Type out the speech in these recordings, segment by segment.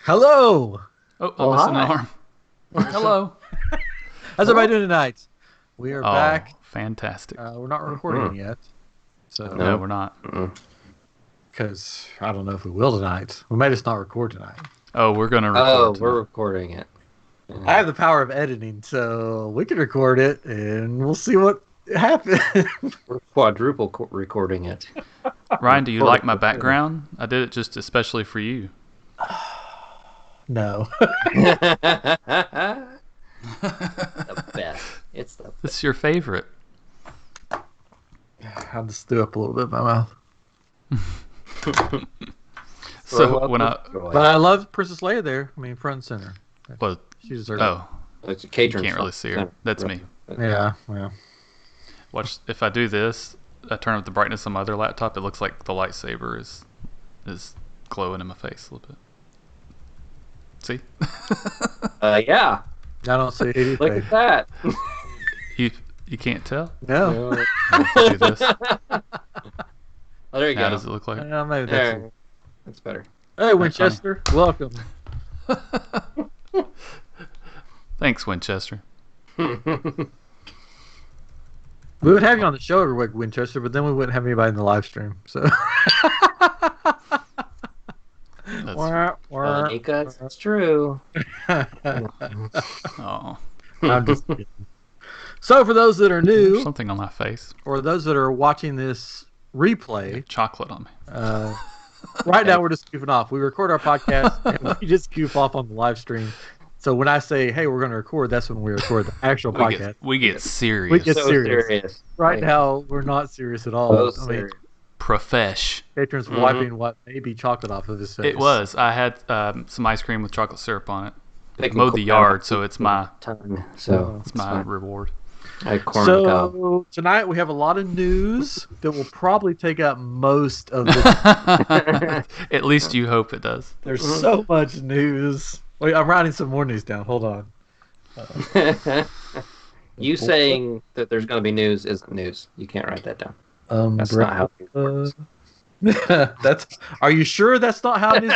Hello. Oh, I missed an hi. arm. Hello. How's everybody doing tonight? We are back. Fantastic. We're not recording yet, so No, we're not. because I don't know if we will tonight. We may just not record tonight. Oh, we're going to record Oh, tonight. we're recording it. I have the power of editing, so we can record it and we'll see what happens. We're quadruple recording it. Ryan, do you like my background? I did it just especially for you. No. The best. It's the This is your favorite. I'll just threw up a little bit in my mouth. So when But I love Princess Leia there. I mean, front and center. well, She deserves it's a you Cajun can't really see her. That's me. it. Yeah. Watch, if I do this, I turn up the brightness on my other laptop, it looks like the lightsaber is glowing in my face a little bit. See? Yeah. I don't see anything. Look at that. You can't tell? No. Do this. Oh, there you How go. does it look like? Maybe that's There. it. That's better. Hey, Winchester. Welcome. Thanks, Winchester. We would have you on the show every week, Winchester, but then we wouldn't have anybody in the live stream. So. Nika, it's true. Oh, I'm just kidding. So, for those that are there's new, something on my face. or those that are watching this replay, Chocolate on me. right now we're just goofing off. We record our podcast and we just goof off on the live stream. So when I say, "Hey, we're going to record," that's when we record the actual podcast. We get serious. We get So serious. Right Like, now, we're not serious at all. so I mean, serious. Profesh. Patron's wiping what may be chocolate off of his face. It was. I had some ice cream with chocolate syrup on it. They can Mowed the cook yard, out so it's my tongue. So it's my reward. I had corn on the cob. So tonight we have a lot of news that will probably take up most of the. At least you hope it does. There's so much news. Wait, I'm writing some more news down. Hold on. You saying that there's going to be news isn't news. You can't write that down. That's not how it works. That's. Are you sure that's not how it is?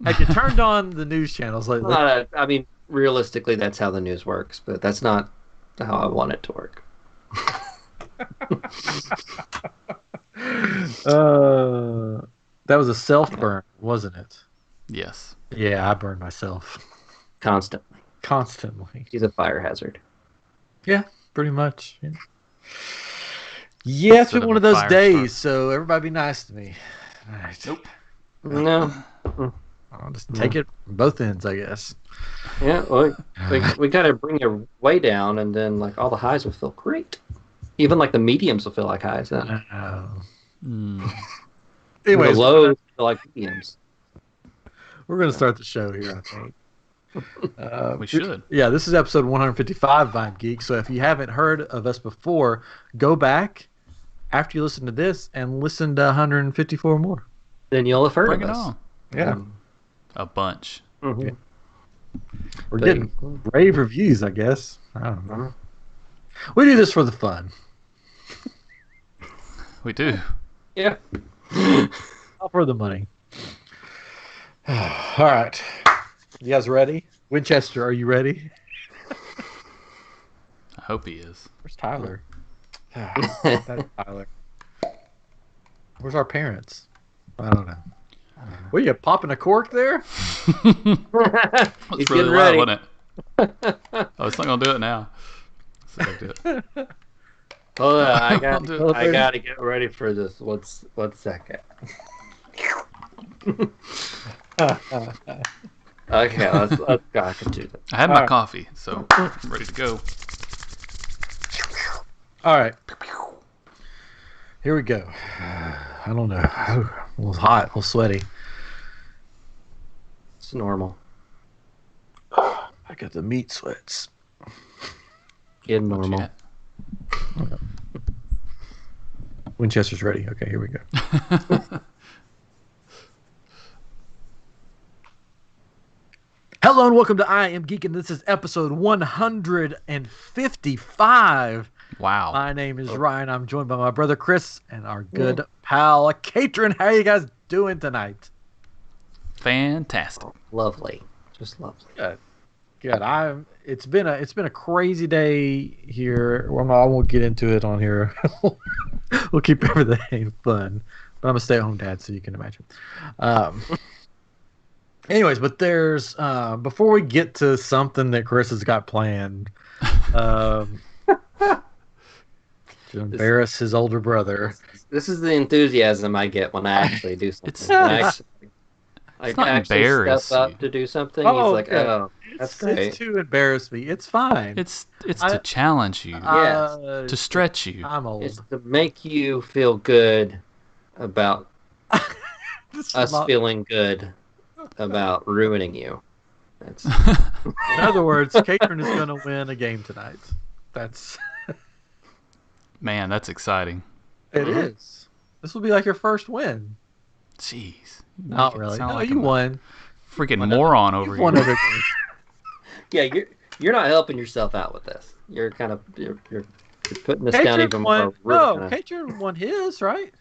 Have you turned on the news channels lately? I mean, realistically, that's how the news works, but that's not how I want it to work. That was a self burn, wasn't it? Yes. Yeah, I burned myself Constantly. He's a fire hazard. Yeah, pretty much. Yeah, it's Instead been of one a of those fire days, so everybody be nice to me. All right. Nope. No. I'll just take it from both ends, I guess. Yeah, well, we got to bring you way down, and then like all the highs will feel great. Even like the mediums will feel like highs. Then. Mm. Anyways, The lows feel like mediums. we're going to start the show here, I think. We should. Yeah, this is episode 155 of iamGEEK. So if you haven't heard of us before, go back after you listen to this and listen to 154 more. Then you'll have heard Bring of it us. on. Yeah. A bunch. Mhm. We're getting rave reviews, I guess. I don't know. We do this for the fun. We do. Yeah. Not for the money. All right. You guys ready? Winchester, are you ready? I hope he is. Where's Tyler? That's Tyler. Where's our parents? I don't know. What, you popping a cork there? That's He's really getting loud, ready. wasn't it? Oh, it's not gonna do it now. So do it. Hold on, I I'll got do it. I got to get ready for this. One second. Okay, let's go. I can do that. I had my coffee, so I'm ready to go. All right. Here we go. I don't know. A little hot, a little sweaty. It's normal. I got the meat sweats. Kid normal. Chat. Winchester's ready. Okay, here we go. Hello and welcome to iamGEEK, and this is episode 155. Wow. My name is Ryan. I'm joined by my brother Chris and our good pal Katrin. How are you guys doing tonight? Fantastic. Lovely. Just lovely. Good. Good. It's been a crazy day here. Well, I won't get into it on here. We'll keep everything fun. But I'm a stay-at-home dad, so you can imagine. Anyways, but there's before we get to something that Chris has got planned, to embarrass his older brother. This is the enthusiasm I get when I actually do something. It's When I not actually, like, actually embarrass step up you. to do something. Oh, He's like, yeah. oh, that's It's great. to embarrass me. It's fine. It's to challenge you, Yes. to stretch you. I'm old. It's to make you feel good about This is us not- feeling good about ruining you. That's In other words, Catherine is going to win a game tonight. That's Man, that's exciting. it is. This will be like your first win. Jeez. You Not make it really. sound No, like you I'm a won. freaking moron over You won here. other yeah. You're not helping yourself out with this. You're kind of you're putting this down Catherine even won. more. We're No, gonna- Catherine won his, right?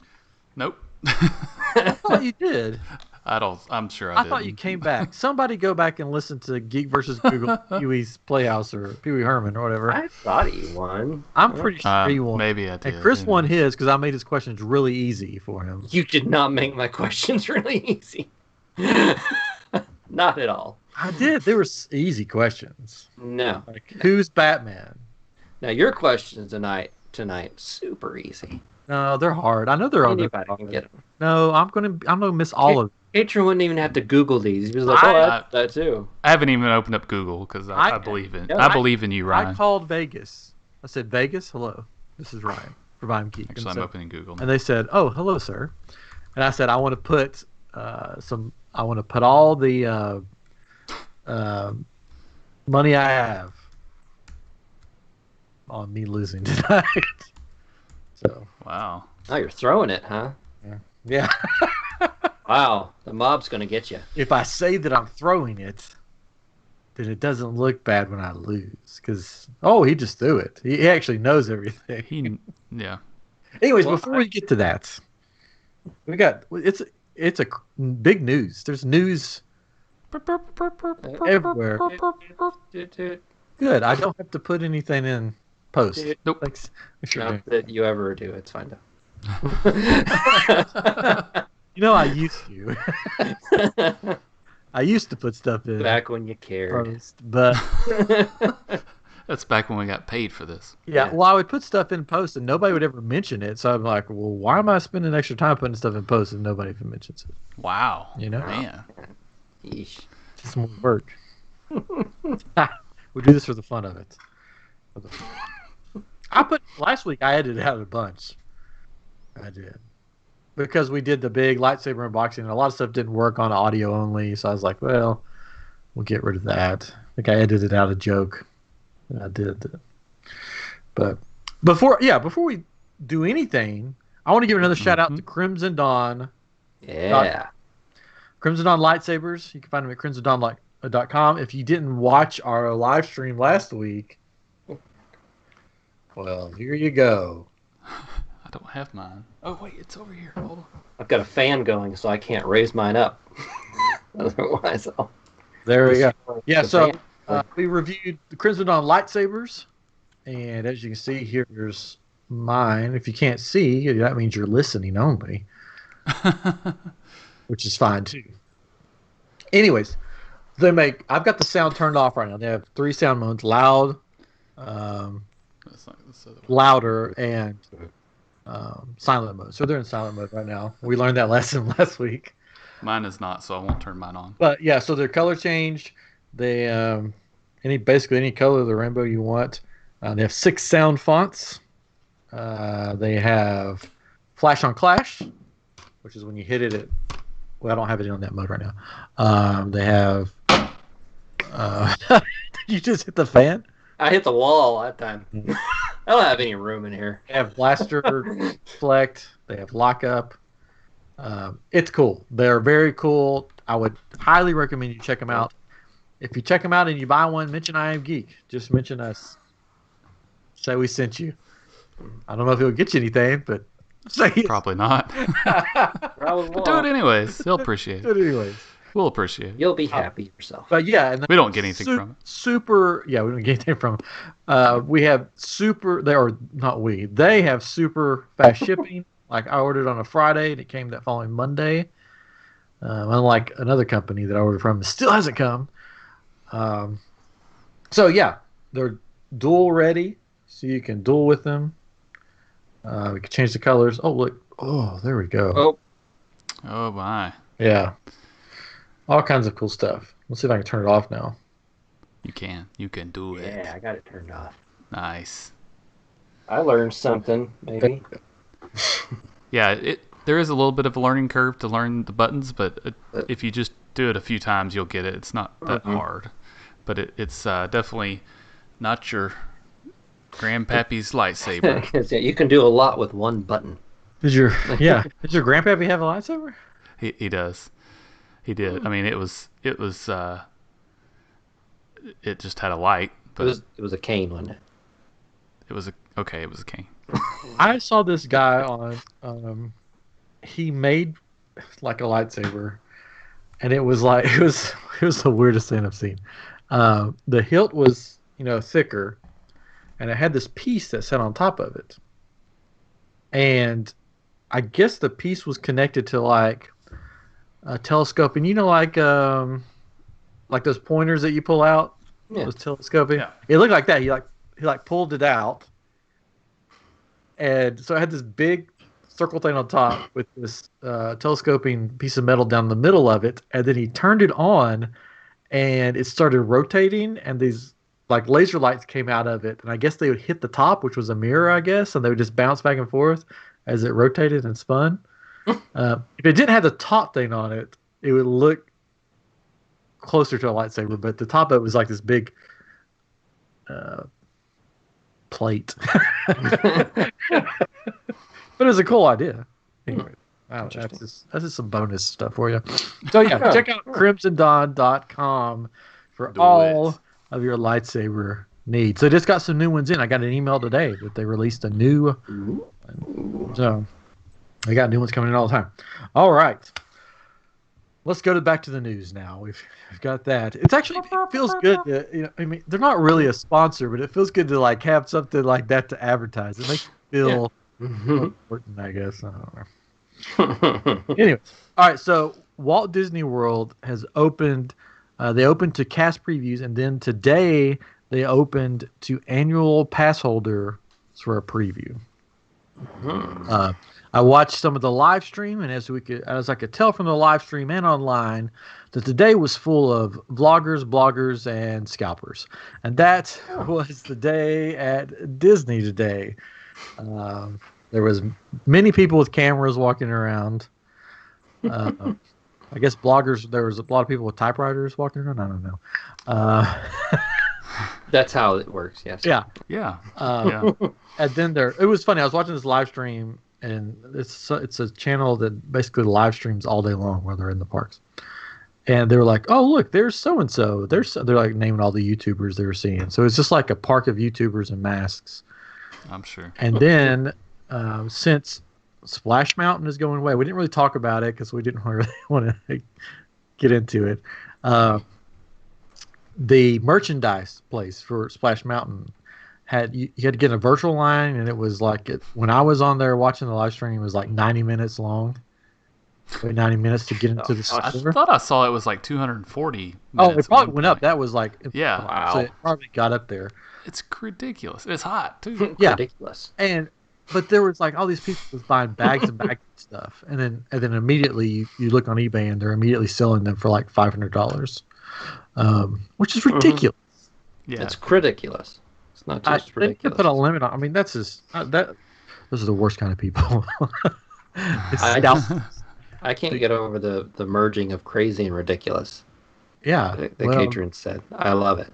Nope. I thought you did. I'm sure I I did. thought you came back. Somebody go back and listen to Geek versus Google Pee-wee's Playhouse or Pee-wee Herman or whatever. I thought he won. I'm pretty sure he won. Maybe I did. And Chris Who won knows? his because I made his questions really easy for him. You did not make my questions really easy. Not at all. I did. They were easy questions. No. Like, who's Batman? Now your questions tonight super easy. No, they're hard. I know they're all Anybody can get them. No, I'm gonna miss all of them. Patron wouldn't even have to Google these. He was like, "Oh, I- that too." I haven't even opened up Google because I I- believe in. Yeah, I believe in you, I Ryan. called Vegas. I said, Vegas, hello. This is Ryan for iamGEEK. Actually, I'm opening Google. And they said, "Oh, hello, sir." And I said, "I want to put I want to put all the money I have on me losing tonight." So, Wow. Oh, you're throwing it, huh? yeah. Wow, the mob's gonna get you. If I say that I'm throwing it, then it doesn't look bad when I lose. Because he just threw it. He actually knows everything. Yeah. Anyways, Well, before we get to that, we got it's a big news. There's news everywhere. Good. I don't have to put anything in post. Nope. Thanks for doing Not that you ever do. It's fine though. I used to. I used to put stuff in Back when you cared. post, but That's back when we got paid for this. yeah, Yeah. well, I would put stuff in post and nobody would ever mention it. So I'm like, well, why am I spending extra time putting stuff in post and nobody even mentions it? Wow. You know? Man. Yeesh. Just more work. We do this for the fun of it. Last week I edited out a bunch. I did. Because we did the big lightsaber unboxing and a lot of stuff didn't work on audio only, so I was like, well, we'll get rid of that. I think I edited out a joke. And I did. But before we do anything, I want to give another shout out to Crimson Dawn. Yeah. Crimson Dawn lightsabers. You can find them at crimsondawn.com. If you didn't watch our live stream last week, well, here you go. I don't have mine. Oh, wait. It's over here. Hold on. I've got a fan going, so I can't raise mine up. Otherwise, I'll There we go. Yeah, the so fan. we reviewed the Crimson Dawn lightsabers, and as you can see, here's mine. If you can't see, that means you're listening only, which is fine too. Anyways, I've got the sound turned off right now. They have 3 sound modes: loud, That's not this other one. louder, and silent mode. So they're in silent mode right now. We learned that lesson last week. Mine is not, so I won't turn mine on. But yeah, so their color changed. They basically any color of the rainbow you want. They have 6 sound fonts. They have flash on clash, which is when you hit it. Well, I don't have it on that mode right now. They have. Did you just hit the fan? I hit the wall that time. I don't have any room in here. They have blaster deflect. They have lockup. It's cool. They're very cool. I would highly recommend you check them out. If you check them out and you buy one, mention iamGEEK. Just mention us. Say we sent you. I don't know if it'll get you anything, but say it. Probably not. Probably But do it anyways. They'll appreciate But it. anyways, We'll appreciate it. You'll be happy yourself. But yeah, and We don't get anything from it. Super, yeah, we don't get anything from it. We have super. They are not we. They have super fast shipping. Like I ordered on a Friday and it came that following Monday. Unlike another company that I ordered from, it still hasn't come. So yeah, they're dual ready, so you can dual with them. We can change the colors. Oh look, oh there we go. Oh my. Yeah, all kinds of cool stuff. Let's see if I can turn it off now. You can do it. Yeah, I got it turned off. Nice. I learned something, maybe. Yeah, there is a little bit of a learning curve to learn the buttons, but if you just do it a few times, you'll get it. It's not that hard, but it's definitely not your grandpappy's lightsaber. Yeah, you can do a lot with one button. Does your grandpappy have a lightsaber? He does. He did. I mean, it just had a light, but It was a cane, wasn't it? it was a cane. I saw this guy on. He made like a lightsaber, and it was the weirdest thing I've seen. The hilt was thicker, and it had this piece that sat on top of it, and I guess the piece was connected to like a telescope, and like those pointers that you pull out, those telescoping. Yeah. It looked like that. He pulled it out, and so I had this big circle thing on top with this telescoping piece of metal down the middle of it, and then he turned it on, and it started rotating, and these like laser lights came out of it, and I guess they would hit the top, which was a mirror, I guess, and they would just bounce back and forth as it rotated and spun. If it didn't have the top thing on it, it would look closer to a lightsaber, but the top of it was like this big plate. But it was a cool idea. Anyway, that's just some bonus stuff for you. So yeah, check out crimsondawn.com for all of your lightsaber needs. So just got some new ones in. I got an email today that they released a new one. So they got new ones coming in all the time. All right. Let's go back to the news now. We've got that. It feels good to, I mean, they're not really a sponsor, but it feels good to like have something like that to advertise. It makes you feel important, I guess. I don't know. Anyway, all right. So Walt Disney World has opened. They opened to cast previews, and then today they opened to annual pass holders for a preview. I watched some of the live stream, and as I could tell from the live stream and online, that the day was full of vloggers, bloggers, and scalpers, and that was the day at Disney today. There was many people with cameras walking around. I guess bloggers. There was a lot of people with typewriters walking around. I don't know. That's how it works. Yes. Yeah. Yeah. And then it was funny. I was watching this live stream, and it's a channel that basically live streams all day long while they're in the parks. And they were like, "Oh, look, there's so and so." They're like naming all the YouTubers they were seeing. So it's just like a park of YouTubers in masks. I'm sure. And then since Splash Mountain is going away, we didn't really talk about it because we didn't really want to get into it. The merchandise place for Splash Mountain you had to get a virtual line, and it was like when I was on there watching the live stream, it was like 90 minutes long. Wait 90 minutes to get into the store. I thought I saw it was like 240 minutes. Oh, it probably went up. That was like yeah. So it probably got up there. It's ridiculous. It's hot too. Yeah, ridiculous. But there was like all these people was buying bags and bags of stuff, and then immediately you look on eBay and they're immediately selling them for like $500, which is ridiculous. Yeah, it's ridiculous. It's not just ridiculous. They put a limit on. I mean, that's just that. Those are the worst kind of people. I can't get over the merging of crazy and ridiculous. Yeah, the Cadron said. I love it.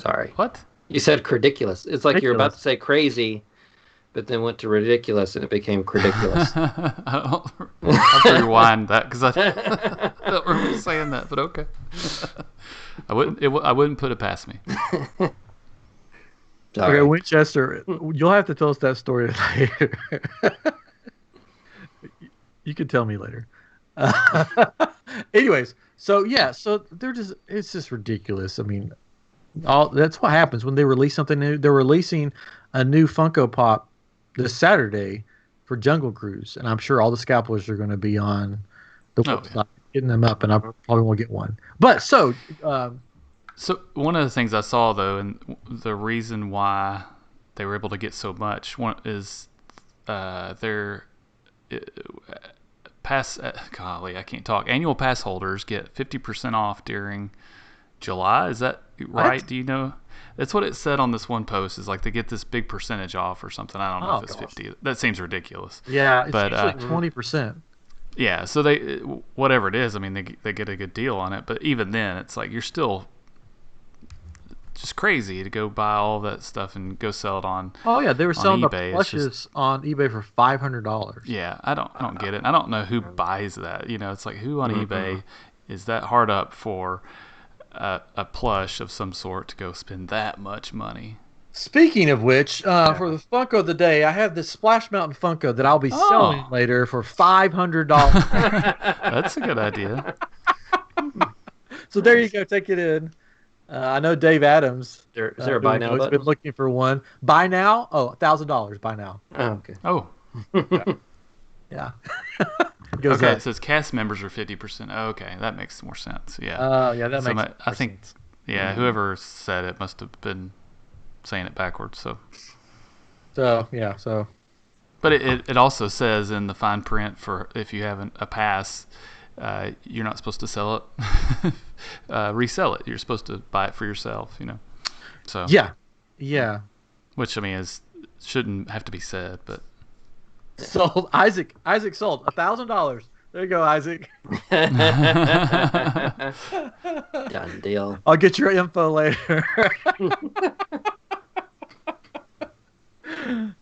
Sorry. What? You said ridiculous. It's like you're about to say crazy, but then went to ridiculous and it became ridiculous. I'll have to rewind that because I don't remember saying that, but okay. I wouldn't put it past me. Okay, Winchester, you'll have to tell us that story later. You can tell me later. Anyways, So yeah, so it's just ridiculous. I mean, all that's what happens when they release something new. They're releasing a new Funko Pop this Saturday for Jungle Cruise, and I'm sure all the scalpers are going to be on the Oh, website getting them up, and I probably won't get one. But So one of the things I saw though, and the reason why they were able to get so much, one is their pass. Golly, I can't talk. Annual pass holders get 50% off during July. Is that right? What? Do you know? That's what it said on this one post. Is like they get this big percentage off or something. I don't know Oh, if it's gosh. 50. That seems ridiculous. yeah, it's But usually 20%. yeah, so they whatever it is. I mean, they get a good deal on it. But even then, it's like you're still just crazy to go buy all that stuff and go sell it on. Oh yeah, they were selling the eBay. It's plushes on eBay for $500. Yeah, I don't get it. I don't know who buys that. You know, it's like who on eBay is that hard up for a plush of some sort to go spend that much money? Speaking of which, for the Funko of the day, I have this Splash Mountain Funko that I'll be selling later for $500. That's a good idea. So there you go, take it in. I know Dave Adams. Is there a buy now has button? been looking for one. Buy now? Oh, $1,000. Buy now. Oh, okay. Oh, Yeah. Goes okay. up. It says cast members are 50%. Oh, okay, that makes more sense. Yeah. Yeah, that So makes. I think, sense. yeah, whoever said it must have been saying it backwards. So, So yeah, so but it also says in the fine print for if you have a pass, you're not supposed to sell it, resell it. You're supposed to buy it for yourself. You know. So yeah. which I mean shouldn't have to be said, but Sold. Isaac sold $1,000. There you go, Isaac. Done deal. I'll get your info later.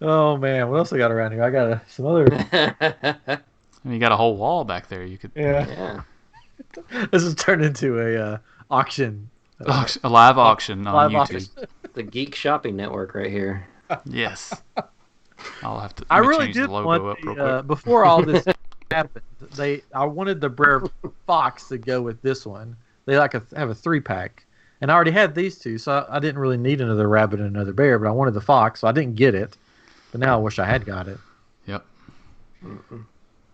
Oh man, what else I got around here? I got some other. I mean, you got a whole wall back there. You could Yeah, Yeah. this is turned into a auction. a live auction on Live YouTube. auction. The Geek Shopping Network right here. Yes. I'll have to. I let me really change did the logo want up real the, quick. before all this happened. I wanted the Brer Fox to go with this one. They have a 3-pack, and I already had these two, so I didn't really need another rabbit and another bear. But I wanted the fox, so I didn't get it. But now I wish I had got it. Yep.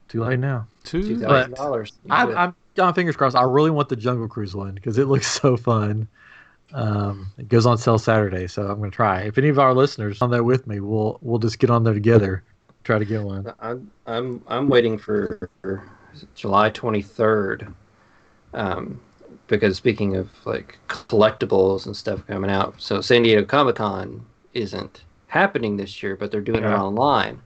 Too late now. $2,000. I'm got fingers crossed. I really want the Jungle Cruise one because it looks so fun. It goes on sale Saturday, so I'm going to try. If any of our listeners on there with me, we'll just get on there together, try to get one. I'm waiting for July 23rd, because speaking of like collectibles and stuff coming out, so San Diego Comic-Con isn't happening this year, but they're doing it online.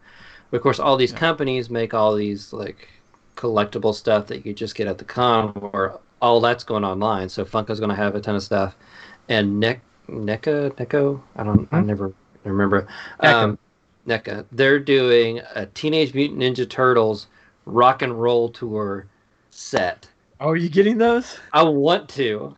But of course, all these companies make all these like collectible stuff that you just get at the con, where all that's going online. So Funko's going to have a ton of stuff, and NECA, I never remember. NECA, they're doing a Teenage Mutant Ninja Turtles rock and roll tour set. Oh, are you getting those? I want to.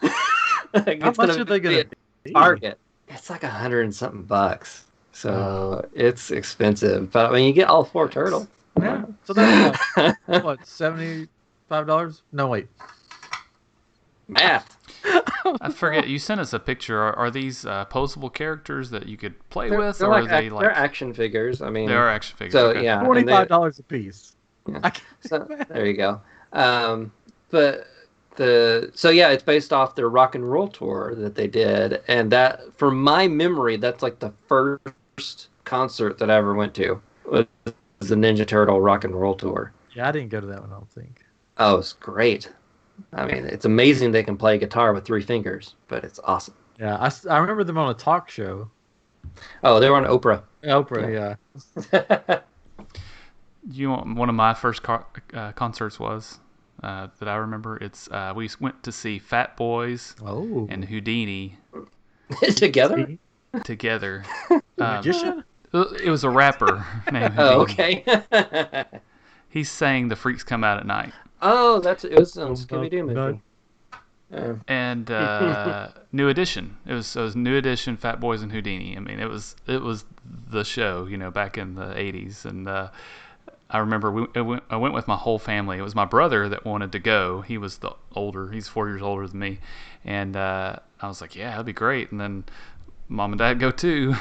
Like, How much are they going to be? Target. It's like $100 and something bucks. So it's expensive, but I mean, you get all 4 turtles. Yeah. So that's what, $75? No, wait. Math. I forget. You sent us a picture. Are these posable characters that you could play with, They're or like, are they like? they're action figures. I mean, They are action figures. So okay. yeah, $25 a piece. Yeah. So, there you go. But it's based off their rock and roll tour that they did, and that, from my memory, that's like the first concert that I ever went to was the Ninja Turtle rock and roll tour. Yeah, I didn't go to that one, I don't think. Oh, it's great. I mean, it's amazing they can play guitar with 3 fingers, but it's awesome. Yeah, I remember them on a talk show. Oh, they were on Oprah. Oprah, yeah. You know what one of my first concerts was that I remember? It's we went to see Fat Boys and Houdini Together? together. Magician? It was a rapper named Houdini. Oh, okay. He sang "The Freaks Come Out at Night." Oh, it was on Scooby-Doo movie. And New Edition. It was New Edition, Fat Boys and Houdini. I mean, it was the show, back in the '80s, and I remember I went with my whole family. It was my brother that wanted to go. He was he's 4 years older than me, and I was like, yeah, that'd be great. And then mom and dad go too,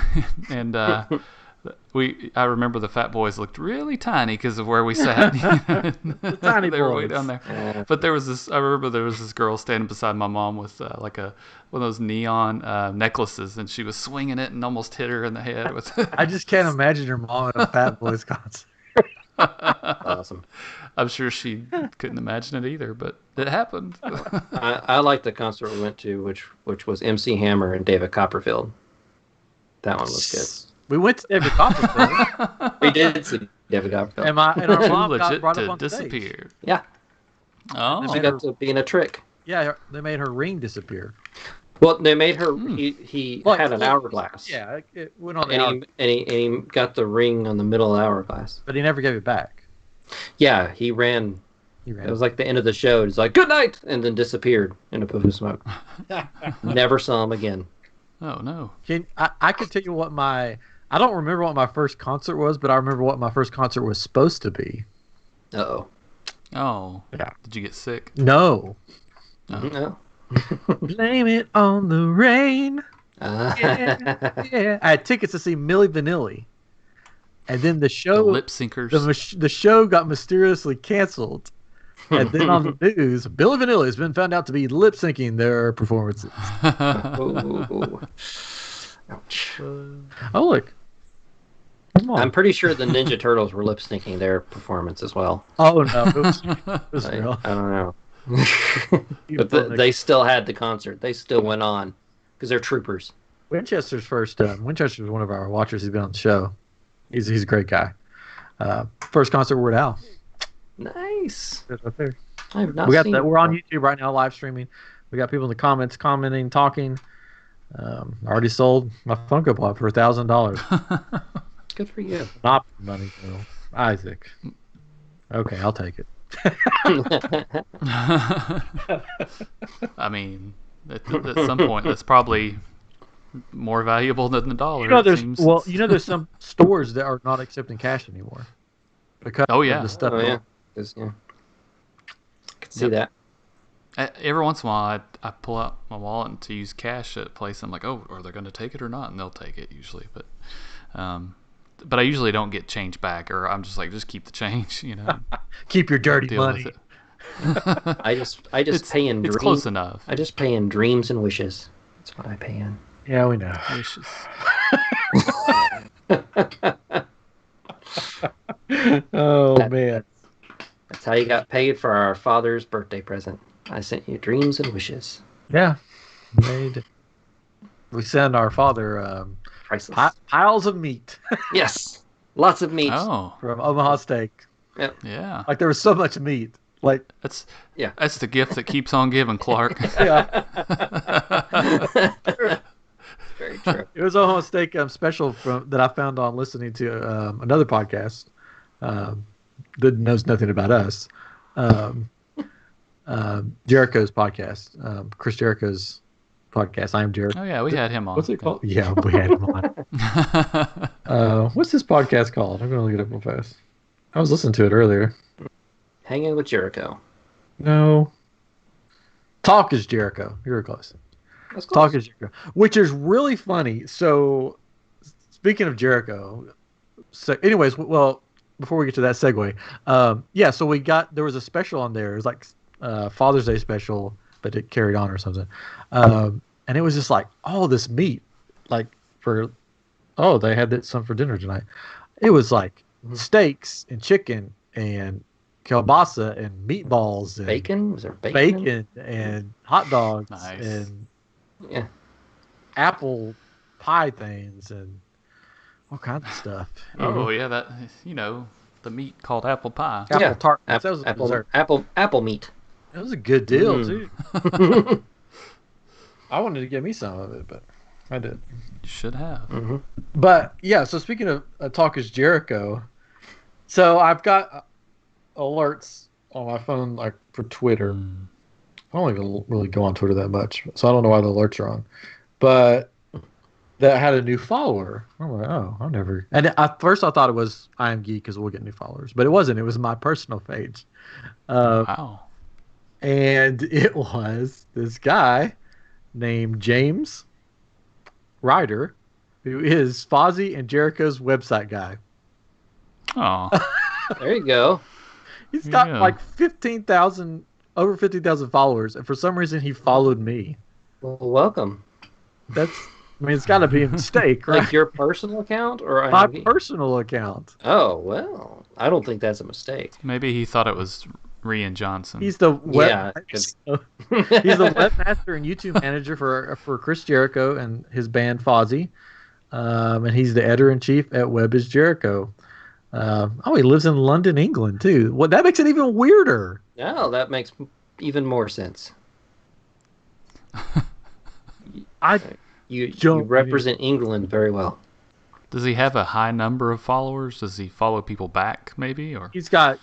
and I remember the fat boys looked really tiny because of where we sat. The tiny They were boys. way down there. But I remember there was this girl standing beside my mom with like one of those neon necklaces, and she was swinging it and almost hit her in the head with. I just can't imagine your mom at a Fat Boys concert. Awesome. I'm sure she couldn't imagine it either, but it happened. I like the concert we went to, which was MC Hammer and David Copperfield. That one was good. We went to David Copperfield. We did see David Copperfield. And our mom got Legit brought up to on disappear. stage. Yeah. Oh. She got to be in a trick. Yeah, they made her ring disappear. Well, they made her. He had an hourglass. Yeah, it went on the And hour, he got the ring on the middle of the hourglass. but he never gave it back. Yeah, he ran. He ran. It was like the end of the show. He's like, "Good night," and then disappeared in a puff of smoke. Never saw him again. Oh no. I could tell you what I don't remember what my first concert was, but I remember what my first concert was supposed to be. Uh-oh. Oh. Yeah. Did you get sick? No. No. Blame it on the rain. Yeah. Yeah. I had tickets to see Milli Vanilli. And then the The show lip syncers. the show got mysteriously canceled. And then on the news, Milli Vanilli has been found out to be lip syncing their performances. Ooh. Ouch. Oh, look. Come on. I'm pretty sure the Ninja Turtles were lip syncing their performance as well. Oh, no. It was real. I don't know. But they still had the concert. They still went on because they're troopers. Winchester's Winchester's one of our watchers. He's been on the show. He's a great guy. First concert, Weird Al. Nice. That's right there. I have not We got seen that. it We're on before. YouTube right now, live streaming. We got people in the comments commenting, talking. I already sold my Funko Pop for $1,000. Good for you. Not money, though. Isaac. Okay, I'll take it. I mean, at some point, that's probably more valuable than the dollar. You know, it seems. there's some stores that are not accepting cash anymore because Oh, yeah. of the stuff. Oh yeah. 'Cause, yeah. I can see that. Every once in a while, I pull out my wallet to use cash at a place. I'm like, oh, are they going to take it or not? And they'll take it usually, but I usually don't get change back, or I'm just like, just keep the change, you know. Keep your dirty Deal money. with it. I just pay in It's dreams. close enough. I just pay in dreams and wishes. That's what I pay in. Yeah, we know. Wishes. Man. That's how you got paid for our father's birthday present. I sent you dreams and wishes. Yeah. We send our father Priceless. piles of meat Yes. Lots of meat. Oh, from Omaha Steak. yeah. Like there was so much meat. Like That's Yeah. That's the gift that keeps on giving, Clark. yeah, Very true. it was Omaha Steak special that I found on listening to another podcast that knows nothing about us. Jericho's podcast, Chris Jericho's podcast. I am Jericho. Oh yeah, we had him on. What's it called? Yeah, we had him on. What's this podcast called? I'm gonna look it up real fast. I was listening to it earlier. Hanging with Jericho. No. Talk is Jericho. You were close. That's close. Talk is Jericho, which is really funny. So, speaking of Jericho, anyways, well, before we get to that segue, yeah. So there was a special on there. It was like Father's Day special, but it carried on or something. And it was just like all this meat, like they had some for dinner tonight. It was like steaks and chicken and kielbasa and meatballs and Bacon? Was there bacon? bacon and hot dogs Nice. and Yeah. apple pie things and all kinds of stuff. Oh yeah, that the meat called apple pie. Apple Yeah. tart. That was a dessert. Apple meat. That was a good deal Mm. too. I wanted to get me some of it, but I did. You should have. Mm-hmm. But yeah, so speaking of Talk is Jericho, so I've got alerts on my phone like for Twitter. I don't even really go on Twitter that much, so I don't know why the alerts are on. But that had a new follower. I'm like, oh, I've never. And at first I thought it was iamGEEK because we'll get new followers, but it wasn't. It was my personal page. Wow. And it was this guy named James Ryder, who is Fozzie and Jericho's website guy. Oh. There you go. He's got Yeah. like 15,000, over 15,000 followers, and for some reason he followed me. Well, welcome. That's, I mean, it's got to be a mistake, right? Like your personal account or My iamGEEK? personal account. Oh, well, I don't think that's a mistake. Maybe he thought it was Rian Johnson. He's the Yeah, he's the webmaster and YouTube manager for Chris Jericho and his band Fozzie, and he's the editor in chief at Web is Jericho. He lives in London, England too. Well, that makes it even weirder. No, that makes even more sense. I You Don't- represent England very well. Does he have a high number of followers? Does he follow people back, maybe? Or He's got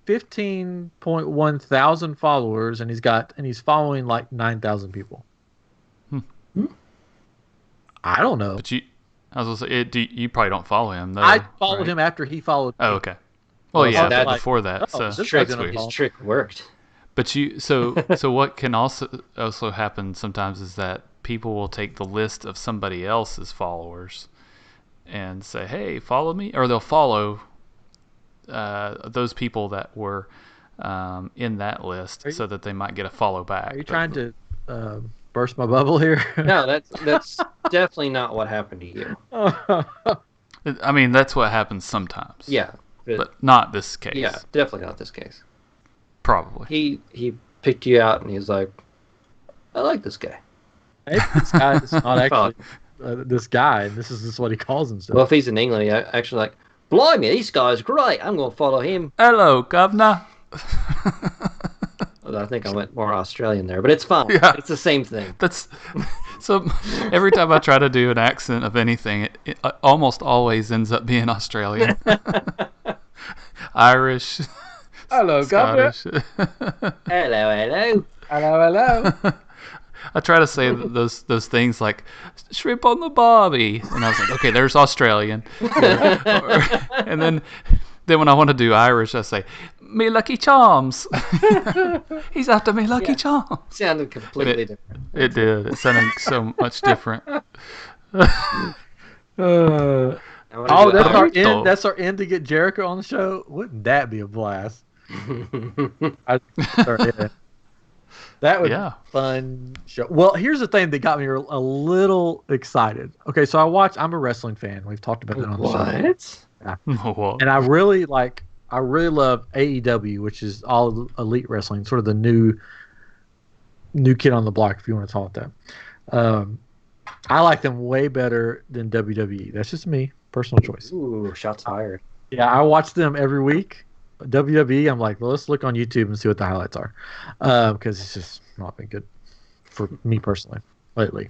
15.1 thousand followers, and he's following like 9,000 people. I don't know. But I was gonna say, you probably don't follow him, though. I followed right? him after he followed me. Oh, okay. Well, Well, yeah, that- but before that. Oh, So this that's guy's gonna weird. follow. His trick worked. But so what can also happen sometimes is that people will take the list of somebody else's followers and say, "Hey, follow me," or they'll follow those people that were in that list, so that they might get a follow back. Are you trying to burst my bubble here? No, that's definitely not what happened to you. I mean, that's what happens sometimes. Yeah, but not this case. yeah, definitely not this case. Probably. He picked you out and he's like, I like this guy. Maybe this guy is not actually this guy, and this is what he calls himself. Well, if he's in England, he actually like, blimey, this guy's great. I'm going to follow him. Hello, governor. Well, I think I went more Australian there, but it's fine. Yeah. It's the same thing. That's so. Every time I try to do an accent of anything, it almost always ends up being Australian, Irish, Hello, governor. Scottish. Hello. Hello. I try to say those things like shrimp on the barbie, and I was like, okay, there's Australian, and then when I want to do Irish, I say me lucky charms. He's after me lucky charms. Sounded completely different. It did. It sounded so much different. I wanna do That's our Burrito. end. That's our end to get Jericho on the show. Wouldn't that be a blast? That would be Yeah. a fun show. Well, here's the thing that got me a little excited. Okay, so I'm a wrestling fan. We've talked about that on the show. What? Well, And I really love AEW, which is All Elite Wrestling, sort of the new kid on the block, if you want to call it that. I like them way better than WWE. That's just me, personal choice. Ooh, shots fired. Yeah, I watch them every week. WWE, I'm like, well, let's look on YouTube and see what the highlights are, because it's just not been good for me personally lately.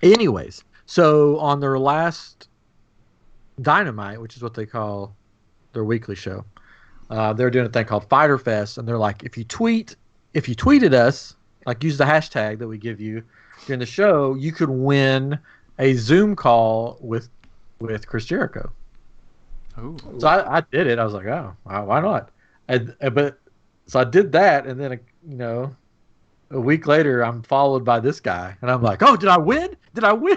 Anyways, so on their last Dynamite, which is what they call their weekly show, they're doing a thing called Fighter Fest, and they're like, if you tweeted us, like use the hashtag that we give you during the show, you could win a Zoom call with Chris Jericho. ooh. So I did it. I was like, oh, why not? So I did that, and then a week later, I'm followed by this guy, and I'm like, oh, did I win? Did I win?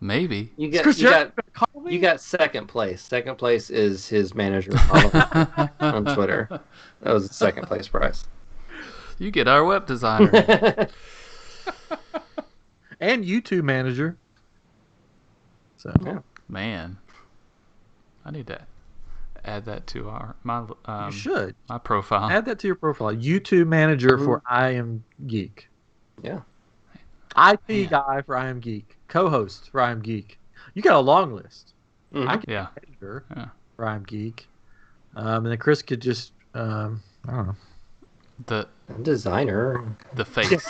Maybe. You Is Chris Jericho got gonna call me? you got second place. Second place is his manager on Twitter. That was the second place prize. You get our web designer. And YouTube manager. So Yeah. Man, I need to add that to my you should my profile. add that to your profile. YouTube manager for iamGEEK. Yeah. IT guy for iamGEEK. Co-host for iamGEEK. You got a long list. Mhm. I can Yeah. editor Yeah. for iamGEEK. And then Chris could just I don't know. The Designer. face,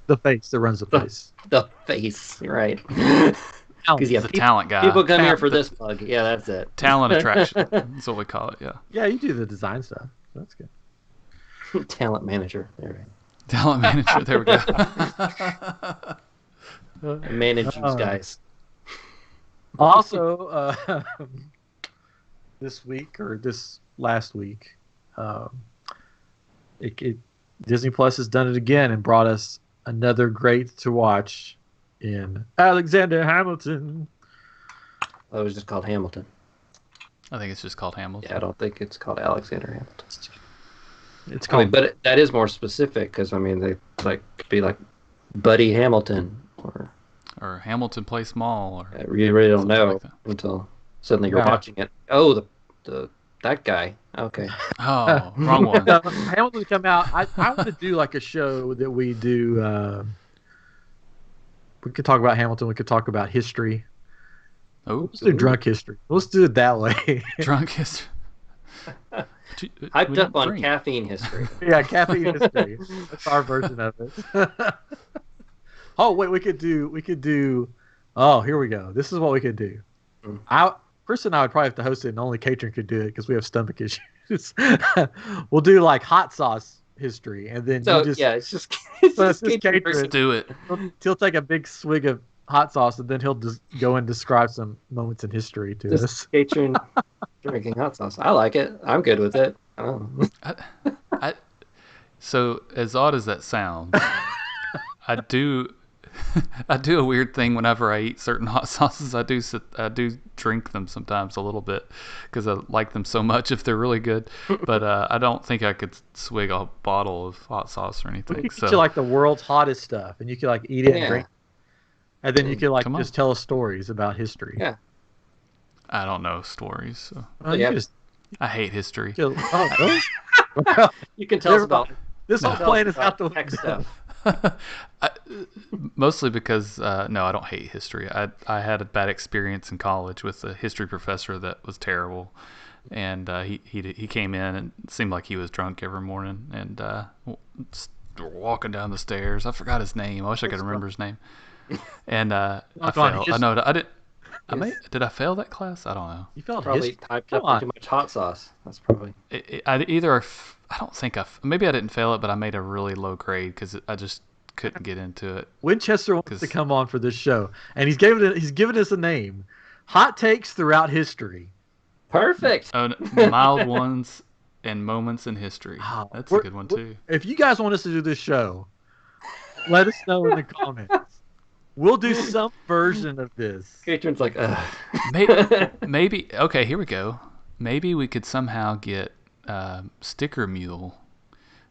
The face that runs the place. The face. Right. Because the talent guy, people come here for this mug. Yeah, that's it. talent attraction. That's what we call it. Yeah, Yeah, you do the design stuff. That's good. Talent manager. There we go. talent manager. There we go. I manage you guys. Also, this week or this last week, Disney Plus has done it again and brought us another great to watch in Alexander Hamilton. Oh, it was just called Hamilton. I think it's just called Hamilton. Yeah, I don't think it's called Alexander Hamilton. It's called, but that is more specific because they could be like Buddy Hamilton or Hamilton Place Mall, or you really don't know like until suddenly you're watching it. Oh, that guy. Okay. Oh, wrong one. Hamilton come out. I want to do like a show that we do. We could talk about Hamilton. We could talk about history. Oh, let's do drunk history. Let's do it that way. Drunk history. Hyped up on caffeine history. Yeah, caffeine history. That's our version of it. Oh wait, we could do. Oh, here we go. This is what we could do. Chris and I would probably have to host it, and only Katrin could do it because we have stomach issues. We'll do like hot sauce history, and then it's just Katrin. Let's do it. He'll take a big swig of hot sauce, and then he'll just go and describe some moments in history to us. Katrin drinking hot sauce. I like it. I'm good with it. Oh. So as odd as that sounds, I do a weird thing whenever I eat certain hot sauces. I do drink them sometimes a little bit because I like them so much if they're really good. But I don't think I could swig a bottle of hot sauce or anything. You could get like the world's hottest stuff, and you could like eat it and drink. And then you could like just tell us stories about history. Yeah. I don't know stories. So. I hate history. Really? You can tell us about this whole plan is out the tech stuff. Mostly because no, I don't hate history. I had a bad experience in college with a history professor that was terrible, and he came in and it seemed like he was drunk every morning and walking down the stairs. I forgot his name. I wish I could remember his name. And I failed. I know I did. Did I fail that class? I don't know. You failed. Probably typed up too much hot sauce. That's probably. I don't think maybe I didn't fail it, but I made a really low grade because I just couldn't get into it. Winchester wants to come on for this show, and he's given us a name: Hot Takes Throughout History. Perfect. Mild ones and moments in history. Oh, that's a good one too. If you guys want us to do this show, let us know in the comments. We'll do some version of this. Katrin's like, ugh. Maybe. Okay, here we go. Maybe we could somehow get Sticker Mule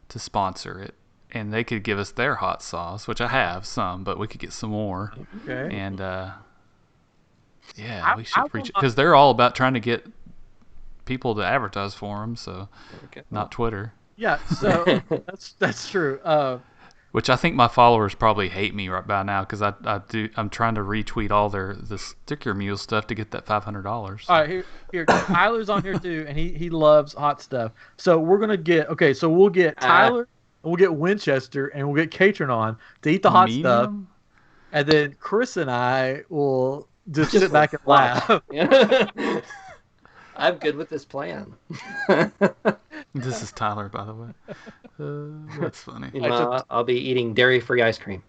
to sponsor it, and they could give us their hot sauce, which I have some, but we could get some more. Okay. And we should reach because they're all about trying to get people to advertise for them. So, not Twitter. Yeah. So that's true. Which I think my followers probably hate me right by now because I'm trying to retweet all the Sticker Mule stuff to get that $500. All right, here Tyler's on here too, and he loves hot stuff. So we're gonna get so we'll get Tyler, and we'll get Winchester, and we'll get Katrin on to eat the hot stuff, and then Chris and I will just sit back and laugh. I'm good with this plan. This is Tyler, by the way. That's funny. I'll be eating dairy-free ice cream.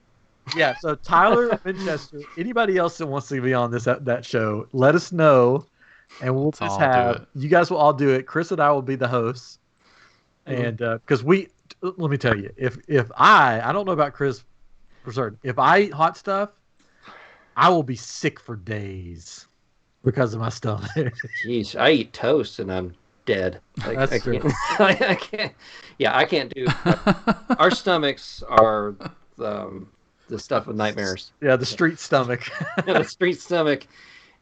Yeah, so Tyler, Winchester, anybody else that wants to be on that show, let us know, and we'll just have you guys will all do it. Chris and I will be the hosts, and because let me tell you, if I don't know about Chris for certain, if I eat hot stuff, I will be sick for days because of my stomach. Jeez, I eat toast and I'm dead. That's true. I can't. Yeah, I can't do. Our stomachs are the stuff of nightmares. Yeah, the street stomach. The street stomach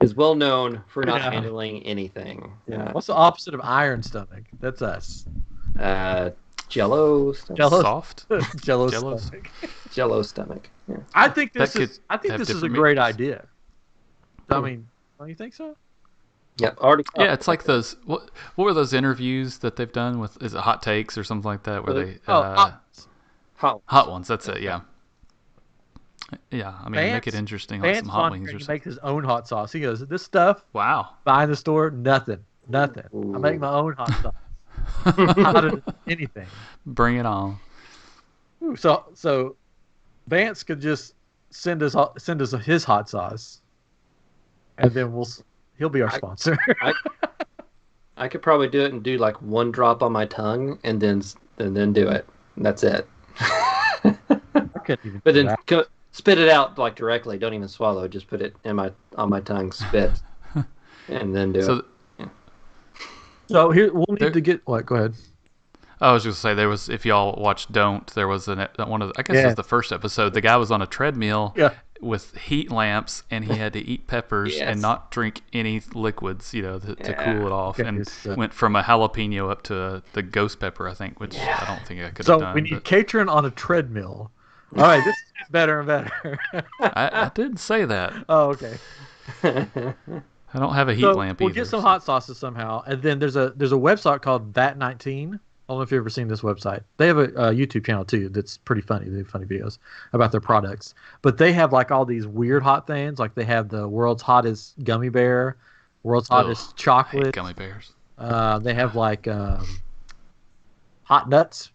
is well known for not handling anything. Yeah. What's the opposite of iron stomach? That's us. Jello stomach. Soft. Jello stomach. Jello stomach. Yeah. I think this is a great idea. I mean, don't you think so? Yep, already. Yeah, it's like those. What were those interviews that they've done with? Is it Hot Takes or something like that? Where they hot ones. That's it. Yeah. Yeah, I mean, make it interesting, like some hot wings or something. He makes his own hot sauce. He goes, "This stuff, wow, buy in the store, nothing. Ooh. I make my own hot sauce. Not anything. Bring it on." Ooh, so Vance could just send us his hot sauce, and then he'll be our sponsor. I could probably do it and do like one drop on my tongue, and then do it. And that's it. I couldn't even. But then spit it out like directly. Don't even swallow. Just put it on my tongue. Spit, and then do it. Yeah. So here we'll need to get what? Go ahead. I was just gonna say there was, if y'all watched Don't, there was one of the, I guess it was the first episode. The guy was on a treadmill with heat lamps, and he had to eat peppers and not drink any liquids, to cool it off, and went from a jalapeno up to the ghost pepper, I think, which I don't think I could have done. So we need Catron on a treadmill. All right, this is better and better. I didn't say that. Oh, okay. I don't have a heat lamp either. We'll get some hot sauces somehow, and then there's a website called That19. I don't know if you've ever seen this website. They have a YouTube channel too that's pretty funny. They have funny videos about their products. But they have like all these weird hot things. Like they have the world's hottest gummy bear, world's hottest chocolate. I hate gummy bears. They have like hot nuts,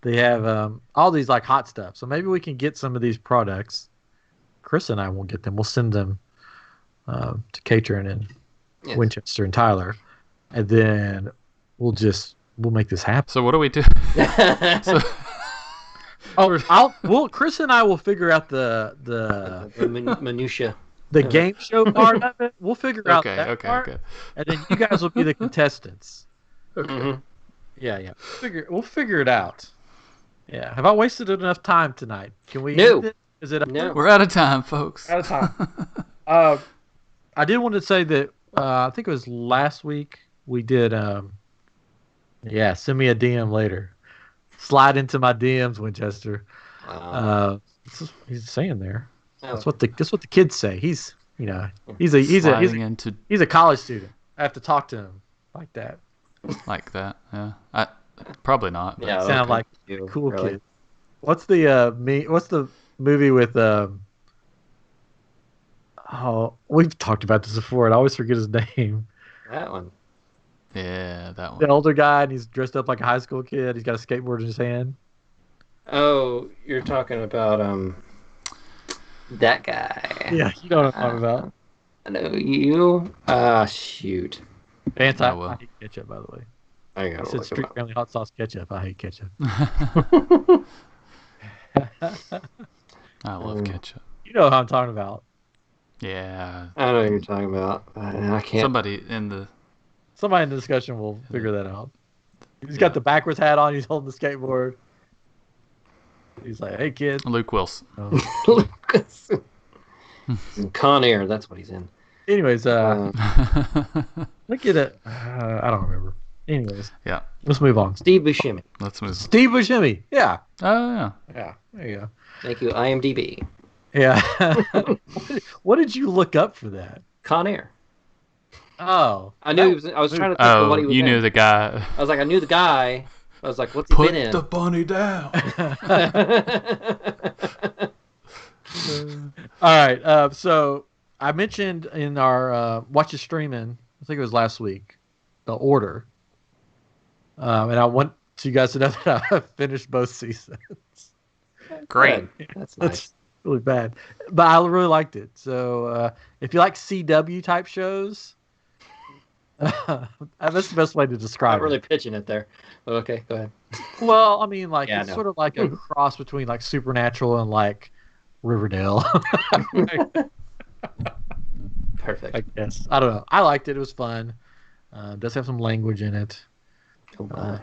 They have all these like hot stuff. So maybe we can get some of these products. Chris and I won't get them. We'll send them to Catron and Winchester and Tyler. And then we'll make this happen. So what do we do? Chris and I will figure out the minutia, the game show part of it. We'll figure out that part, okay. And then you guys will be the contestants. Okay. Mm-hmm. Yeah. We'll figure it out. Yeah. Have I wasted enough time tonight? Can we? No. End it? Is it? No. We're out of time, folks. Out of time. I did want to say that I think it was last week we did. Send me a DM later. Slide into my DMs, Winchester. He's saying there. That's what the kids say. He's he's a college student. I have to talk to him like that. Like that, yeah. Probably not. But sound like a cool kid. What's the movie with we've talked about this before, and I always forget his name. That one. Yeah, that one. The older guy, and he's dressed up like a high school kid. He's got a skateboard in his hand. Oh, you're talking about that guy. Yeah, you know what I'm talking about. I know you. Shoot. I hate ketchup, by the way. I got said Street Family hot sauce ketchup. I hate ketchup. I love ketchup. You know what I'm talking about. Yeah. I know what you're talking about. I can't. Somebody in the discussion will figure that out. He's got the backwards hat on. He's holding the skateboard. He's like, "Hey, kid." Luke Wilson. Con Air. That's what he's in. Anyways, look at it. I don't remember. Anyways, yeah. Let's move on. Steve Buscemi. Let's move. Steve Buscemi. Yeah. Oh yeah. Yeah. There you go. Thank you, IMDb. Yeah. What did you look up for that? Con Air. Oh. I knew. I was trying to think of what he was in. You knew the guy. I was like, I knew the guy. I was like, what's he been in? Put the bunny down. All right. So I mentioned in our Watch It Streaming, I think it was last week, the order. And I want you guys to know that I finished both seasons. Great. That's nice. That's really bad. But I really liked it. So if you like CW type shows, that's the best way to describe it. Not really pitching it there. Okay, go ahead. Well, I mean, like it's sort of like a cross between like Supernatural and like Riverdale. Perfect. I guess. I don't know. I liked it. It was fun. It does have some language in it. Oh my.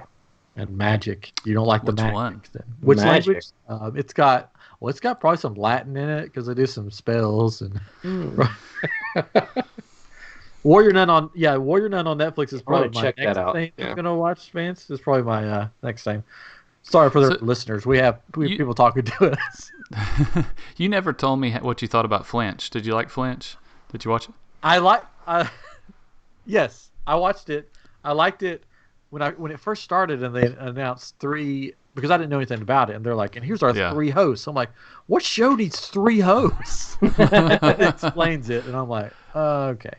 And magic. You don't like the magic. One? Then. Which Magic. language? It's got probably some Latin in it because they do some spells and. Warrior Nun on Netflix is probably my next thing I'm gonna watch. Vance is probably my next thing. Sorry for the listeners. We have people talking to us. You never told me what you thought about Flinch. Did you like Flinch? Did you watch it? Yes, I watched it. I liked it when it first started and they announced 3 because I didn't know anything about it and they're like, and here's our 3 hosts. I'm like, what show needs 3 hosts? It explains it and I'm like, okay.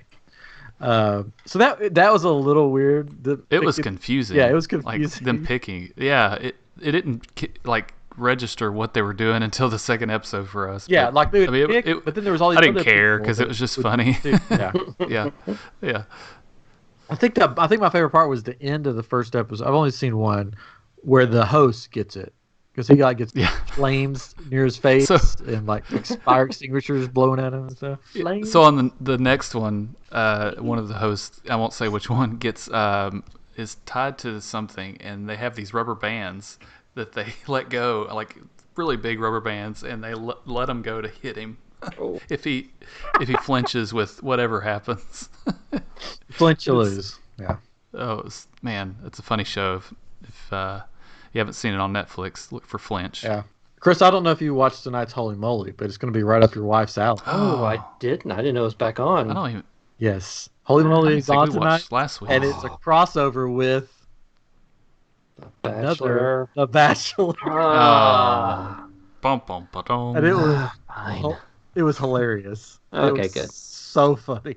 So that was a little weird. It was confusing. Yeah, it was confusing. Like them picking. Yeah, it didn't like register what they were doing until the second episode for us. Yeah, but, like they would I mean, pick, but then there was all these I didn't other care people because it that was just would funny. do- Yeah. Yeah. I think my favorite part was the end of the first episode. I've only seen one where the host gets it because he gets Yeah. flames near his face So- and like fire extinguishers blowing at him and stuff. Flames. So on the next one, one of the hosts, I won't say which one, gets is tied to something, and they have these rubber bands that they let go, like really big rubber bands, and they let him go to hit him Oh. if he flinches with whatever happens. Flinch you lose. Yeah. Oh man, it's a funny show. If you haven't seen it on Netflix, look for Flinch. Yeah. Chris, I don't know if you watched tonight's Holy Moly, but it's going to be right up your wife's alley. Oh, I didn't. I didn't know it was back on. I don't even. Yes. Holy I Moly don't is think on we tonight, watched last week. and it's a crossover with Bachelor. The Bachelor. Ah. Bum, bum, ba-dum. And it was Fine. it was hilarious. Okay, it was good. So funny.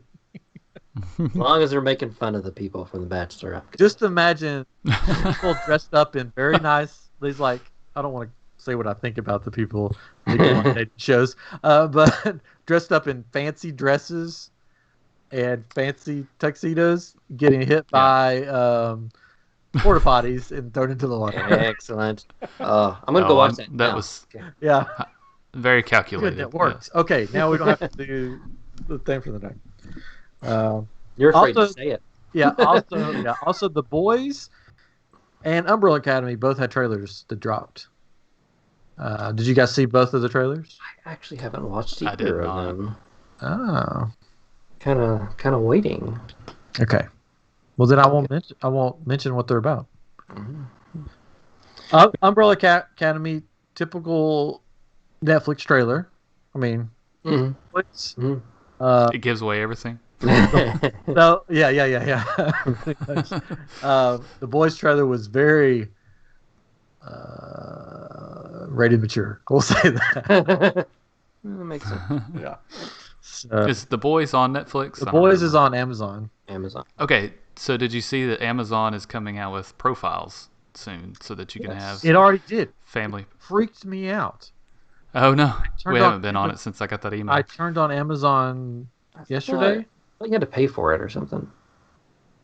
As long as they're making fun of the people from The Bachelor. I'm good. Just imagine people dressed up in very nice. These like I don't want to say what I think about the people that go on dating shows, but dressed up in fancy dresses and fancy tuxedos, getting hit by porta potties and thrown into the water. Excellent. I'm gonna go watch that. That now. was Yeah, very good. calculated. That works. Okay, now we don't have to do the thing for the night. You're afraid Also- to say it. Also, The Boys and Umbrella Academy both had trailers that dropped. Did you guys see both of the trailers? I actually haven't watched I did either of not. them. Oh, Kind of waiting. okay. Well, then I won't mention what they're about. Mhm. Umbrella Academy, typical Netflix trailer. I mean, Mhm. Netflix. Mhm. It gives away everything. So yeah. Pretty much. The Boys trailer was very rated mature. We'll say that. That makes sense. Yeah. So, Is The Boys on Netflix? The I don't Boys remember. is on Amazon. Amazon. Okay, so did you see that Amazon is coming out with profiles soon, so that you can have It already did. family? Freaked me out. Oh no, turned we on- haven't been on it since I got that email. I turned on Amazon yesterday. I thought you had to pay for it or something.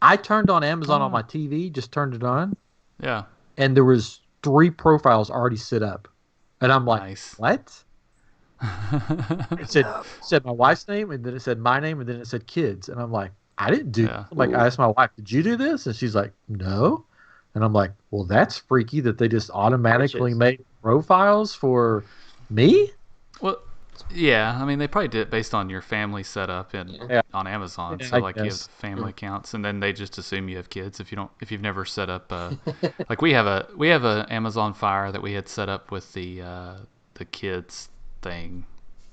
I turned on Amazon on my TV, just turned it on, Yeah, and there was 3 profiles already set up. And I'm like, nice. what? It said my wife's name, and then it said my name, and then it said kids. And I'm like, I didn't do Yeah. I'm like, I asked my wife, did you do this? And she's like, no. And I'm like, well, that's freaky that they just automatically Witches. make profiles for me? Well, yeah, I mean they probably did it based on your family setup Yeah. on Amazon. Yeah, So I like you have guess. the family accounts, and then they just assume you have kids if you've never set up. Like we have a Amazon Fire that we had set up with the kids thing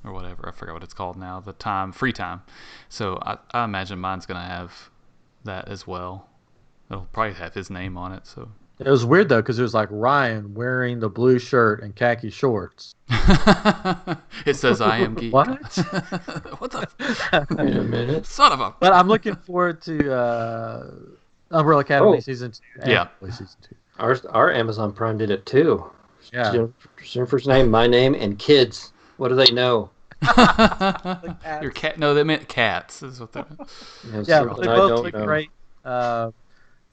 or whatever. I forgot what it's called now. The free time. So I imagine mine's gonna have that as well. It'll probably have his name on it. So It was weird though, because it was like Ryan wearing the blue shirt and khaki shorts. it says I am geek. What? What the Wait a minute. son of a? But I'm looking forward to Umbrella Academy Oh. season 2. and Yeah. Season 2. Our Amazon Prime did it too. Yeah. Jennifer's name, my name, and kids. What do they know? Your cat? No, they meant cats. Is what they meant. You know, Yeah, something they I both don't look know. great.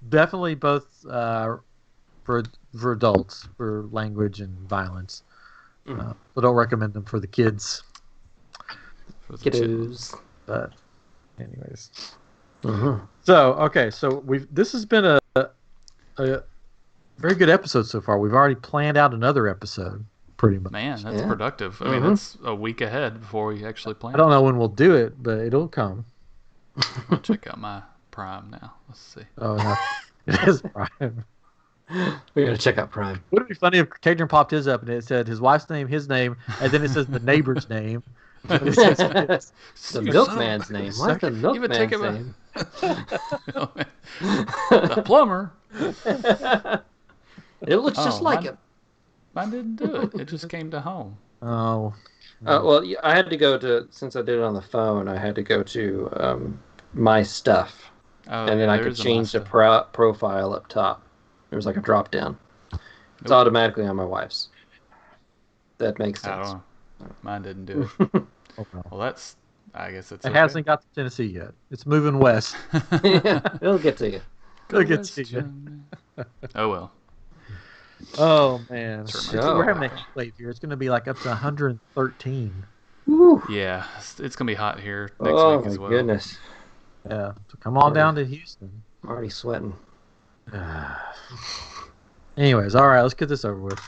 Definitely both for adults, for language and violence. Mhm. But don't recommend them for the kids. For the children. Kiddos. But anyways, Mm-hmm. so this has been a very good episode so far. We've already planned out another episode, pretty much. Man, that's Yeah. productive. I mean, Mhm. that's a week ahead before we actually plan. I don't know when we'll do it, but it'll come. I'll check out my Prime now. Let's see. Oh no, it is Prime. We gotta check out Prime. Would it be funny if Cadron popped his up and it said his wife's name, his name, and then it says the neighbor's name. And it says kids. The You milkman's son of a- name. What's the You've been milkman's taking my- name? The plumber. It looks just Oh, like mine- him. Mine didn't do it. It just came to home. Oh, Well, yeah, I had to go to, since I did it on the phone, I had to go to My Stuff. Oh, And then yeah, I there could is a change the master. profile up top. There was like a drop down. It's Nope. automatically on my wife's. that makes I don't sense. know. Mine didn't do it. Oh, well. Well, I guess it's It okay. hasn't got to Tennessee yet. It's moving west. It'll get to you. It'll get West, to you. John. Oh, well. Oh, man. So- We're having a heat wave here. It's going to be like up to 113. Woo. Yeah, it's going to be hot here next Oh week my as well. goodness. Yeah. So come on down to Houston. I'm already sweating. Anyways, all right. Let's get this over with.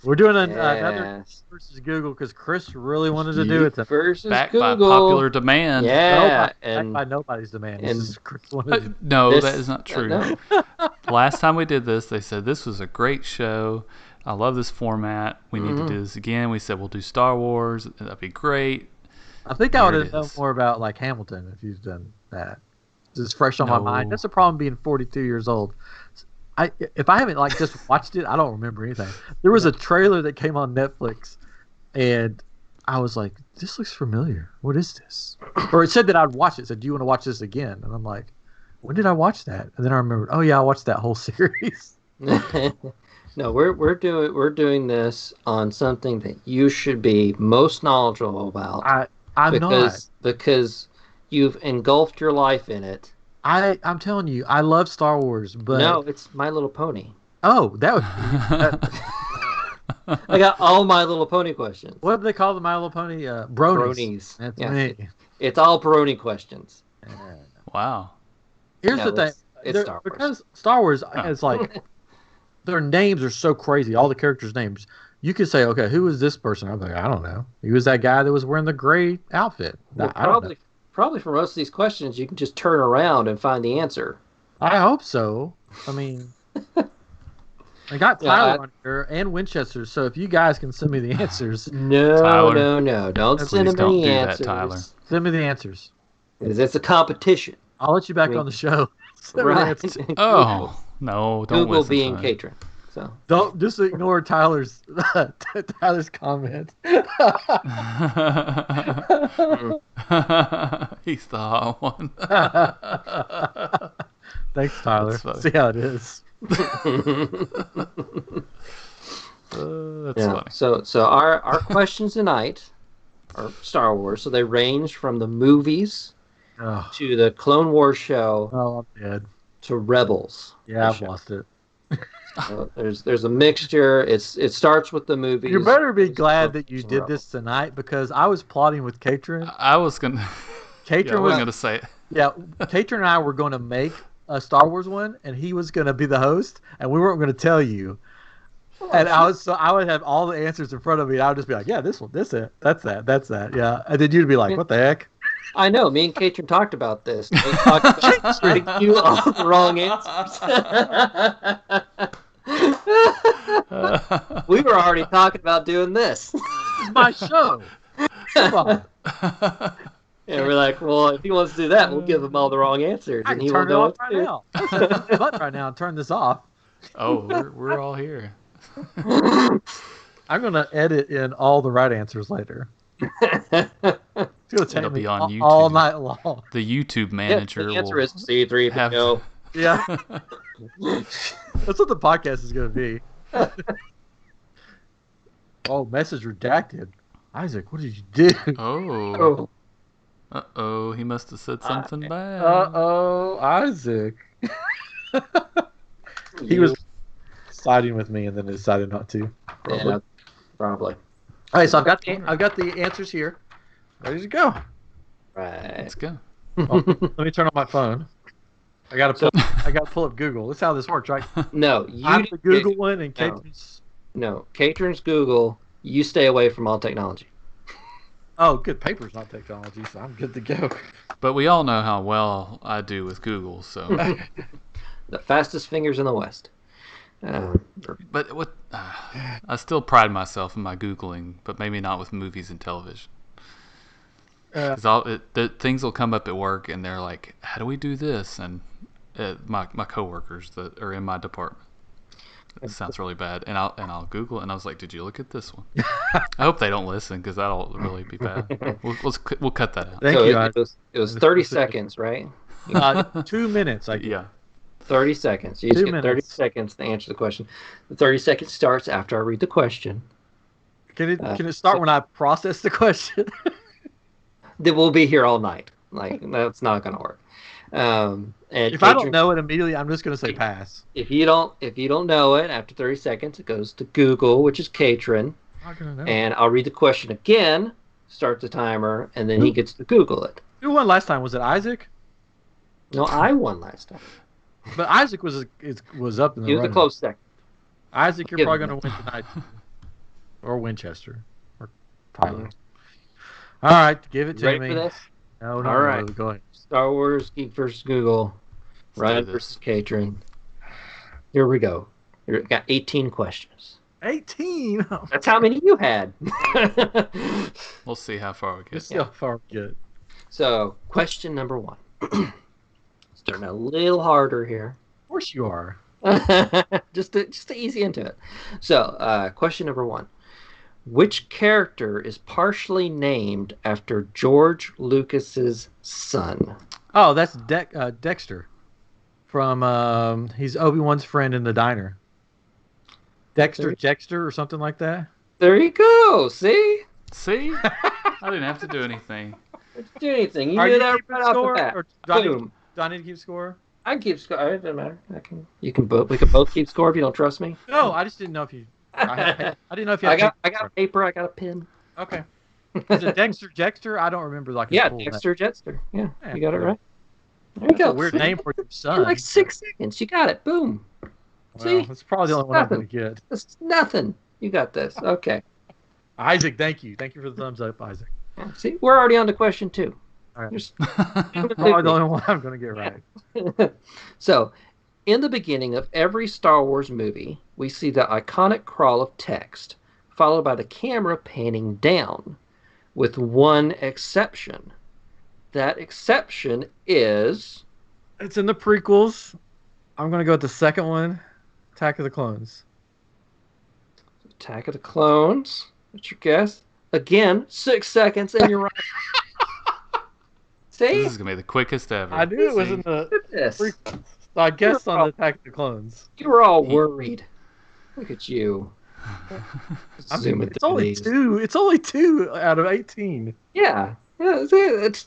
We're doing another Yes. versus Google because Chris really wanted to do it. Geek versus Back Google. by popular demand. Yeah, And by nobody's demand. and- This is Chris wanted to No, This- that is not true. no. Last time we did this, they said this was a great show. I love this format. We need to do this again. We said we'll do Star Wars. That'd be great. I think I Here would it have known is. more about like Hamilton if you've done that. It's fresh on my mind. No. That's the problem being 42 years old. If I haven't like just watched it, I don't remember anything. There was a trailer that came on Netflix, and I was like, "This looks familiar. What is this?" Or it said that I'd watch it. It said, "Do you want to watch this again?" And I'm like, "When did I watch that?" And then I remembered, "Oh yeah, I watched that whole series." No, we're doing this on something that you should be most knowledgeable about. I'm not. Because you've engulfed your life in it. I'm telling you, I love Star Wars, but No, it's My Little Pony. oh, that would. I got all My Little Pony questions. What do they call the My Little Pony? Bronies. Bronies. That's Yeah. me. It's all brony questions. Wow. Here's No, the thing. it's Star Wars. Because Star Wars is like, their names are so crazy. All the characters' names. You could say, okay, who is this person? I'm like, I don't know. He was that guy that was wearing the gray outfit. Well, I don't know. probably for most of these questions, you can just turn around and find the answer. I hope so. I mean, I got Yeah, Tyler on here and Winchester, so if you guys can send me the answers, No, Tyler. no. Don't Please send them don't any do that, answers. Tyler. send me the answers. Because it's a competition. I'll let you back Wink. on the show. Send me the Right. answers. Oh, no. Don't Google listen being to Catron. So Don't just ignore Tyler's comment. He's the hot one. Thanks, Tyler. That's funny. See how it is. That's yeah. funny. So our questions tonight are Star Wars. So they range from the movies Oh, to the Clone Wars show I'm dead. to Rebels. Yeah, I've show. lost it. So there's a mixture. It starts with the movies. You better be There's glad some- that you some did Rebels. this tonight because I was plotting with Katrin. I was going to. Yeah, I Katrin wasn't was going to say it. yeah. Katrin and I were going to make a Star Wars one, and he was going to be the host, and we weren't going to tell you. And I would have all the answers in front of me. And I would just be like, yeah, this one, that's it, that's that, yeah. And then you'd be like, what the heck? I know. Me and Katrin talked about this. We talked about giving you all the wrong answers. We were already talking about doing this. This is my show. Come on. And we're like, well, if he wants to do that, we'll give him all the wrong answers, I and can he turn won't it know off what right to do. now. Press the button right now and turn this off. Oh, we're all here. I'm going to edit in all the right answers later. It's going to take It'll me be on all, YouTube. all night long. The YouTube Yeah, manager the answer will is C3PO. have Yeah. That's what the podcast is going to be. Oh, message redacted. Isaac, what did you do? Oh. Oh, Uh-oh, he must have said something bad. Uh-oh, Isaac. He was siding with me and then decided not to. Probably. yeah, probably. All right, so I've got the answers here. Ready to go. Right. Let's go. Oh, let me turn on my phone. I got to pull up Google. That's how this works, right? No, you I'm the didn't Google get- one and no. Katrin's. No, Katrin's Google. You stay away from all technology. Oh, good. Paper's not technology, so I'm good to go. But we all know how well I do with Google, so. The fastest fingers in the West. But what? I still pride myself in my Googling, but maybe not with movies and television. Because things will come up at work, and they're like, "How do we do this?" And my coworkers that are in my department. It sounds really bad, and I'll Google it, and I was like, "Did you look at this one?" I hope they don't listen, because that'll really be bad. We'll cut that out. Thank so you. it was 30 seconds, right? 2 minutes. Yeah. 30 seconds. You just 2 get 30 minutes. seconds to answer the question. The 30 seconds starts after I read the question. Can it start when I process the question? That we'll be here all night. Like, that's not going to work. And If I don't know it immediately, I'm just going to say pass. If you don't know it after 30 seconds, it goes to Google, which is Katrin. I'm not going to know. And I'll read the question again, start the timer, and then he gets to Google it. Who won last time? Was it Isaac? No, I won last time. But Isaac was up in the He was a close second. Isaac, you're probably going to win tonight. Or Winchester. Or Tyler. All right, give it to Ready me. for this? No, All right. Go ahead. Star Wars Geek versus Google. Ryan versus Katrin. Here we go. You got 18 questions. 18? That's how many you had. We'll see how far we get. Let's see how far we get. So, question number 1. Starting a little harder here. Of course you are. just to ease you into it. So, question number 1. Which character is partially named after George Lucas's son? Oh, that's Dexter. From he's Obi-Wan's friend in the diner. Dexter or something like that. There you go. See? I didn't have to do anything. Didn't do anything. You Are knew you that keeping right off the score? bat. Or Boom. do I need to keep score? I can keep score. It doesn't matter. We can both keep score if you don't trust me. No, I just didn't know if you. I didn't know if you. I got paper. I got a pen. Okay. Is it Dexter? I don't remember. Dexter Jetster. Yeah, you got it right. There you That's go. a weird name for your son. In like 6 seconds, you got it. Boom. Well, See, it's probably the only one I'm going to get. it's nothing. You got this. Okay. Isaac, thank you. Thank you for the thumbs up, Isaac. See, we're already on to question 2. All right. You're Probably the only one I'm going to get right. So, in the beginning of every Star Wars movie, we see the iconic crawl of text, followed by the camera panning down, with one exception. That exception is... It's in the prequels. I'm going to go with the second one, Attack of the Clones. Attack of the Clones. What's your guess? Again, 6 seconds, and you're right. See? This is going to be the quickest ever. I knew it was in the prequels. So I guessed on the Attack of the Clones. You were all worried. Look at you. It's only 2. It's only 2 out of 18. Yeah. It's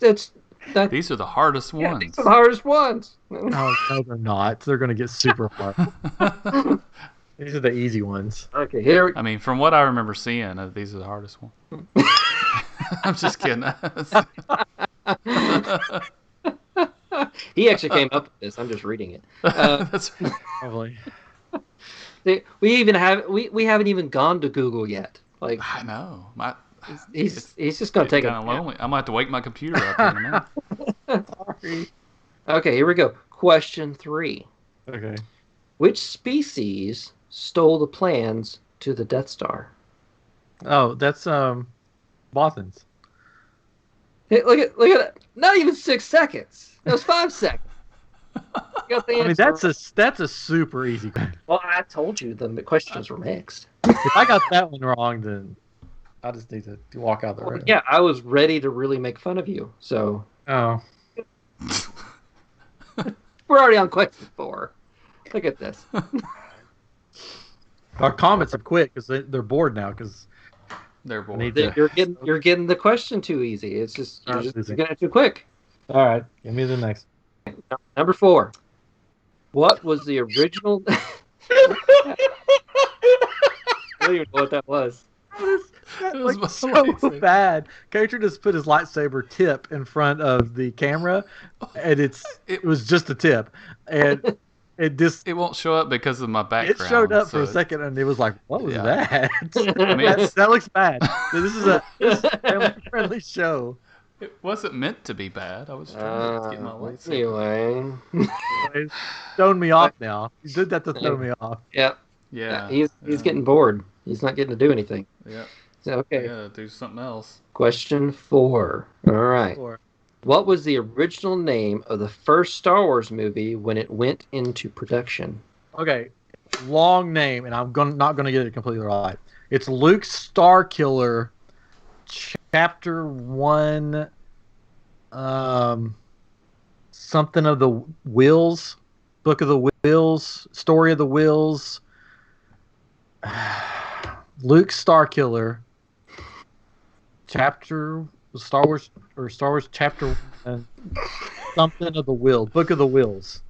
these are the hardest ones. These are the hardest ones. No, they're not. They're going to get super hard. These are the easy ones. Okay, here. I mean, from what I remember seeing, these are the hardest ones. I'm just kidding. He actually came up with this. I'm just reading it. That's Probably. We haven't even gone to Google yet. Like, I know. He's just gonna take it. Kind of lonely. I'm gonna have to wake my computer up in a minute. Sorry. Okay, here we go. Question 3. Okay. Which species stole the plans to the Death Star? Oh, that's Bothans. Hey, look at it. Not even 6 seconds. It was 5 seconds. You got the answer. I mean, that's a super easy question. Well, I told you the questions were mixed. If I got that one wrong, then I just need to walk out the room. Yeah, I was ready to really make fun of you. So Oh. we're already on question 4. Look at this. Our comments are quick because they're bored now because They're bored. You're getting the question too easy. It's just you're getting it too quick. All right, give me the next. Number 4. What was the original? I don't even know what that was. That looks so bad. Katrin just put his lightsaber tip in front of the camera, and it was just a tip, and it won't show up because of my background. It showed up for a second, and it was like, "What was that?" I mean, that looks bad. This is a family-friendly show. It wasn't meant to be bad. I was trying to get my lightsaber. Anyway, Throwing me off now. You did that to throw me off. Yep. Yeah. He's getting bored. He's not getting to do anything. Yeah. So, okay. Yeah, do something else. Question 4. All right. 4. What was the original name of the first Star Wars movie when it went into production? Okay, long name, and I'm not gonna get it completely right. It's Luke Starkiller, Chapter 1, something of the Wills, Book of the Wills, Story of the Wills, Luke Starkiller, Chapter Star Wars Chapter something of the Will, Book of the Wills.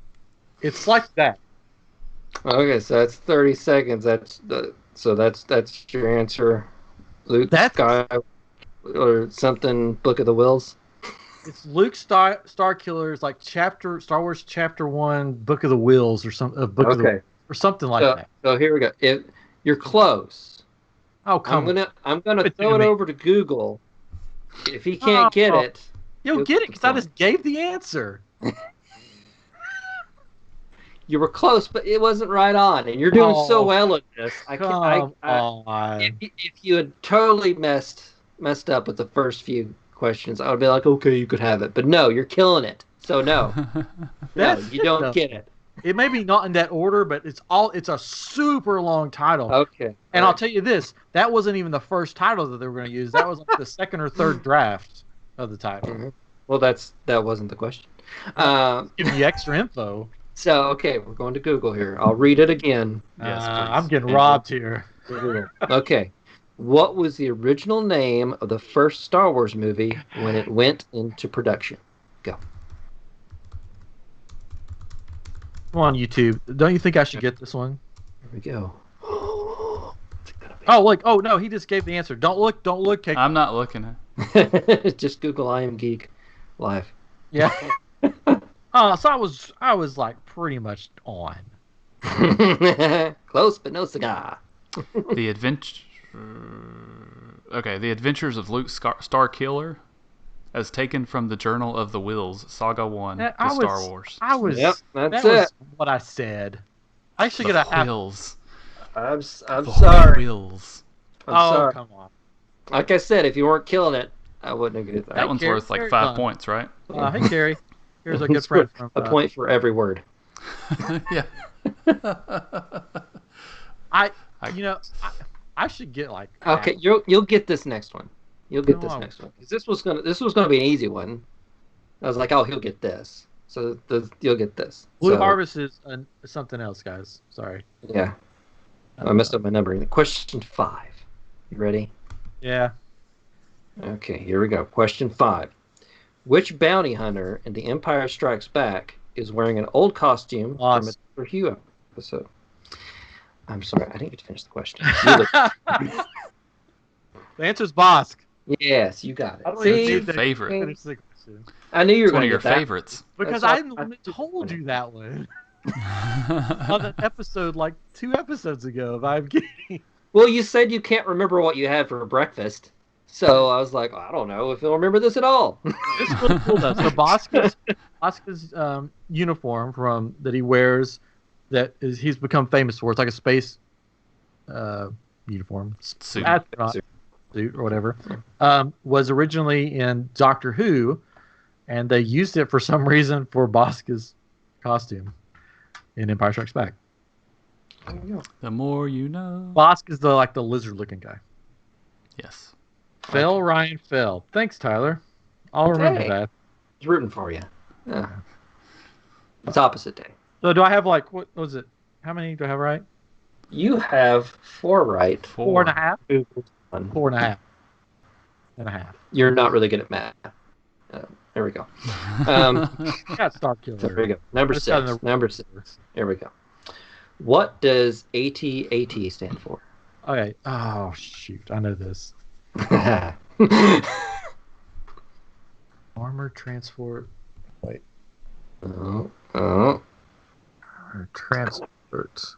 It's like that. Okay, so that's 30 seconds. That's your answer, Luke Sky or something. Book of the Wills. It's Luke Starkiller's like Star Wars Chapter 1, Book of the Wills or something. Book of the, or something like that. So here we go. You're close. Oh, come on. I'm gonna throw it over to Google. If he can't get it, you'll get it because I just gave the answer. You were close, but it wasn't right on, and you're doing so well at this. If you had totally messed up with the first few questions, I would be like, okay, you could have it, but no, you're killing it. So no, you don't get it. It may be not in that order, but it's a super long title. Okay. And I'll tell you this, that wasn't even the first title that they were going to use. That was like the second or third draft of the title. Mm-hmm. Well, that wasn't the question. Give you extra info. So, okay, we're going to Google here. I'll read it again. Yes, I'm getting robbed here. Okay. What was the original name of the first Star Wars movie when it went into production? Go. Come on, YouTube. Don't you think I should get this one? Here we go. Oh, look. Oh, no, he just gave the answer. Don't look. I'm not looking at Just Google iamGEEK live. Yeah. So I was like pretty much on. Close, but no cigar. The Adventures of Luke Starkiller, as taken from the Journal of the Wills, Saga 1, Star Wars. Yep, that's was what I said. I should get a half. Wills. I'm sorry. Wills. I'm sorry. Come on. Like I said, if you weren't killing it, I wouldn't have got that. That one's worth like 5 points, right? Hey, Carrie. Here's a good friend from a point for every word. Yeah. I should get like. Okay, you'll get this next one. You'll get this next one. Because this was gonna be an easy one. I was like, oh, he'll get this. So you'll get this. Blue Harvest is something else, guys. Sorry. Yeah. I messed up my numbering. Question 5. You ready? Yeah. Okay, here we go. Question 5. Which bounty hunter in The Empire Strikes Back is wearing an old costume from a Doctor Who episode? I'm sorry, I didn't get to finish the question. The answer's Bosk. Yes, you got it. See, your favorite. I knew you were one of your favorites. Because I told you that one on an episode like 2 episodes ago of iamGEEK. Well, you said you can't remember what you had for breakfast. So I was like, I don't know if he'll remember this at all. It's really cool though. So Bosk's uniform that he wears, he's become famous for. It's like a space uniform, suit or whatever. Was originally in Doctor Who, and they used it for some reason for Bosk's costume in Empire Strikes Back. The more you know. Bosk is the lizard-looking guy. Yes. Fell, Ryan fell. Thanks, Tyler. I'll remember that. I was rooting for you. Yeah. It's opposite day. So do I have what was it? How many do I have right? You have 4 right. 4.5? 1. 4.5. You're not really good at math. There we go. Got Starkiller. There we go. Number 6. Number 6. Here we go. What does AT-AT stand for? Okay. Oh, shoot. I know this. Armor transport. Wait. Oh. Transport.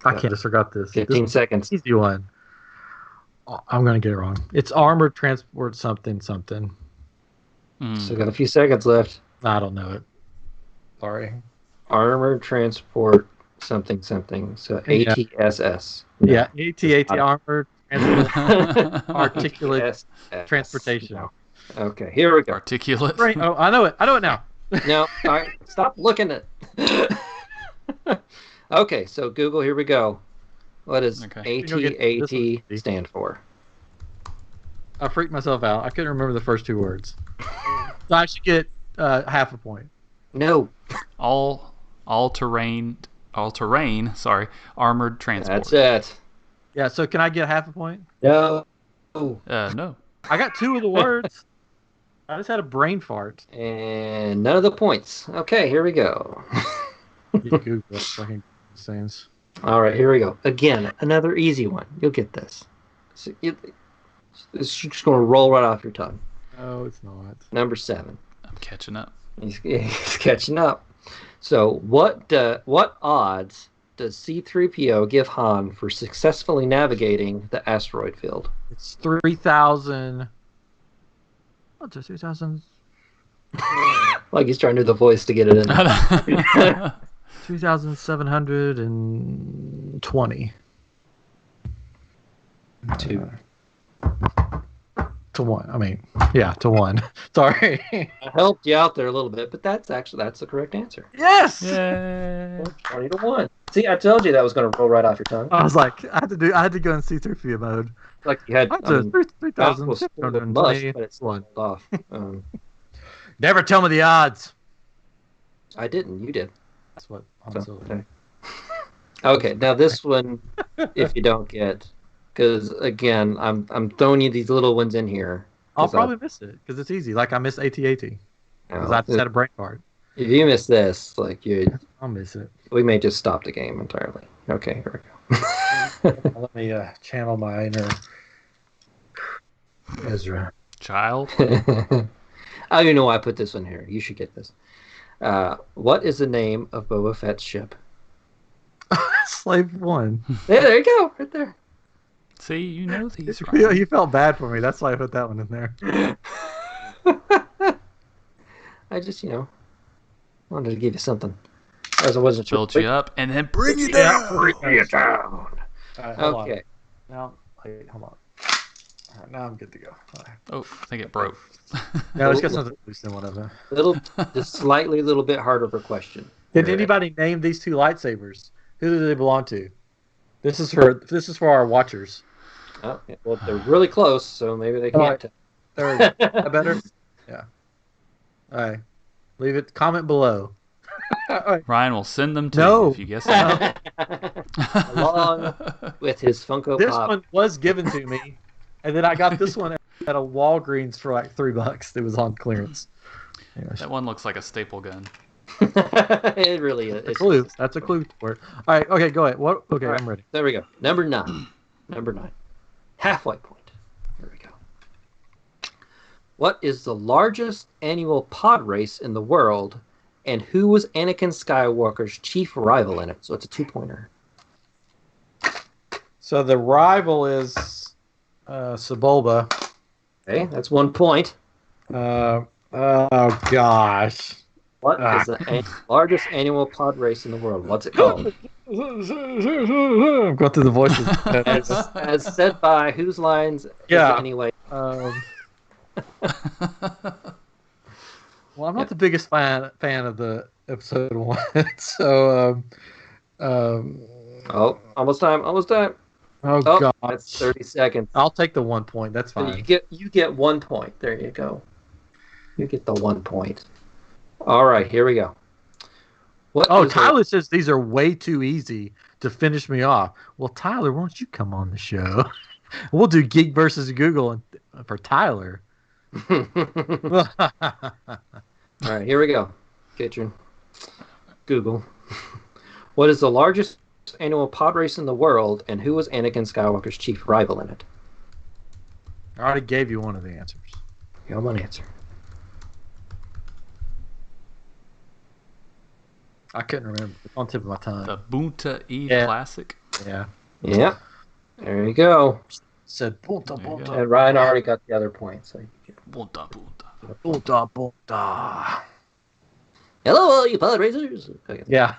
I can't. Just forgot this. 15 seconds. Easy one. Oh, I'm gonna get it wrong. It's armored transport something. Still got a few seconds left. I don't know it. Sorry. Armored transport something. So ATSS. Yeah, AT armored transport articulate transportation. No. Okay, here we go. Articulate. Right. Oh, I know it now. No, all right, stop looking at it. Okay, so Google, here we go. What does AT-AT stand for? I freaked myself out. I couldn't remember the first 2 words. So I should get half a point. No. All terrain. Sorry, armored transport. That's it. Yeah, so can I get half a point? No. No. I got 2 of the words. I just had a brain fart. And none of the points. Okay, here we go. You Google it, fucking things. All right, here we go. Again, another easy one. You'll get this. It's just going to roll right off your tongue. No, it's not. Number 7. I'm catching up. He's catching up. So, what odds does C-3PO give Han for successfully navigating the asteroid field? It's 3,000. What's it? 3,000. Like he's trying to do the voice to get it in. 3,720. 2. To 1. I mean, yeah, to 1. Sorry. I helped you out there a little bit, but that's the correct answer. Yes. Yay. 20 to 1. See, I told you that was going to roll right off your tongue. I was like, I had to go in C-3PO mode. Like you had. That's a But 3,720. it's rolled off. Never tell me the odds. I didn't. You did. That's what. Okay. Okay. Now this one, if you don't get, because again, I'm throwing you these little ones in here. I'll probably miss it because it's easy. Like I missed AT-AT because I just had a brain card. If you miss this, like I'll miss it. we may just stop the game entirely. Okay, here we go. Let me channel my inner Ezra. Child. I don't even know why I put this one here. You should get this. What is the name of Boba Fett's ship? Slave 1. There you go, right there. See, you know these. You felt bad for me. That's why I put that one in there. I just, wanted to give you something. As I wasn't sure. Build you up and then bring you down. Bring you down. Right, Okay. Now, wait, hold on. All right, now I'm good to go. All right. Oh, I think it broke. Now let's get something loose in one of them. Just slightly a little bit harder of a question. Did anybody name these 2 lightsabers? Who do they belong to? This is for our watchers. Oh, yeah, well, they're really close, so maybe they can't. There we go. That better? Yeah. All right. Leave it. Comment below. Ryan will send them to No. you if you guess it. Along with his Funko This Pop. one was given to me, and then I got this one at a Walgreens for like $3. It was on clearance. Anyways. That one looks like a staple gun. It really is. That's a clue. That's a clue for it. All right. Okay. Go ahead. What? Okay. All right, I'm ready. There we go. Number 9. Number 9. Halfway point. Here we go. What is the largest annual pod race in the world, and who was Anakin Skywalker's chief rival in it? So it's a 2-pointer. So the rival is Sebulba. Okay, that's 1 point. Oh gosh. What is the largest annual pod race in the world? What's it called? I'm going through the voices. As said by whose lines? Yeah. Anyway. Well, I'm not the biggest fan of the episode 1, so Oh, almost time. oh god, That's 30 seconds. I'll take the 1 point. That's So fine. you get 1 point. There you go. You get the 1 point. All right, here we go. Tyler says these are way too easy to finish me off. Well, Tyler, why don't you come on the show? We'll do Geek versus Google for Tyler. All right, here we go. Get your Google. What is the largest annual pod race in the world, and who was Anakin Skywalker's chief rival in it? I already gave you one of the answers. You have one answer. I couldn't remember. It's on the tip of my tongue. The Boonta E Yeah. Classic. Yeah. Yeah. There you go. Said Punta There you Punta. go. And Ryan already got the other point. So you get... Boonta Boonta. Punta Punta. Hello, all you pod racers. Okay. Yeah.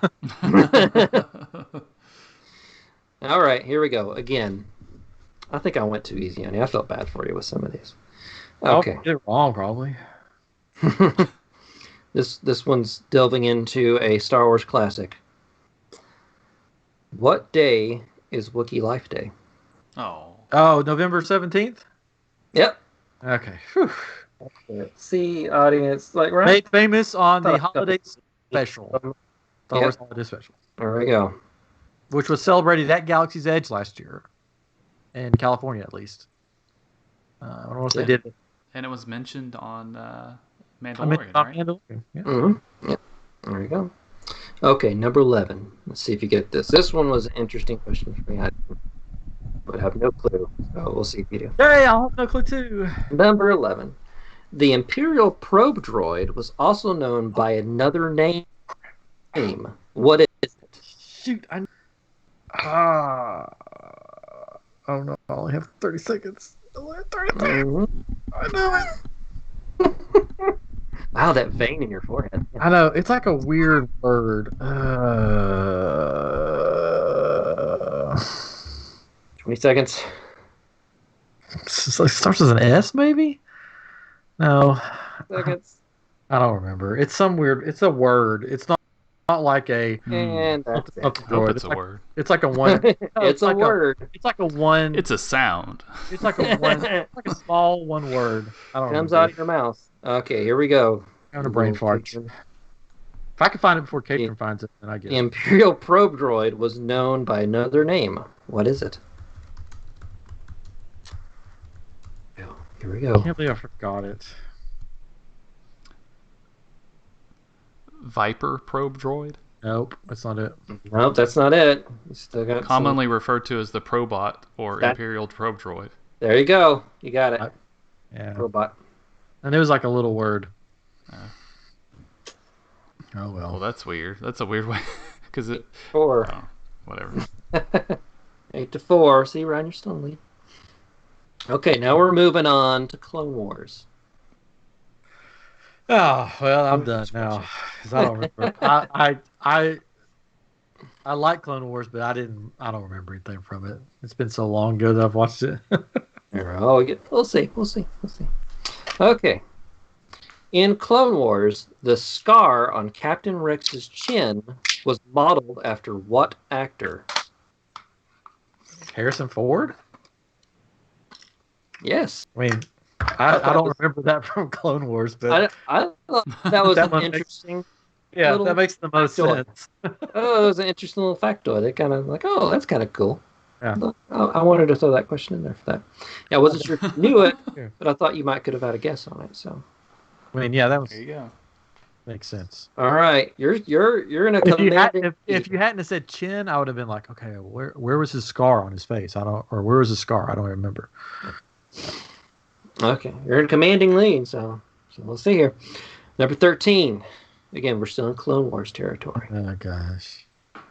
All right, here we go. Again, I think I went too easy on you. I felt bad for you with some of these. Okay. I'll get it wrong, probably. This one's delving into a Star Wars classic. What day is Wookiee Life Day? Oh. Oh, November 17th? Yep. Okay. Whew. See, audience, like right. Made famous on the holiday Special. Star Wars Holiday Special. There we go. Which was celebrated at Galaxy's Edge last year. In California, at least. I don't know if they did it. And it was mentioned on Mandalorian, right? Mandalorian. Yeah. Mm-hmm. Yep. There we go. Okay, number 11. Let's see if you get this. This one was an interesting question for me. I would have no clue. So we'll see if you do. Hey, I'll have no clue too. Number 11. The Imperial probe droid was also known by another name. What is it? Shoot, oh no, I only have 30 seconds. I only have 30 seconds. Mm-hmm. I know it. Wow, that vein in your forehead. I know, it's like a weird word. 20 seconds. It starts with an S, maybe? No. Seconds. I don't remember. It's some weird. It's a word. It's not like a. And that's it. It's a word. It's like a one. It's a word. It's like a one. It's a sound. It's like a one. It's like a small one word. I don't know. Comes out of your mouth. Okay, here we go. I'm having a brain fart. If I can find it before Katrin finds it, then I get it. The Imperial probe droid was known by another name. What is it? Here we go. I can't believe I forgot it. Viper probe droid? Nope, that's not it. Nope, that's not it. You still got commonly referred to as the Probot or Imperial probe droid. There you go. You got it. Yeah. Probot. And it was like a little word. Oh well. Well, that's weird. That's a weird way. Because it. 4. Oh, whatever. 8-4. See, Ryan, you're still in the lead. Okay, now we're moving on to Clone Wars. Oh well, I'm done now because I don't remember. I like Clone Wars, but I don't remember anything from it. It's been so long ago that I've watched it. We'll see. Okay. In Clone Wars, the scar on Captain Rex's chin was modeled after what actor? Harrison Ford? Yes. I mean, I don't remember that from Clone Wars, but I thought that was an interesting. That makes the most sense. Oh, it was an interesting little factoid. It kind of like, oh, that's kind of cool. Yeah. I wanted to throw that question in there for that. Yeah, I wasn't sure if you knew it, but I thought you could have had a guess on it. So. I mean, yeah, that was. There you go. Makes sense. All right, you're in a commanding. If you hadn't have said chin, I would have been like, okay, where was his scar on his face? Where was his scar? I don't remember. Okay, you're in a commanding lead, so let's see here. Number 13. Again, we're still in Clone Wars territory. Oh gosh.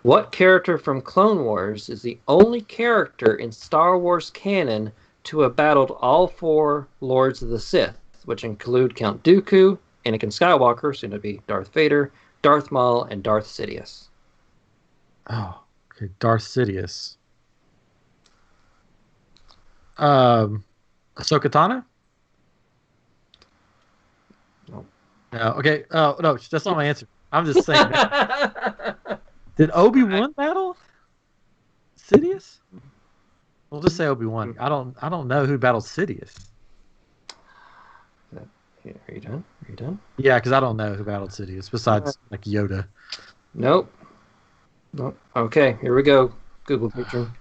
What character from Clone Wars is the only character in Star Wars canon to have battled all 4 Lords of the Sith, which include Count Dooku, Anakin Skywalker, soon to be Darth Vader, Darth Maul, and Darth Sidious? Oh, okay, Darth Sidious. Ahsoka Tano? No. Okay. Oh no, that's not my answer. I'm just saying. Did Obi-Wan battle Sidious? We'll just say Obi-Wan. I don't know who battled Sidious. Are you done? Yeah, because I don't know who battled Sidious besides like Yoda. Nope. Okay, here we go. Google picture.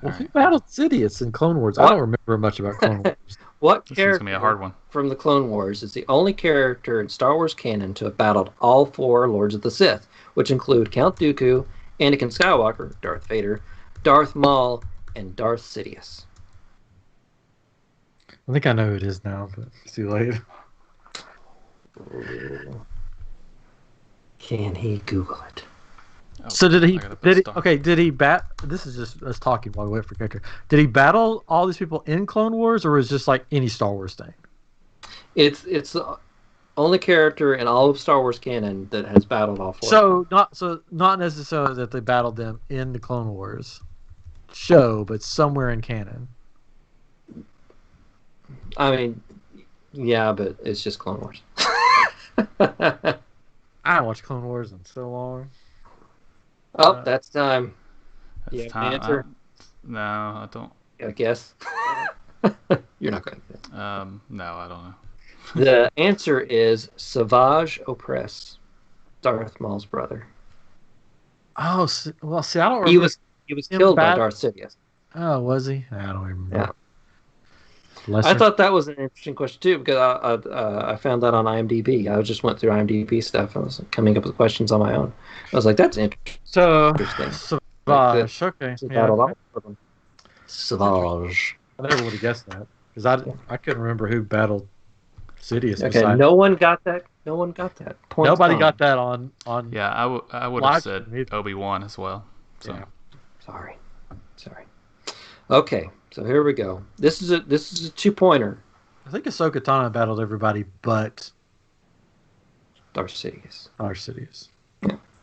Well, who battled Sidious in Clone Wars? I don't remember much about Clone Wars. What This character is gonna be a hard one. from the Clone Wars is the only character in Star Wars canon to have battled all 4 Lords of the Sith, which include Count Dooku, Anakin Skywalker, Darth Vader, Darth Maul, and Darth Sidious? I think I know who it is now, but it's too late. Can he Google it? Oh, So did he bat? This is just us talking while we wait for character. Did he battle all these people in Clone Wars, or was it just like any Star Wars thing? It's the only character in all of Star Wars canon that has battled all 4. So not necessarily that they battled them in the Clone Wars show, but somewhere in canon. I mean, yeah, but it's just Clone Wars. I haven't watched Clone Wars in so long. Oh, that's time. That's Yeah, time. answer. No, I don't. Got a guess? You're not going to guess. No, I don't know. The answer is Savage Opress. Darth Maul's brother. Oh, well, see, I don't remember. He was him killed by bad- Darth Sidious. Oh, was he? I don't even remember. Yeah. I thought that was an interesting question too because I found that on IMDb. I just went through IMDb stuff. I was coming up with questions on my own. I was like, "That's interesting." Savage. Okay. Yeah. Savage. I never would have guessed that because I couldn't remember who battled Sidious. Okay, besides- no one got that. No one got that. Points Nobody gone. got that on. Yeah, I would Live have said stream either. Obi-Wan as well. So. Yeah. Sorry. Okay, so here we go. This is a 2-pointer. I think Ahsoka Tano battled everybody but Darth Sidious. Sidious.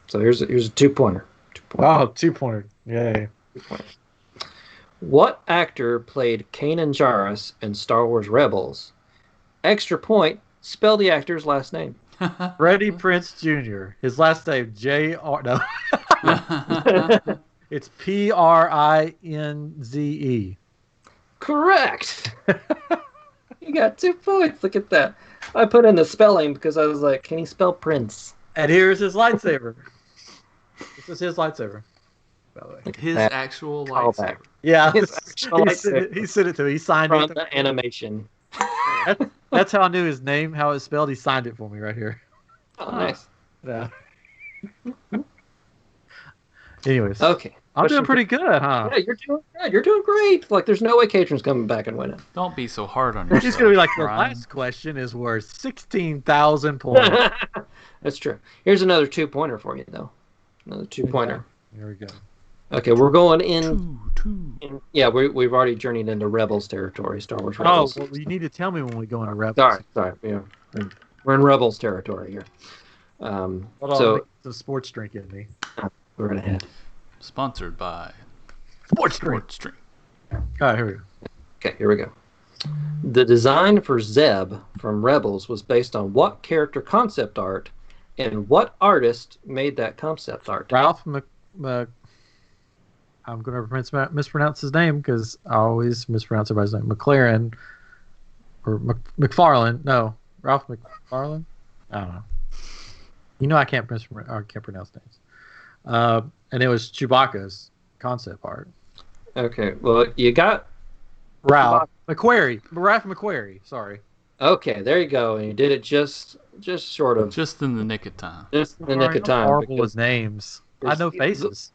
So here's a 2-pointer. Oh, 2-pointer. Yay. 2-pointer. What actor played Kanan Jarrus in Star Wars Rebels? Extra point. Spell the actor's last name. Freddie Prinze Jr. His last name J.R. No. It's Prinze. Correct. You got 2 points. Look at that. I put in the spelling because I was like, can he spell Prince? And here's his lightsaber. This is his lightsaber, by the way. His That actual callback. lightsaber. Yeah, His actual he sent it to me. He signed From it. the animation. That's how I knew his name, how it's spelled. He signed it for me right here. Oh, nice. Yeah. Anyways, Okay. I'm doing pretty good, huh? Yeah, you're doing good. You're doing great. Like, there's no way Katrin's coming back and winning. Don't be so hard on yourself. He's gonna be like, the Ryan. last question is worth 16,000 points. That's true. Here's another 2-pointer for you, though. Another 2-pointer. Here we go. Okay, we're going in. Two. Yeah, we've already journeyed into Rebels territory, Star Wars Oh, Rebels. well, you need to tell me when we go into Rebels. Sorry. Yeah, we're in Rebels territory here. Hold on, So make some sports drink in me. we're gonna head. Sponsored by Sports drink. Sports Drink. All right, here we go. Okay, here we go. The design for Zeb from Rebels was based on what character concept art, and what artist made that concept art? Ralph I'm going to mispronounce his name because I always mispronounce everybody's name. McLaren or McFarlane. No, Ralph McFarlane. I don't know. You know I can't pronounce names. And it was Chewbacca's concept art. Okay, well, you got... Ralph McQuarrie. Sorry. Okay, there you go. And you did it just short of... Just in the nick of time. Just in the nick of time. Horrible with names. I know faces.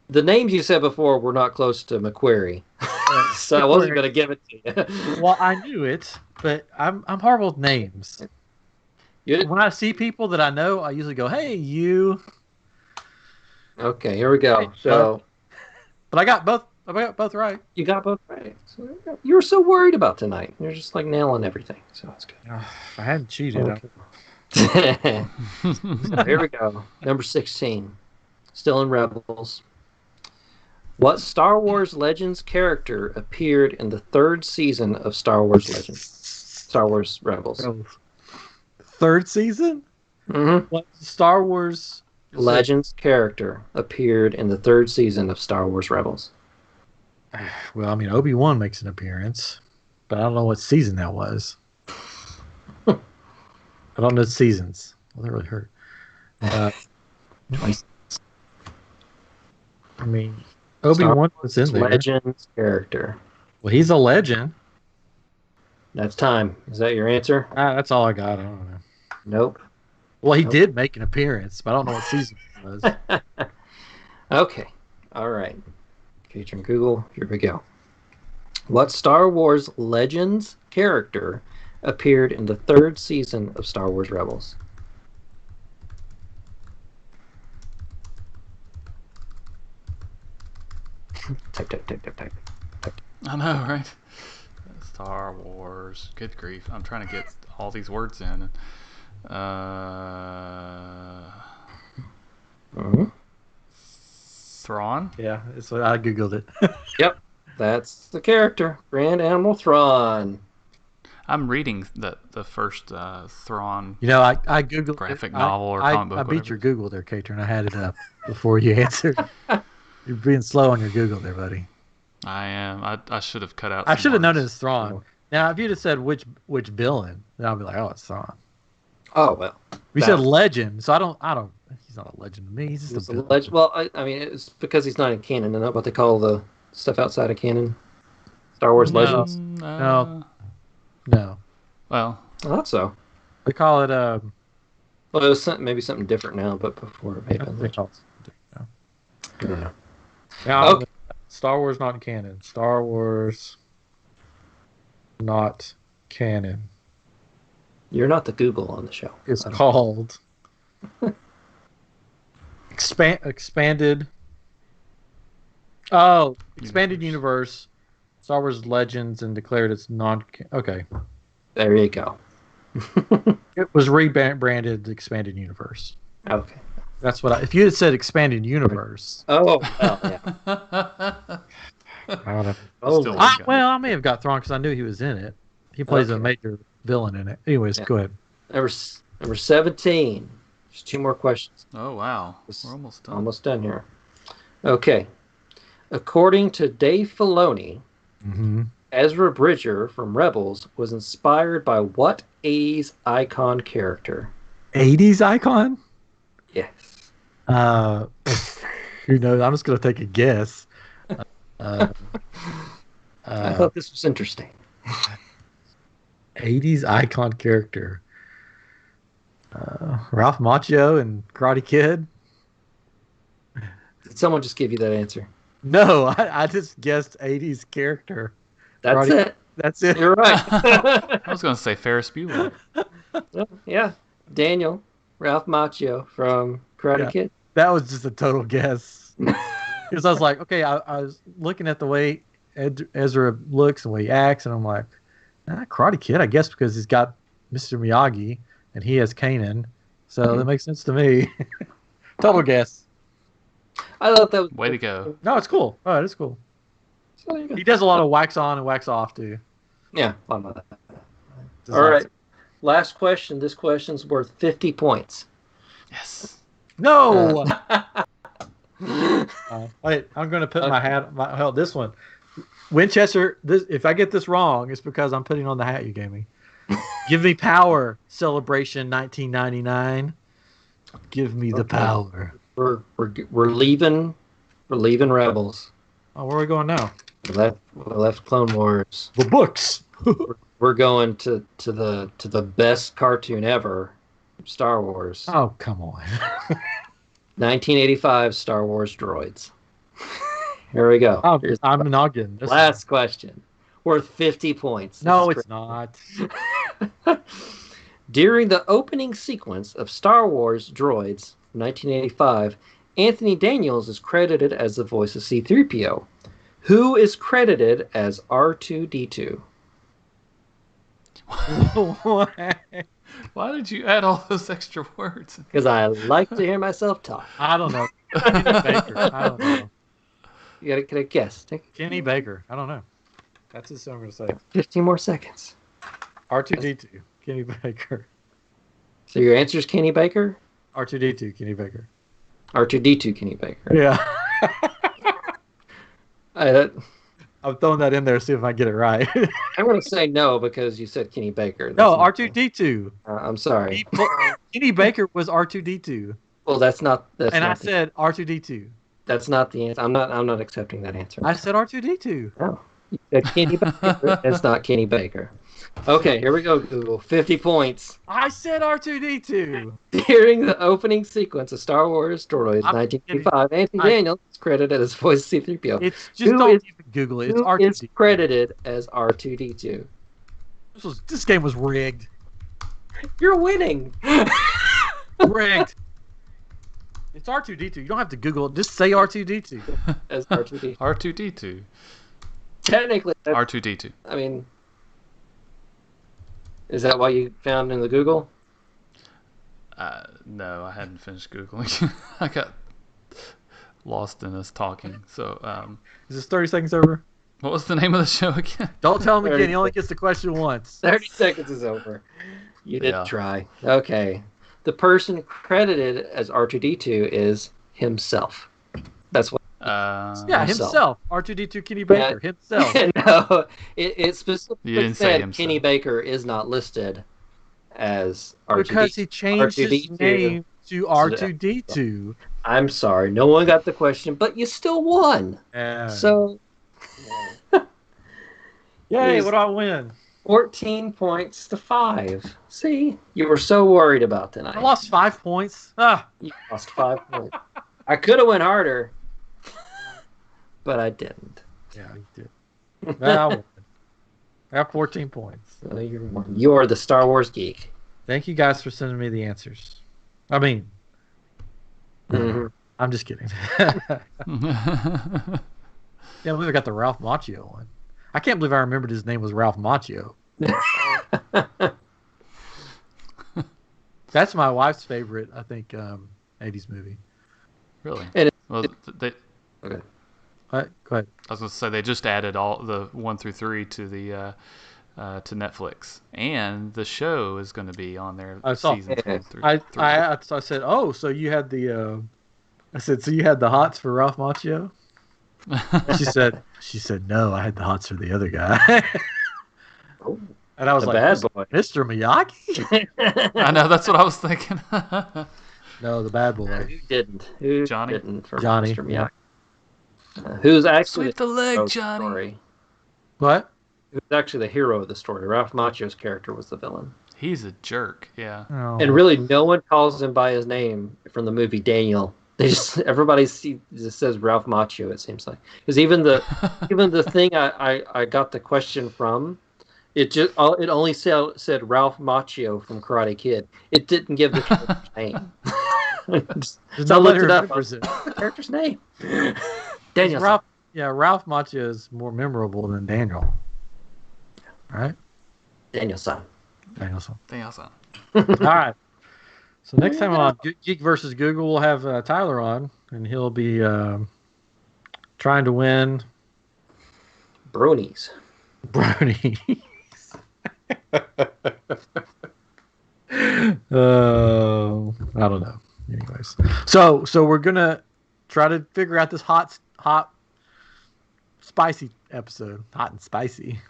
The names you said before were not close to McQuarrie. So I wasn't going to give it to you. Well, I knew it, but I'm horrible with names. When I see people that I know, I usually go, "Hey, you." Okay, here we go. But I got both right. You got both right. So you were so worried about tonight. You're just like nailing everything. So that's good. If I hadn't cheated. Okay. So here we go. Number 16. Still in Rebels. What Star Wars Legends character appeared in the 3rd season of Star Wars Rebels? Third season? Mm-hmm. What Star Wars Legends character appeared in the 3rd season of Star Wars Rebels? Well, I mean, Obi-Wan makes an appearance, but I don't know what season that was. I don't know seasons. Well, that really hurt. I mean, Obi-Wan was in there. Legends character. Well, he's a legend. That's time. Is that your answer? That's all I got. I don't know. Nope. Well, he did make an appearance, but I don't know what season it was. Okay. All right. Featuring Google. Here we go. What Star Wars Legends character appeared in the 3rd season of Star Wars Rebels? Type. I know, right? Star Wars. Good grief. I'm trying to get all these words in. Thrawn? Yeah, so I Googled it. Yep. That's the character. Grand Admiral Thrawn. I'm reading the first Thrawn You know, I Googled graphic it. novel or comic book. I beat your Google there, Katrin. I had it up before you answered. You're being slow on your Google there, buddy. I am. I should have cut out. I should have known it words. was Thrawn. Now, if you'd have said which villain, then I'd be like, oh, it's Thrawn. Oh, well. We said legend, so I don't. He's not a legend to me. He's just a legend. Well, I mean, it's because he's not in canon. I know what they call the stuff outside of canon. Star Wars Legends. No. Well, I thought so. They call it Well, it was maybe something different now, but before it may have been Legends. I don't know. Yeah, okay. Star Wars not canon. Star Wars not canon. You're not the Google on the show. It's called expanded. Oh, expanded universe. Star Wars Legends, and declared it's non. Okay. There you go. It was rebranded expanded universe. Okay. That's what if you had said expanded universe. Oh, well, yeah. I may have got thrown because I knew he was in it. He plays a major villain in it. Anyways, go ahead. Number 17. There's 2 more questions. Oh, wow. We're almost done. Almost done here. Okay. According to Dave Filoni, Ezra Bridger from Rebels was inspired by what 80s icon character? 80s icon? Yes. Who knows? I'm just going to take a guess. I thought this was interesting. 80s icon character. Ralph Macchio and Karate Kid? Did someone just give you that answer? No, I just guessed 80s character. That's it. That's it. You're right. I was going to say Ferris Bueller. Yeah. Daniel, Ralph Macchio from Karate Kid. That was just a total guess. Because I was like, okay, I was looking at the way Ezra looks and the way he acts, and I'm like, Karate Kid, I guess, because he's got Mr. Miyagi and he has Kanan. So that makes sense to me. Total guess. I thought that was... Way to go. No, it's cool. Oh, it is cool. So he does a lot of wax on and wax off, too. Yeah, fun about that. All right. Last question. This question's worth 50 points. Yes. No! Wait, I'm going to put my hat... this one. Winchester, if I get this wrong, it's because I'm putting on the hat you gave me. Give me power, Celebration 1999. Give me the power. We're leaving. We're leaving Rebels. Oh, where are we going now? We left Clone Wars. The books. We're going to the best cartoon ever, Star Wars. Oh, come on. 1985 Star Wars droids. Here we go. Oh, I'm noggin. Last question. Worth 50 points. No, it's not. During the opening sequence of Star Wars Droids, 1985, Anthony Daniels is credited as the voice of C-3PO. Who is credited as R2-D2? Why did you add all those extra words? Because I like to hear myself talk. I don't know. Kenny Baker. I don't know. You gotta get a guess. Kenny Baker. I don't know. That's just what I'm going to say. 15 more seconds. R2-D2. Kenny Baker. So your answer is Kenny Baker? R2-D2. Kenny Baker. R2-D2 Kenny Baker. Yeah. I'm throwing that in there to see if I get it right. I'm going to say no because you said Kenny Baker. No, R2-D2. I'm sorry. Kenny Baker was R2-D2. Well, that's not. I said R2-D2. That's not the answer. I'm not accepting that answer. I said R2-D2. No. You said Kenny Baker. It's not Kenny Baker. Okay, here we go, Google. 50 points. I said R2-D2. During the opening sequence of Star Wars Droids, 1985, Anthony Daniels is credited as voice of C-3PO. It's just don't even Google it. It's R2-D2. Who is credited as R2-D2? This game was rigged. You're winning. Rigged. It's R2-D2. You don't have to Google it. Just say R2-D2. As R2-D2. R2-D2. Technically, R2-D2. I mean, is that what you found in the Google? No, I hadn't finished Googling. I got lost in us talking. So, is this 30 seconds over? What was the name of the show again? Don't tell him again. He only gets the question once. 30 seconds is over. You didn't try. Okay. The person credited as R2-D2 is himself. That's what. Himself. R2-D2 Kenny Baker. Himself. No, it specifically You didn't say said himself. Kenny Baker is not listed as Because he changed his R2D2. name to R2D2. I'm sorry, no one got the question, but you still won. So, yay! What do I win? 14 points to 5. See, you were so worried about tonight. I lost 5 points. You lost 5 points. I could have went harder, but I didn't. Yeah, you did. I won. I have 14 points. So you are the Star Wars geek. Thank you guys for sending me the answers. I mean, I'm just kidding. Yeah, I believe I got the Ralph Macchio one. I can't believe I remembered his name was Ralph Macchio. That's my wife's favorite, I think, 80s movie. Really? And well, okay. What? Go ahead. I was going to say they just added all the 1 through 3 to the to Netflix, and the show is going to be on there. Season 2 through 3. I said, oh, so you had the. I said, so you had the hots for Ralph Macchio? She said, no, I had the hots for the other guy. Oh, and I was like, bad boy. Mr. Miyagi? I know, that's what I was thinking. No, the bad boy. Who didn't? Who Johnny? didn't for Johnny. Mr. Miyagi? Who's actually Sweep the leg, Johnny. Story. What? Who's actually the hero of the story? Ralph Macchio's character was the villain. He's a jerk, yeah. Oh. And really, no one calls him by his name from the movie Daniel. They just everybody just says Ralph Macchio. It seems like because even the thing I got the question from, it only said Ralph Macchio from Karate Kid. It didn't give the character's name. So I looked it up. The character's name. Daniel. Ralph Macchio is more memorable than Daniel. Right? Danielson. All right. So next time on Geek versus Google, we'll have Tyler on, and he'll be trying to win bronies. I don't know. Anyways, so we're gonna try to figure out this hot, spicy episode. Hot and spicy.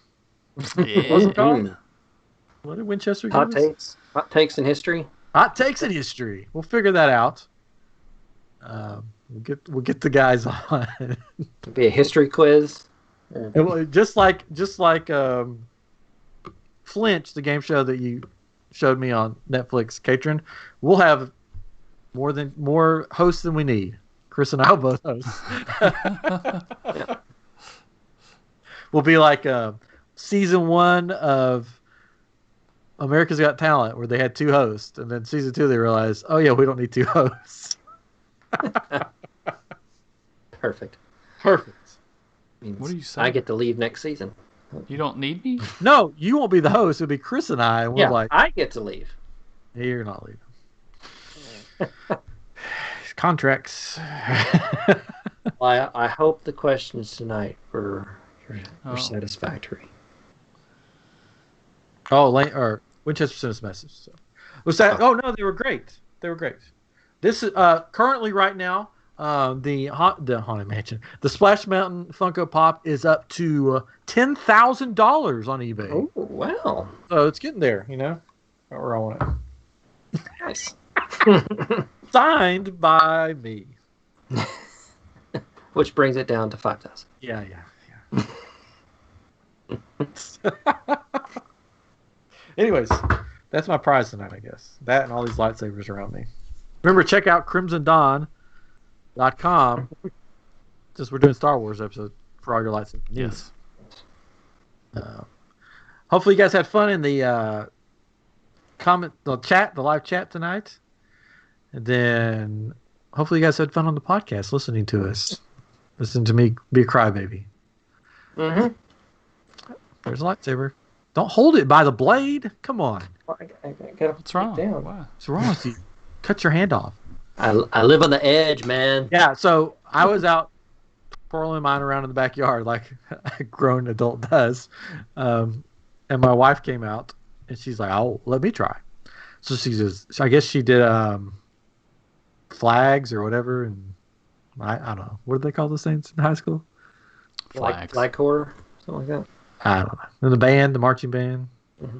Yeah. What's it called? What did Winchester give us? Takes. Hot takes in history. Hot takes in history. We'll figure that out. We'll get the guys on. It'll be a history quiz. Just like Flinch, the game show that you showed me on Netflix, Catron. We'll have more hosts than we need. Chris and I will both host. Yeah. We'll be like season 1 of America's Got Talent, where they had 2 hosts, and then season 2 they realized, oh yeah, we don't need 2 hosts. Perfect. Means What are you saying? I get to leave next season. You don't need me? No, you won't be the host. It'll be Chris and I, and we're like, I get to leave. hey, you're not leaving. Contracts. Well, I hope the questions tonight were satisfactory. Or Winchester sent us a message. So. Was that? Oh no, they were great. This is currently right now. The Haunted Mansion, the Splash Mountain Funko Pop is up to $10,000 on eBay. Oh wow! So it's getting there, you know. Where I want it. Nice. Signed by me. Which brings it down to 5,000. Yeah. Anyways, that's my prize tonight, I guess. That and all these lightsabers around me. Remember, check out crimsondon.com. Since we're doing Star Wars episode for all your lightsaber news. Yes. Hopefully you guys had fun in the the live chat tonight. And then hopefully you guys had fun on the podcast listening to us. Listen to me be a crybaby. Mm-hmm. There's a lightsaber. Don't hold it by the blade. Come on. What's wrong? Why? What's wrong with you? Cut your hand off. I live on the edge, man. Yeah, so I was out twirling mine around in the backyard like a grown adult does. And my wife came out and she's like, oh, let me try. So she says, I guess she did flags or whatever. And I don't know. What did they call those things in high school? Flags. Flag corps, something like that. I don't know. And the marching band. Mm-hmm.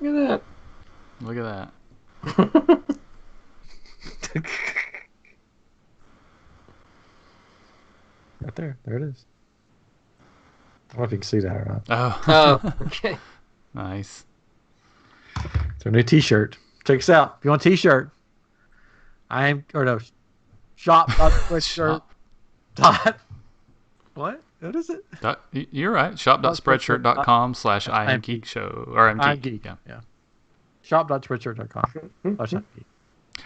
Look at Look at that. that. Right there. There it is. I don't know if you can see that or not. Oh. Oh, okay. Nice. It's our new T-shirt. Check us out. If you want a T-shirt, shop.spreadshirt. Shop. Dot. What? What is it? You're right. Shop.spreadshirt.com/iamGEEK show. Or iamGEEK. Yeah. Shop.spreadshirt.com/iamGEEK.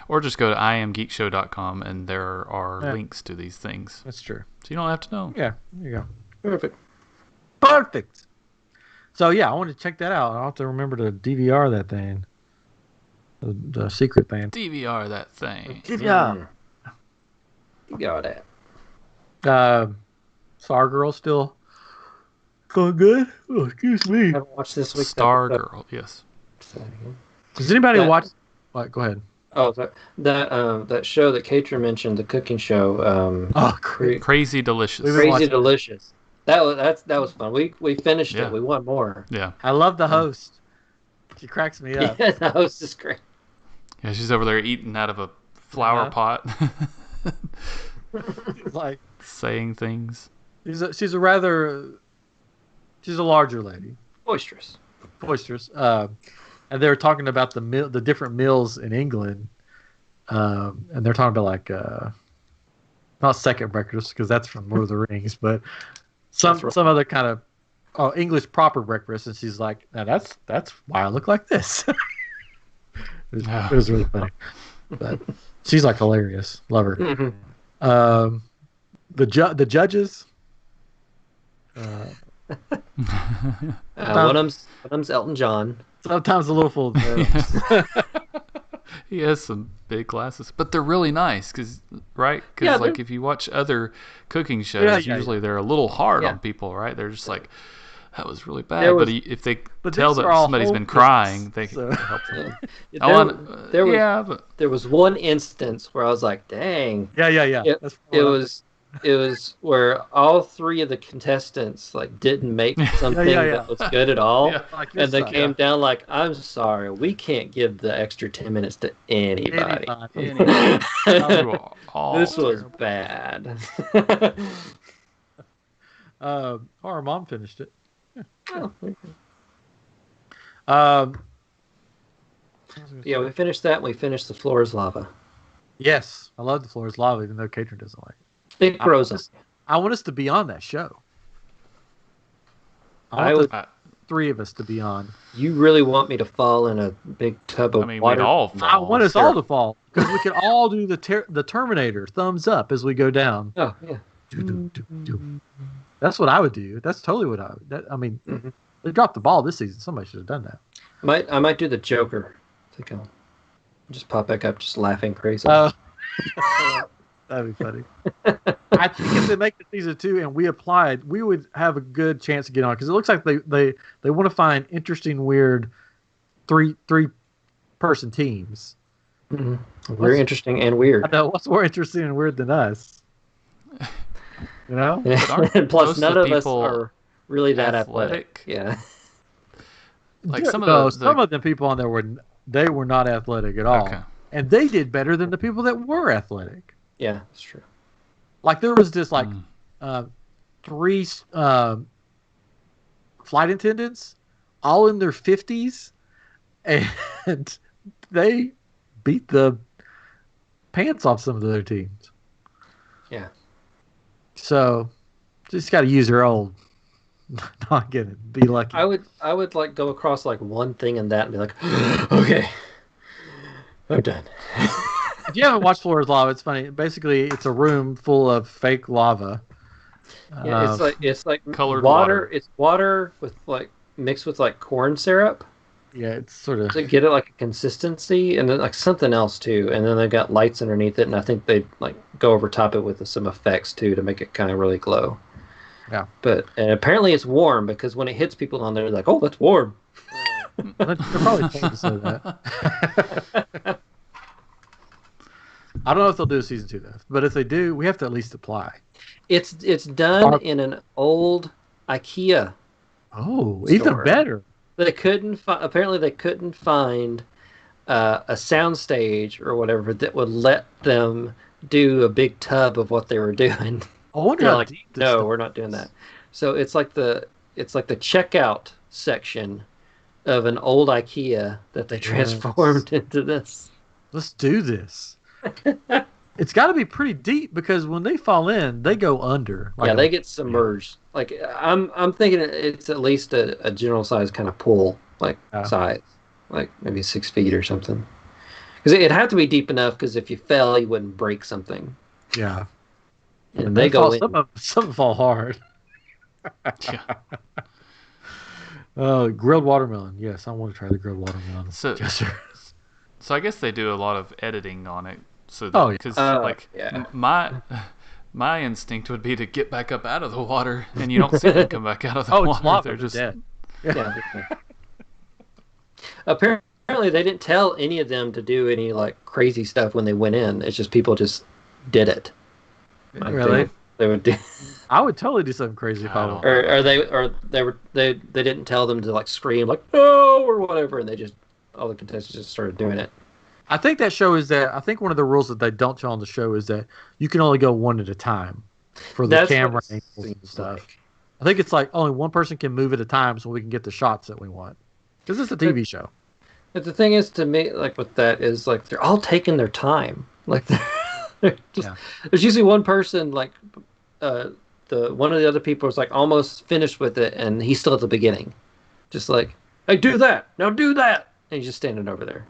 Or just go to iamgeekshow.com and there are links to these things. That's true. So you don't have to know. Yeah. There you go. Perfect. So yeah, I want to check that out. I'll have to remember to DVR that thing. The secret thing. DVR that thing. DVR. You got that. Stargirl still going good? Oh, excuse me. I haven't watched this week's Stargirl, yes. Does anybody watch? What? Go ahead. Oh, that show that Katrin mentioned, the cooking show. Crazy Delicious. Crazy Delicious. That was fun. We finished it. We want more. Yeah. I love the host. She cracks me up. Yeah, the host is great. Yeah, she's over there eating out of a flower pot. Like saying things. She's a larger lady. Boisterous. And they were talking about the different meals in England, and they're talking about like not second breakfast because that's from Lord of the Rings, but some other kind of English proper breakfast. And she's like, "Now that's why I look like this." It was really funny, but she's like hilarious. Love her. Mm-hmm. The judges. One of them's Elton John. Sometimes a little full of nerves. He has some big glasses, but they're really nice because if you watch other cooking shows, usually they're a little hard on people, right? They're just like, that was really bad. But if they tell that somebody's been crying, they can help them. There was one instance where I was like, dang. Yeah. It was where all three of the contestants didn't make something that was good at all, and they came down like, "I'm sorry, we can't give the extra 10 minutes to anybody." This was bad. Our mom finished it. Yeah, we finished that. And we finished The Floor is Lava. Yes, I love The Floor is Lava, even though Katrin doesn't like it. It grows up. I want us to be on that show. I would. Three of us to be on. You really want me to fall in a big tub of water? We'd all fall. I want us all to fall because we can all do the Terminator thumbs up as we go down. Oh yeah. That's what I would do. That's totally what I would. They dropped the ball this season. Somebody should have done that. I might do the Joker. I think I'll just pop back up, just laughing crazy. That'd be funny. I think if they make the season 2 and we applied, we would have a good chance to get on because it looks like they want to find interesting, weird three person teams. Mm-hmm. Very interesting and weird. I know what's more interesting and weird than us. You know, and plus none of us are really that athletic. Yeah. Some of the people on there were not athletic at all, and they did better than the people that were athletic. Yeah, that's true. Like there was this 3 flight attendants, all in their 50s, and they beat the pants off some of the other teams. Yeah. So, just got to use your old. Not get it. Be lucky. I would go across one thing in that and be like, okay, I'm done. If you haven't watched Floor is Lava, it's funny. Basically, it's a room full of fake lava. Yeah, it's like colored water. It's water with mixed with corn syrup. Yeah, it's sort of to get it a consistency, and then something else too. And then they've got lights underneath it, and I think they go over top it with some effects too to make it kind of really glow. Yeah, and apparently it's warm because when it hits people on there, they're like, "Oh, that's warm." They're probably paying to say that. I don't know if they'll do a season 2 though, but if they do, we have to at least apply. It's done in an old IKEA. Oh, store. even better. Apparently, they couldn't find a sound stage or whatever that would let them do a big tub of what they were doing. I wonder They're how like, deep this no, stuff we're not doing is. that. So it's like the checkout section of an old IKEA that they transformed into this. Let's do this. It's got to be pretty deep because when they fall in, they go under. Yeah, they get submerged. Like I'm thinking it's at least a general size kind of pool, like size, like maybe 6 feet or something. Because it had to be deep enough. Because if you fell, you wouldn't break something. Yeah, and they go in. Some fall hard. Yeah. Grilled watermelon. Yes, I want to try the grilled watermelon. So, yes, sir. So I guess they do a lot of editing on it. So because my instinct would be to get back up out of the water, and you don't see them come back out of the water. It's lava. They're just dead. Yeah. Apparently, they didn't tell any of them to do any like crazy stuff when they went in. It's just people just did it. Like, really? They would do. I would totally do something crazy if I were. They didn't tell them to like scream like no or whatever, and all the contestants just started doing it. I think I think one of the rules that they don't tell on the show is that you can only go one at a time for the camera angles and stuff. Like. I think it's like only one person can move at a time so we can get the shots that we want. Because it's a TV show. But the thing is, to me, like with that is like they're all taking their time. Like they're just, there's usually one person like one of the other people is like almost finished with it, and he's still at the beginning, just like, hey, do that now, do that, and he's just standing over there,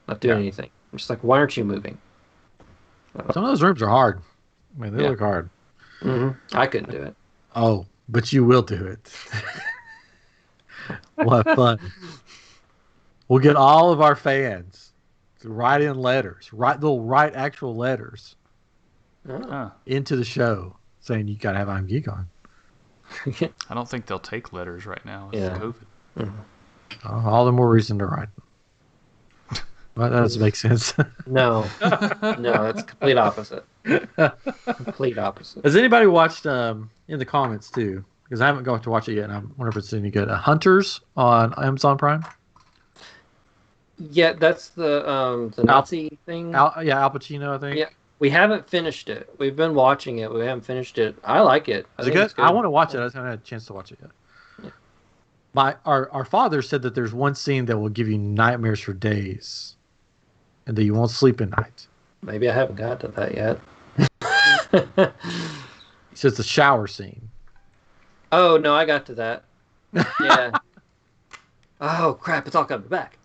not doing anything. I'm just like, why aren't you moving? Some of those rooms are hard. I mean, they look hard. Mm-hmm. I couldn't do it. Oh, but you will do it. We'll have fun. We'll get all of our fans to write in letters. They'll write actual letters into the show saying you got to have iamGEEK on. I don't think they'll take letters right now with COVID. Mm-hmm. All the more reason to write them. Well, that doesn't make sense. No, it's complete opposite. Complete opposite. Has anybody watched in the comments too? Because I haven't got to watch it yet, and I wonder if it's any good. Hunters on Amazon Prime. Yeah, that's the Nazi thing. Al Pacino, I think. Yeah, we haven't finished it. We've been watching it. We haven't finished it. I like it. Is it good? I want to watch it. I just haven't had a chance to watch it yet. Yeah. Our father said that there's one scene that will give you nightmares for days, and that you won't sleep at night. Maybe I haven't got to that yet. He says the shower scene. Oh no, I got to that. Yeah. Oh crap! It's all coming back.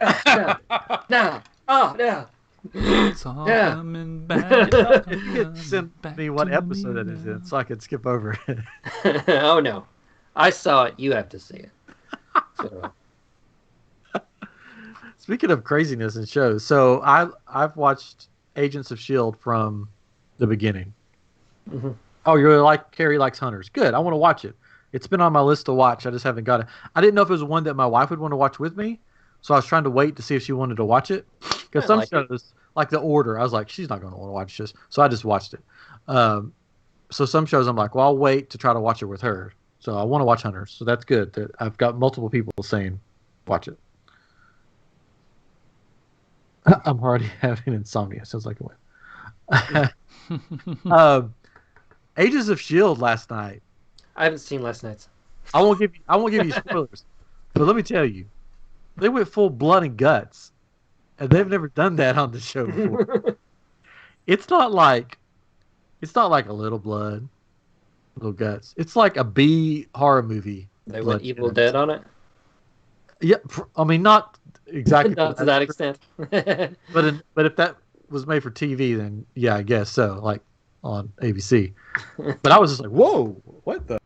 Now. Oh no. It's all coming back. If you could send me what episode it is in, so I could skip over it. Oh no, I saw it. You have to see it. So. Speaking of craziness in shows, so I've watched Agents of S.H.I.E.L.D. from the beginning. Mm-hmm. Oh, you really like Carrie likes Hunters? Good. I want to watch it. It's been on my list to watch. I just haven't got it. I didn't know if it was one that my wife would want to watch with me, so I was trying to wait to see if she wanted to watch it. Because some shows, like The Order, I was like, she's not going to want to watch this, so I just watched it. So some shows, I'm like, well, I'll wait to try to watch it with her. So I want to watch Hunters, so that's good. That I've got multiple people saying, watch it. I'm already having insomnia. Sounds like a win. Agents of S.H.I.E.L.D. last night. I haven't seen last night's. I won't give you spoilers, but let me tell you, they went full blood and guts, and they've never done that on the show before. It's not like a little blood, little guts. It's like a B horror movie. They went Evil Dead on it. Yeah, I mean not exactly not to that extent. but if that was made for TV, then yeah, I guess so. Like on ABC. But I was just like, whoa, what the?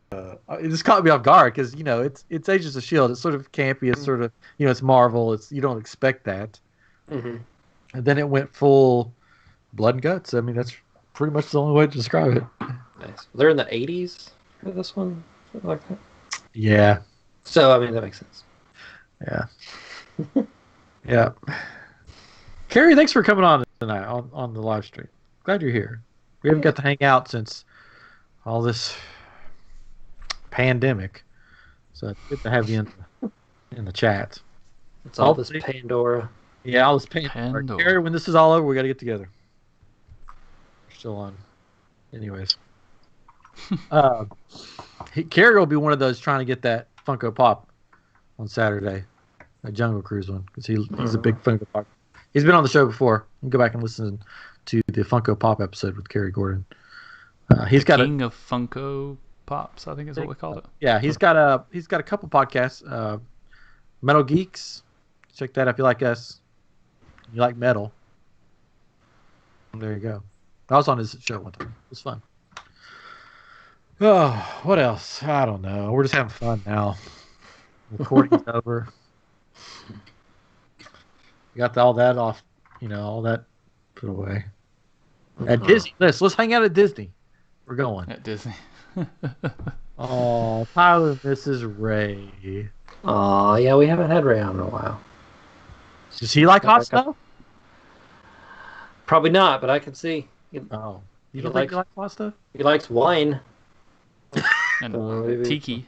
It just caught me off guard because it's Agents of S.H.I.E.L.D. It's sort of campy. It's sort of it's Marvel. You don't expect that. Mm-hmm. And then it went full blood and guts. I mean, that's pretty much the only way to describe it. Nice. They're in the 80s for this one, something like that. Yeah. So I mean that makes sense. Yeah. Yeah. Carrie, thanks for coming on tonight on the live stream. Glad you're here. We haven't got to hang out since all this pandemic, so it's good to have you in in the chat. It's all this Pandora. Yeah, all this Pandora. Gary, when this is all over, we got to get together. We're still on. Anyways. Carrie will be one of those trying to get that Funko Pop on Saturday, a Jungle Cruise one, because he's a big Funko Pop. He's been on the show before. You can go back and listen to the Funko Pop episode with Kerry Gordon. He's got King of Funko Pops, I think is what we called it. Yeah, he's got a couple podcasts. Metal Geeks, check that out if you like us. You like metal. There you go. I was on his show one time. It was fun. Oh, what else? I don't know. We're just having fun now. Recording's over. Got all that off, all that put away. At Disney, let's hang out at Disney. We're going. At Disney. Oh, Tyler misses Ray. Oh, yeah, we haven't had Ray on in a while. Does he like hot stuff? Probably not, but I can see. You don't think he likes hot stuff? He likes wine. And tiki.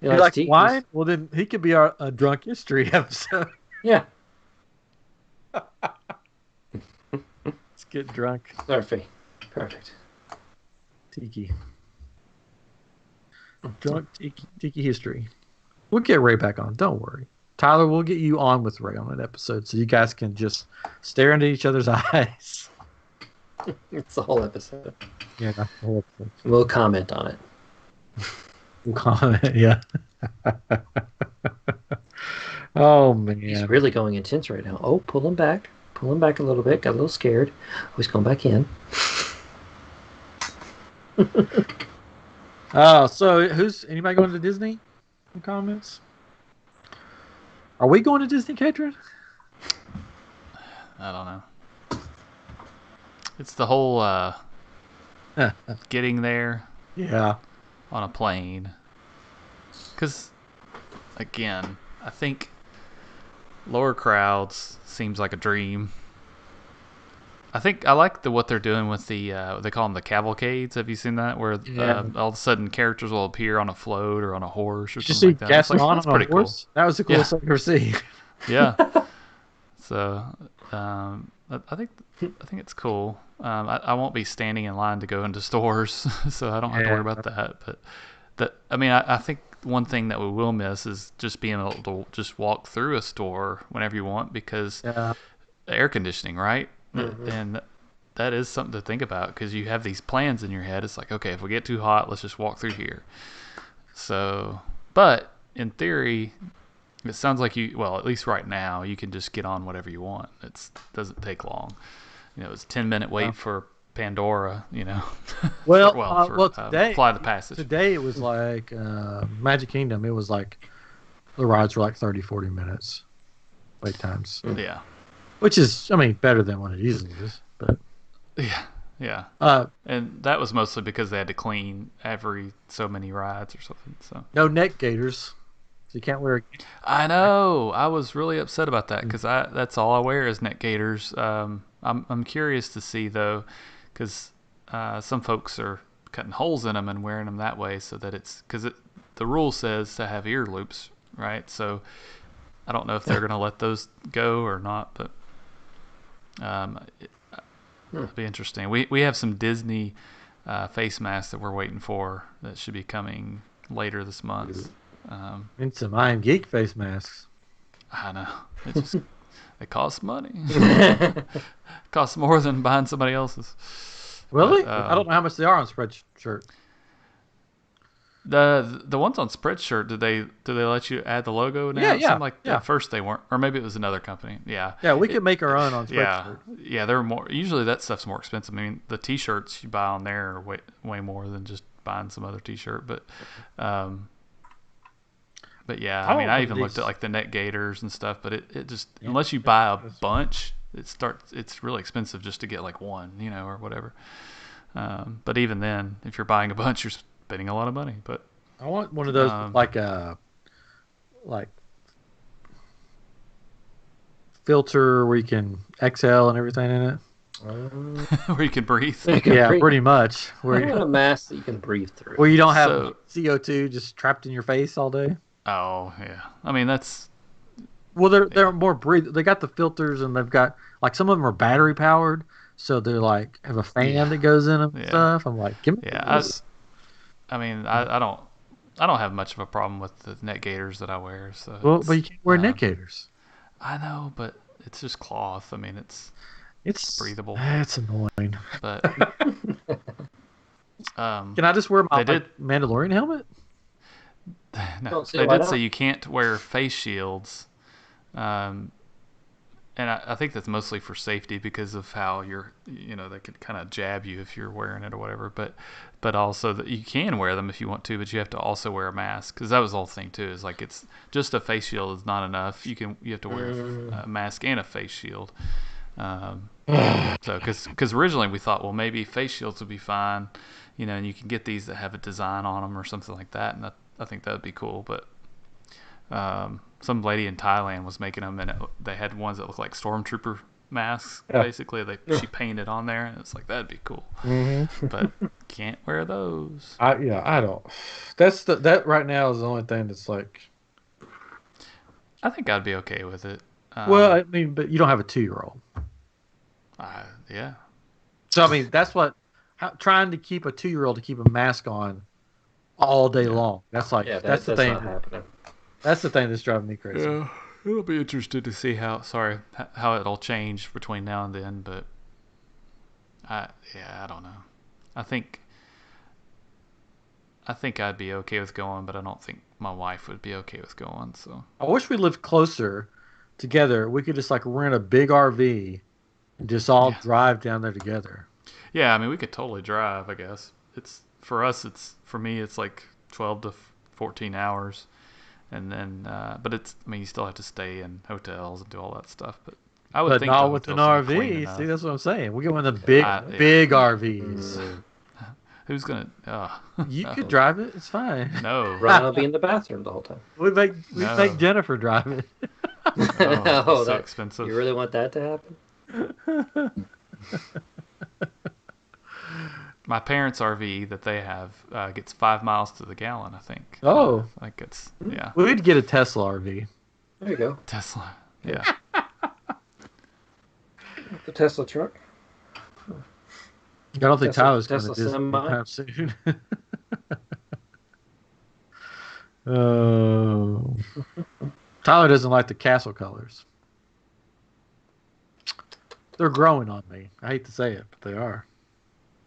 He likes wine? Well, then he could be our drunk history episode. Yeah. Let's get drunk. Perfect. Tiki. Drunk tiki history. We'll get Ray back on. Don't worry. Tyler, we'll get you on with Ray on an episode so you guys can just stare into each other's eyes. It's the whole episode. Yeah, the whole episode. We'll comment on it. We'll comment, yeah. Oh, man. He's really going intense right now. Oh, pull him back. Pull him back a little bit. Got a little scared. Oh, he's going back in. So anybody going to Disney? In comments? Are we going to Disney, Katrin? I don't know. It's the whole getting there. Yeah. On a plane. Because, again, I think lower crowds seems like a dream. I think I like what they're doing with the they call them the cavalcades. Have you seen that? Where all of a sudden characters will appear on a float or on a horse or something like that. Gaston on a horse? Cool. That was the coolest thing I've ever seen. Yeah. So I think it's cool. I won't be standing in line to go into stores, so I don't have to worry about that. But I think one thing that we will miss is just being able to just walk through a store whenever you want, because the air conditioning, right? Mm-hmm. And that is something to think about, because you have these plans in your head. It's like, okay, if we get too hot, let's just walk through here. So, but in theory, it sounds like at least right now, you can just get on whatever you want. It doesn't take long. It's a 10-minute wait for Pandora, Well, today, Fly the Passage. Today it was like Magic Kingdom. It was like the rides were like 30, 40 minutes wait times. Yeah. Which is, better than what it usually is. But yeah. And that was mostly because they had to clean every so many rides or something. So no neck gaiters. So you can't wear. I know. I was really upset about that, because that's all I wear is neck gaiters. I'm curious to see though, because some folks are cutting holes in them and wearing them that way, so that the rule says to have ear loops, right? So I don't know if they're going to let those go or not, but it'll be interesting. We have some Disney face masks that we're waiting for that should be coming later this month. And some iamGEEK face masks. I know. They cost money. Costs more than buying somebody else's. Really? I don't know how much they are on Spreadshirt. The ones on Spreadshirt, do they let you add the logo now? Yeah. At first they weren't, or maybe it was another company. Yeah. Yeah, we could make our own on Spreadshirt. Yeah, they're more. Usually that stuff's more expensive. The T-shirts you buy on there are way more than just buying some other T-shirt. But yeah, I even looked at like the neck gaiters and stuff. But it just unless you buy a bunch, it's really expensive just to get like one, or whatever. But even then, if you're buying a bunch, you're spending a lot of money. But I want one of those like filter where you can exhale and everything in it. Where you can breathe. Pretty much. Where you want a mask that you can breathe through. Where you don't have CO2 just trapped in your face all day. Oh yeah, Well, they're more breathe. They got the filters, and they've got like some of them are battery powered, so they're like have a fan that goes in them and stuff. I'm like, give me this. I mean, I don't have much of a problem with the neck gaiters that I wear. So Well, but you can't wear neck gaiters. I know, but it's just cloth. I mean, it's breathable. It's annoying. But can I just wear my Mandalorian helmet? No, they did say you can't wear face shields, and I think that's mostly for safety because of how they can kind of jab you if you're wearing it or whatever. But also that you can wear them if you want to, but you have to also wear a mask because that was the whole thing too. Is like it's just a face shield is not enough. You have to wear a mask and a face shield. So because originally we thought, well, maybe face shields would be fine, and you can get these that have a design on them or something like that, and I think that would be cool. But some lady in Thailand was making them, and they had ones that look like stormtrooper masks. Yeah. Basically, she painted on there, and it's like that'd be cool. Mm-hmm. But can't wear those. I don't. That right now is the only thing that's like. I think I'd be okay with it. Well, I mean, but you don't have a 2-year-old. Yeah. So I mean, that's what trying to keep a 2-year-old to keep a mask on all day long. That's like that's the thing. That's the thing that's driving me crazy. Yeah, it'll be interesting to see how it'll change between now and then. But I don't know. I think I'd be okay with going, but I don't think my wife would be okay with going. So I wish we lived closer together. We could just like rent a big RV and just all drive down there together. Yeah, I mean, we could totally drive. I guess for me, it's like 12 to 14 hours. And then, but you still have to stay in hotels and do all that stuff. But I would think not with an RV. See, that's what I'm saying. We get one of the big RVs. Who's gonna? You could drive it. It's fine. No, Ryan will be in the bathroom the whole time. We make Jennifer drive it. Oh, so expensive. You really want that to happen? My parents' RV that they have gets 5 miles to the gallon, I think. Oh. Like it's, yeah. We'd get a Tesla RV. There you go. Tesla, yeah. The Tesla truck. I don't think Tyler's going to do this anytime soon. Oh. Tyler doesn't like the castle colors. They're growing on me. I hate to say it, but they are.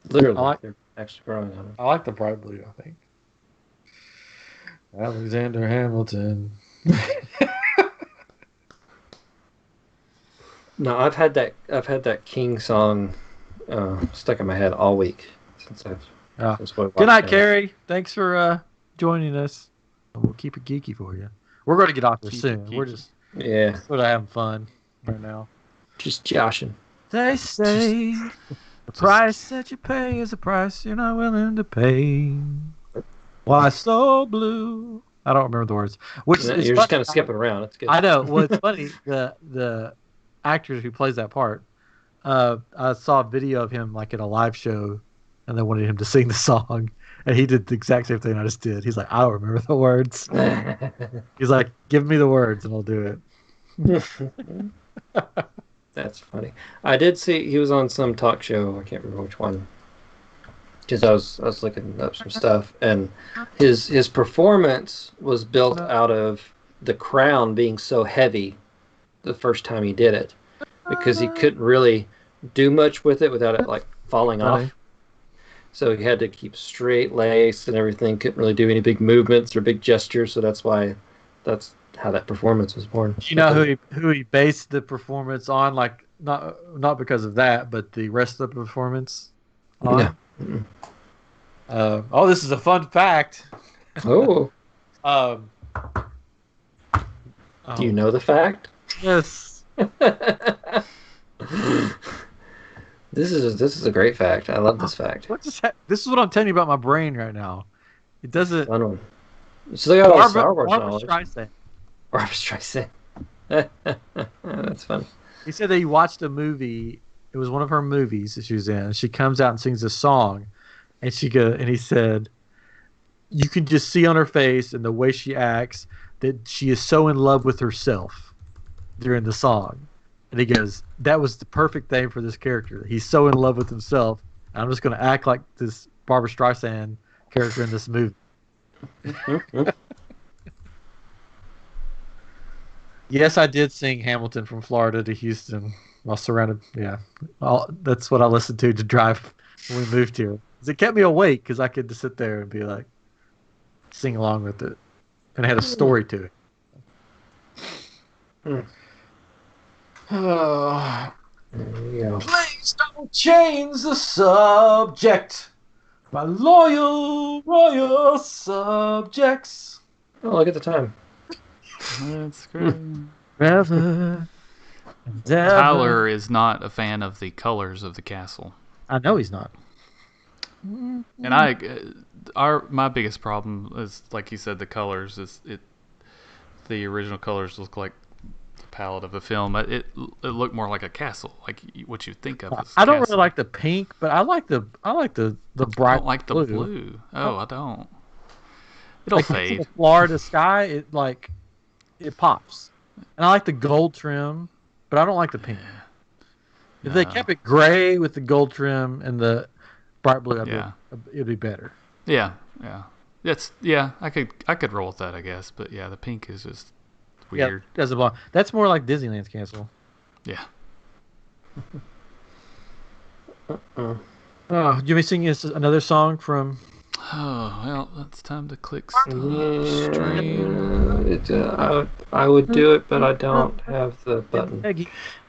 Literally, they're actually growing on it. I like the bright blue, I think. Alexander Hamilton. No, I've had that King song stuck in my head all week since Good night, Carrie. Thanks for joining us. We'll keep it geeky for you. We're going to get off here soon. We're just sort of having fun right now. Just joshing. They say the price that you pay is a price you're not willing to pay. Why so blue? I don't remember the words. You're just kind of skipping around. It's good. I know. Well, it's funny. The actor who plays that part, I saw a video of him like at a live show, and they wanted him to sing the song, and he did the exact same thing I just did. He's like, I don't remember the words. He's like, give me the words, and I'll do it. That's funny. I did see he was on some talk show. I can't remember which one. Because I was looking up some stuff, and his performance was built out of the crown being so heavy the first time he did it, because he couldn't really do much with it without it like falling off. So he had to keep straight lace and everything. Couldn't really do any big movements or big gestures. So that's how that performance was born. Do you know who he based the performance on? Like not because of that, but the rest of the performance on? No. This is a fun fact. Oh. Do you know the fact? Yes. This is a great fact. I love this fact. This is what I'm telling you about my brain right now. It doesn't. So they got all Star Wars knowledge. Barbra Streisand. That's funny. He said that he watched a movie. It was one of her movies that she was in. And she comes out and sings a song, and he said, you can just see on her face and the way she acts that she is so in love with herself. during the song. And he goes, that was the perfect thing for this character. He's so in love with himself. I'm just going to act like this Barbara Streisand character in this movie. Yes, I did sing Hamilton from Florida to Houston while surrounded. Yeah, that's what I listened to drive when we moved here. It kept me awake because I could just sit there and be like, sing along with it. And it had a story to it. There you go. Please don't change the subject. My royal subjects. Oh, look at the time. That's great. Forever and ever. Tyler is not a fan of the colors of the castle. I know he's not. And my biggest problem is, like you said, the colors. The original colors look like the palette of a film. It looked more like a castle, like what you think of as I don't castle. really like the pink, but I like the bright. I don't like the blue. Oh, I don't. It'll fade. The Florida sky, it pops. And I like the gold trim, but I don't like the pink. If they kept it gray with the gold trim and the bright blue, it'd be better. Yeah. I could roll with that, I guess. But yeah, the pink is just weird. Yeah, doesn't belong. That's more like Disneyland's castle. Yeah. Oh, do you want me to sing us another song from? Oh well, it's time to click Yeah, stream. I would do it, but I don't have the button.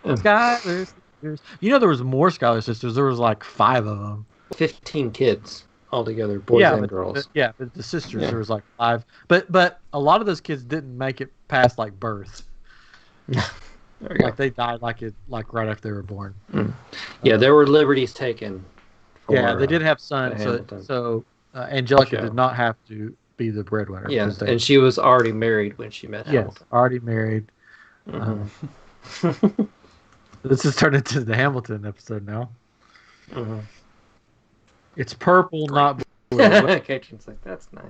Skylar Sisters. You know there was more Skylar Sisters. There was like 5 of them. 15 kids altogether, boys and girls. But the sisters, there was like 5. But a lot of those kids didn't make it past like birth. Like they died like right after they were born. Yeah, there were liberties taken. They did have sons. So Angelica did not have to be the breadwinner. Yes, and she was already married when she met Hamilton. Yes, already married. This is turned into the Hamilton episode now. It's purple, not blue. Katrin's like, that's nice.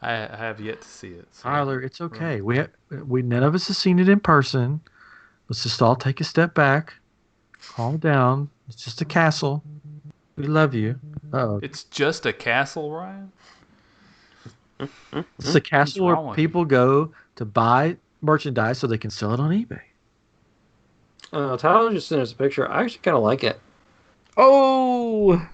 I have yet to see it. So. Tyler, it's okay. We none of us have seen it in person. Let's just all take a step back, calm down. It's just a castle. We love you. Uh-oh. It's just a castle, Ryan? It's a castle where people go to buy merchandise so they can sell it on eBay. Tyler just sent us a picture. I actually kind of like it. Oh!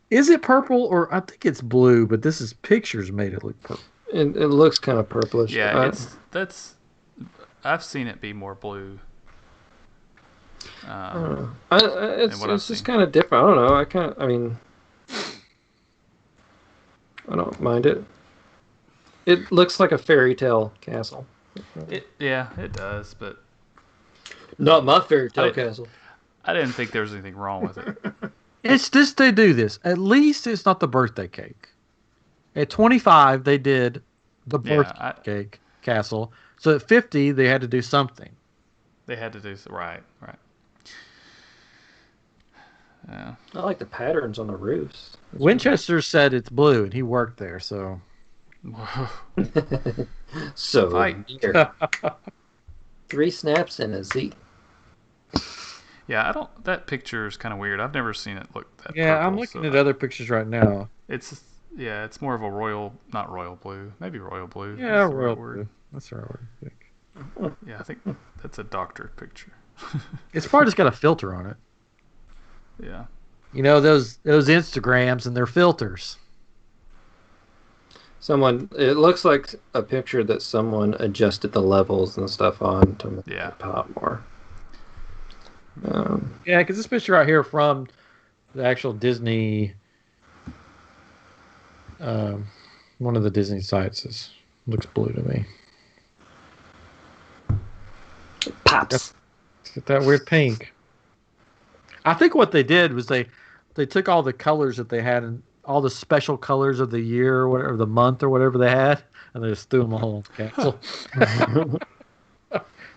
Is it purple or I think it's blue, but pictures made it look purple. It looks kind of purplish. Yeah, I've seen it be more blue. It's just kind of different. I don't know. I don't mind it. It looks like a fairy tale castle. It does, but not my fairy tale castle. I didn't think there was anything wrong with it. It's just they do this. At least it's not the birthday cake. At 25, they did the birthday cake castle. So at 50, they had to do something. They had to do right. Yeah. I like the patterns on the roofs. Winchester said it's blue, and he worked there, so. So here. 3 snaps and a Z. Yeah, that picture is kind of weird. I've never seen it look that. Yeah, purple, I'm looking at other pictures right now. It's more of a not royal blue, maybe royal blue. Yeah, royal blue. That's the right word. I think. Yeah, I think that's a doctored picture. It's probably just got a filter on it. Yeah. You know those Instagrams and their filters. It looks like a picture that someone adjusted the levels and stuff on to make it pop more. Yeah, because this picture right here from the actual Disney, one of the Disney sites looks blue to me. It pops. It's got that weird pink. I think what they did was they took all the colors that they had and all the special colors of the year or whatever, the month or whatever they had, and they just threw them all in the castle.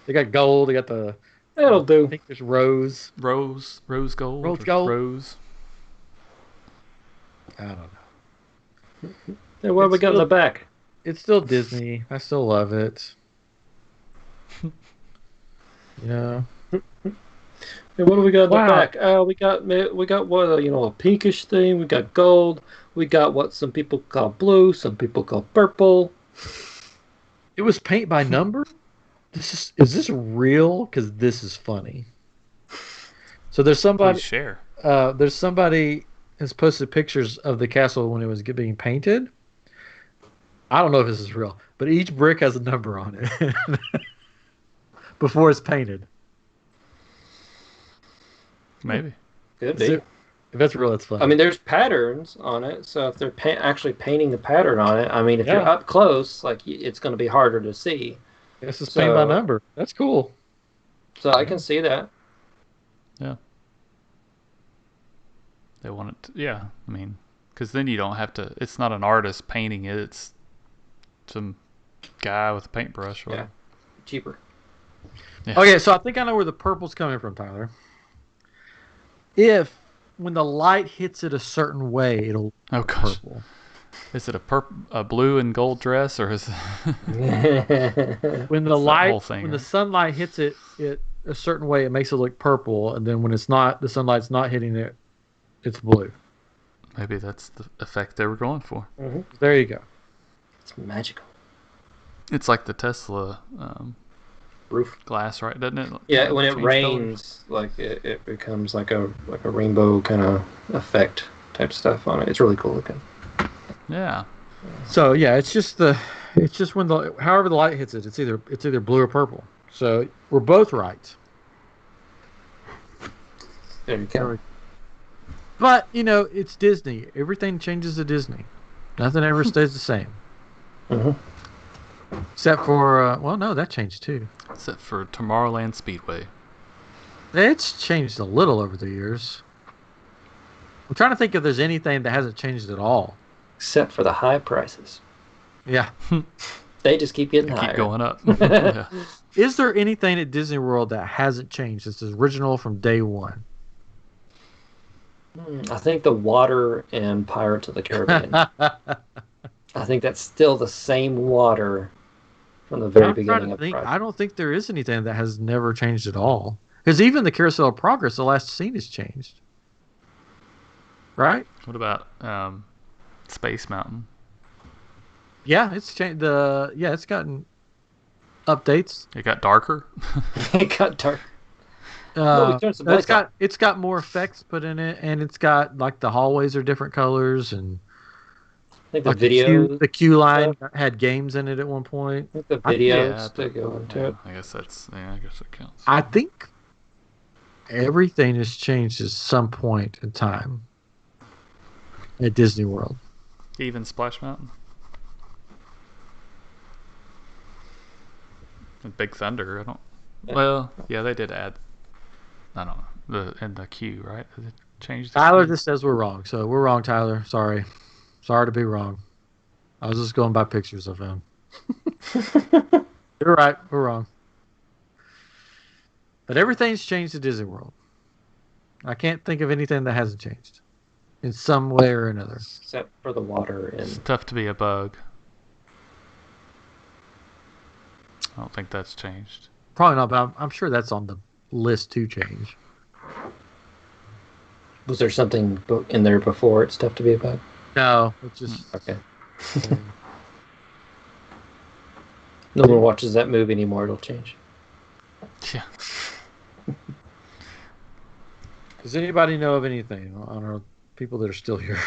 They got gold. They got the. That'll do. I think there's rose gold. Rose gold. Rose. I don't know. Hey, what have we got in the back? it's still Disney. I still love it. You know. And what do we got in the Wow. back? We got what a pinkish thing. We got gold. We got what some people call blue, some people call purple. It was paint by number? Is this real? Because this is funny. So Please share. there's somebody has posted pictures of the castle when it was being painted. I don't know if this is real, but each brick has a number on it before it's painted. Maybe. Could So, be. if that's real, that's funny. I mean, there's patterns on it, so if they're actually painting the pattern on it, I mean, if you're Yeah. up close, like it's going to be harder to see. This is paint by So, number. That's cool. so I can see that. Yeah. They want it. Yeah. I mean, because then you don't have to. It's not an artist painting it. It's some guy with a paintbrush. Or Yeah. Cheaper. Yeah. Okay, so I think I know where the purple's coming from, Tyler. If when the light hits it a certain way, it'll Oh look gosh. purple. Is it a blue and gold dress, or is it When the It's that light, whole thing, when the right? sunlight hits it a certain way, it makes it look purple, and then when it's not, the sunlight's not hitting it, it's blue. Maybe that's the effect they were going for. There you go. It's magical. It's like the Tesla Roof. glass, right? Doesn't it? Yeah, when it change rains, like it becomes like a rainbow kind of effect type stuff on it. It's really cool looking. colors? Yeah. So yeah, it's just when however the light hits it, it's either blue or purple. So we're both right. There you go. But it's Disney. Everything changes at Disney. Nothing ever stays the same. Mhm. Except for well, no, that changed too. Except for Tomorrowland Speedway. It's changed a little over the years. I'm trying to think if there's anything that hasn't changed at all. Except for the high prices. Yeah. They just keep getting They higher. keep going up. Yeah. Is there anything at Disney World that hasn't changed? It's original from day one. I think the water in Pirates of the Caribbean. I think that's still the same water from the very I'm trying beginning to of the think. project. I don't think there is anything that has never changed at all. Because even the Carousel of Progress, the last scene has changed. Right? What about Space Mountain? Yeah, it's changed. It's gotten updates. It got darker. It got dark. We turned some lights on. It's got more effects put in it, and it's got like the hallways are different colors, and I think the like video. the queue line had games in it at one point. I think the I- videos to go into it. I guess that's. Yeah, I guess it counts. I think everything has changed at some point in time at Disney World. Even Splash Mountain. And Big Thunder. I don't. Yeah. Well, yeah, they did add. I don't know in the queue, right? Did it change the Tyler queue? just says we're wrong, so we're wrong, Tyler. Sorry to be wrong. I was just going by pictures I found. You're right, we're wrong. But everything's changed at Disney World. I can't think of anything that hasn't changed in some way or another. Except for the water It's and tough to be a bug. I don't think that's changed. Probably not, but I'm sure that's on the list to change. was there something in there before it's tough to be a bug? No, it's just Okay. No one watches that movie anymore. It'll change. Yeah. Does anybody know of anything on our people that are still here?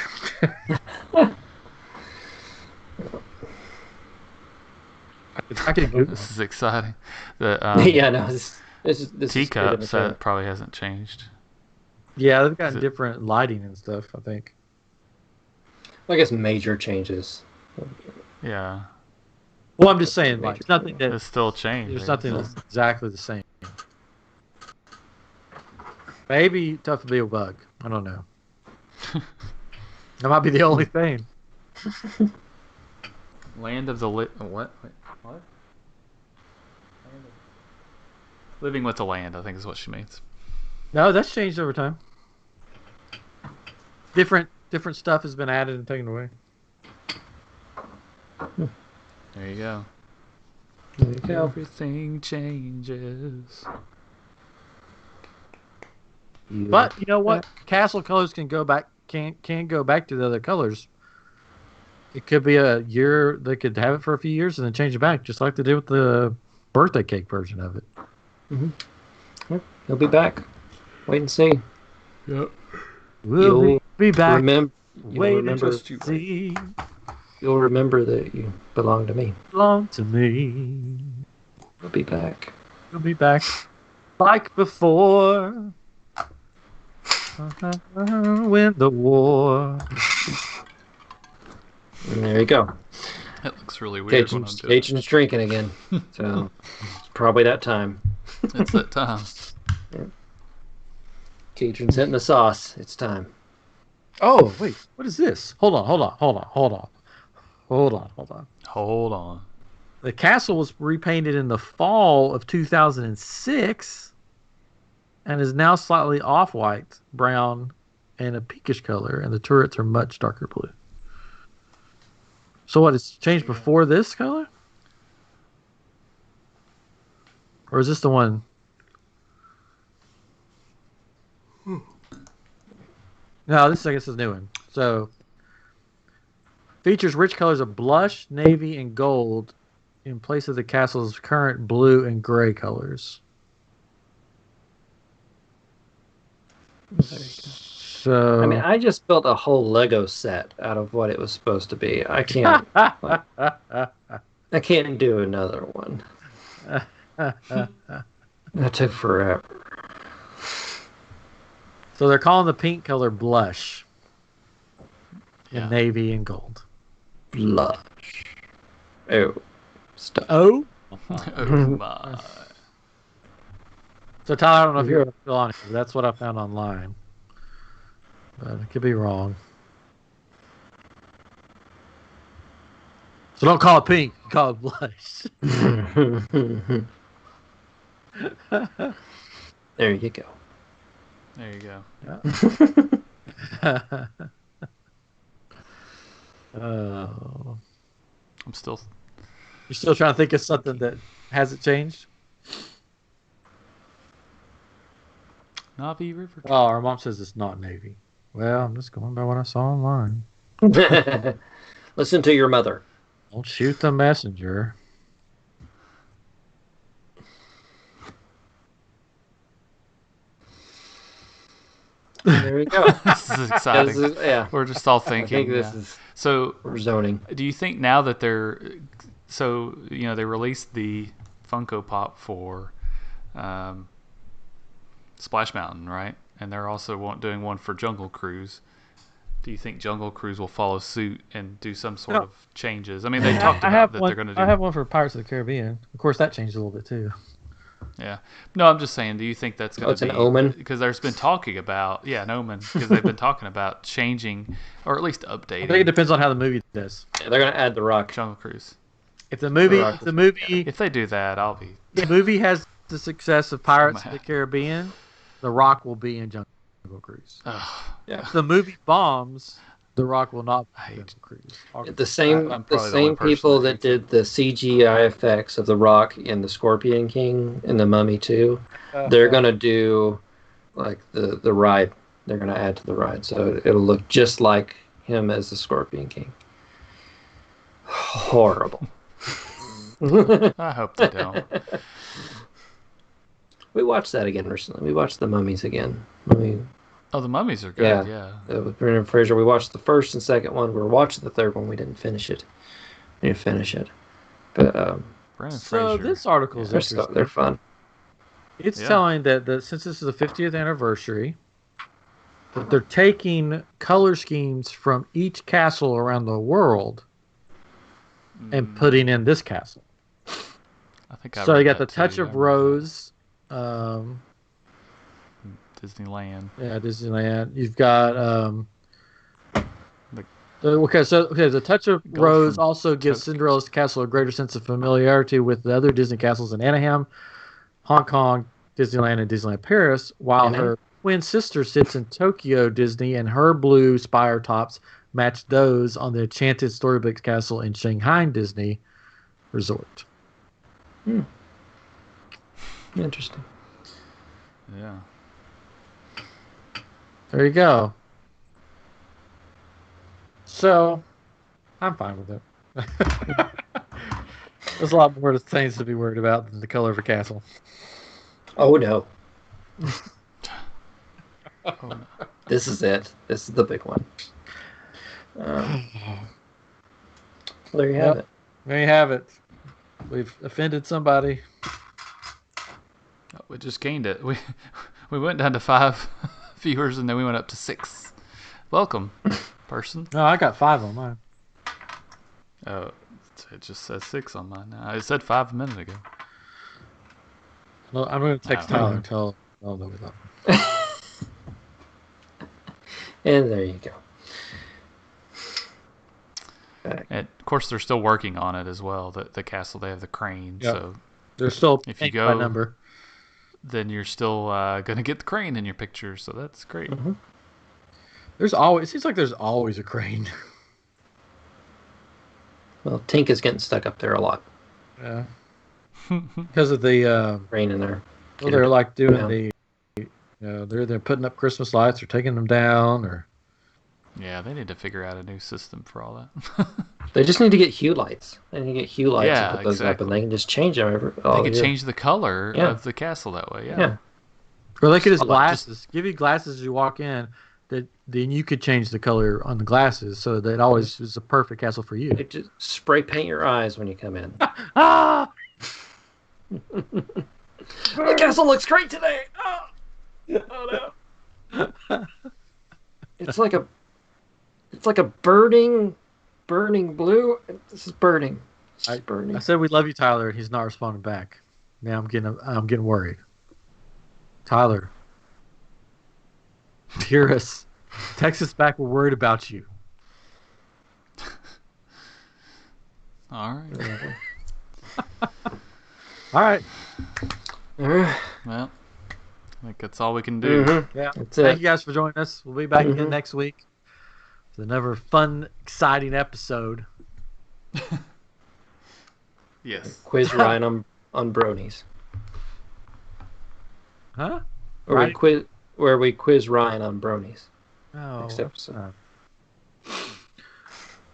I could Google. This is exciting. The Yeah, no. This is teacups, good that probably hasn't changed. Yeah, they've got Is it- different lighting and stuff, I think. I guess major changes. Yeah. Well, I'm just saying, like, Major nothing that It's still changed. there's nothing that's exactly the same. Maybe tough to be a bug. I don't know. That might be the only thing. Land of the What? Wait, what? Living with the land, I think is what she means. No, that's changed over time. Different stuff has been added and taken away. There you go. There you go. Everything changes. But you know what? Castle colors can go back. Can go back to the other colors. It could be a year. They could have it for a few years and then change it back, just like they did with the birthday cake version of it. Mm-hmm. Yep. He'll be back. Wait and see. Yep. We'll be back. You'll remember that you belong to me. Belong to me. We'll be back. We'll be back like before. Win the war. And there you go. That looks really weird. Cajun's drinking again. So it's probably that time. It's that time. Yeah. Cajun's hitting the sauce. It's time. Oh, wait. What is this? Hold on. Hold on. The castle was repainted in the fall of 2006 and is now slightly off-white, brown, and a pinkish color, and the turrets are much darker blue. So what, it's changed before this color? Or is this the one? No, this I guess is a new one. So, features rich colors of blush, navy, and gold in place of the castle's current blue and gray colors. So, I mean, I just built a whole Lego set out of what it was supposed to be. I can't. I can't do another one. That took forever. So they're calling the pink color blush in navy and gold. Blush. Oh. Stuff. Oh? Oh my. So Tyler, I don't know if you're still on it. That's what I found online. But I could be wrong. So don't call it pink. Call it blush. There you go. There you go. Yeah. Oh. I'm still. You're still trying to think of something that hasn't changed? Navi River. Oh, our mom says it's not navy. Well, I'm just going by what I saw online. Listen to your mother. Don't shoot the messenger. There we go. This is exciting. Yeah. We're just all I think thinking. this is. So We're zoning. do you think now that they're so they released the Funko Pop for Splash Mountain, right? And they're also doing one for Jungle Cruise. Do you think Jungle Cruise will follow suit and do some sort of changes? I mean, they talked about that they're going to do. I have one for Pirates of the Caribbean. Of course, that changed a little bit too. Yeah. No, I'm just saying, do you think that's going to be... an omen? Because there's been talking about... Yeah, an omen. Because they've been talking about changing, or at least updating... I think it depends on how the movie does. Yeah, they're going to add The Rock. Jungle Cruise. If the movie... If they do that, I'll be... If the movie has the success of Pirates of the Caribbean, The Rock will be in Jungle Cruise. Yeah. If the movie bombs, The Rock will not be in Jungle Cruise. The same people that did the CGI effects of The Rock in the Scorpion King and the Mummy 2, they're gonna do like the ride. They're gonna add to the ride, so it'll look just like him as the Scorpion King. Horrible. I hope they don't. We watched that again recently. We watched The Mummies again. Oh, the mummies are good. Yeah. With Brendan Fraser, we watched the first and second one. We were watching the third one. We didn't finish it. But Brendan so Fraser. this article is interesting. they're fun. It's telling that since this is the 50th anniversary, that they're taking color schemes from each castle around the world and putting in this castle. I think so you got the touch of rose. Disneyland. Yeah, Disneyland. You've got the touch of rose also gives Cinderella's castle a greater sense of familiarity with the other Disney castles in Anaheim, Hong Kong, Disneyland, and Disneyland Paris, while her twin sister sits in Tokyo Disney, and her blue spire tops match those on the Enchanted Storybook Castle in Shanghai Disney. resort. Interesting. Yeah. There you go. So, I'm fine with it. There's a lot more things to be worried about than the color of a castle. Oh no. Oh, no. This is it. This is the big one. There you have it. There you have it. We've offended somebody. We just gained it. We went down to 5 viewers and then we went up to 6. Welcome, person. No, I got 5 on mine. Oh, it just says 6 on mine now. It said 5 a minute ago. Well, I'm going to text Tyler and tell him I'll know that. And there you go. And of course, they're still working on it as well. The castle, they have the crane. Yep. So There's still if you by go, number. then you're still going to get the crane in your picture. So that's great. Mm-hmm. It seems like there's always a crane. Well, Tink is getting stuck up there a lot. Yeah. Because of the Rain in there. well, they're like doing they're putting up Christmas lights or taking them down or Yeah, they need to figure out a new system for all that. They just need to get hue lights. They need to get hue lights Yeah, and put those up, and exactly. they can just change them every. They could change the color of the castle that way. Yeah. or they could just I like glasses. Give you glasses as you walk in. That then you could change the color on the glasses so that it always is a perfect castle for you. They just spray paint your eyes when you come in. Ah! The castle looks great today. Oh no! It's like a burning blue. This is burning. This is burning. I said we love you, Tyler, and he's not responding back. Now I'm getting worried. Tyler, hear us. Text us back. We're worried about you. All right. All right. Well, I think that's all we can do. Mm-hmm. Yeah. That's Thank it. you guys for joining us. We'll be back again next week with another fun, exciting episode. Yes. Quiz Ryan on bronies. Huh? Or where we quiz Ryan on bronies. Oh, Next episode.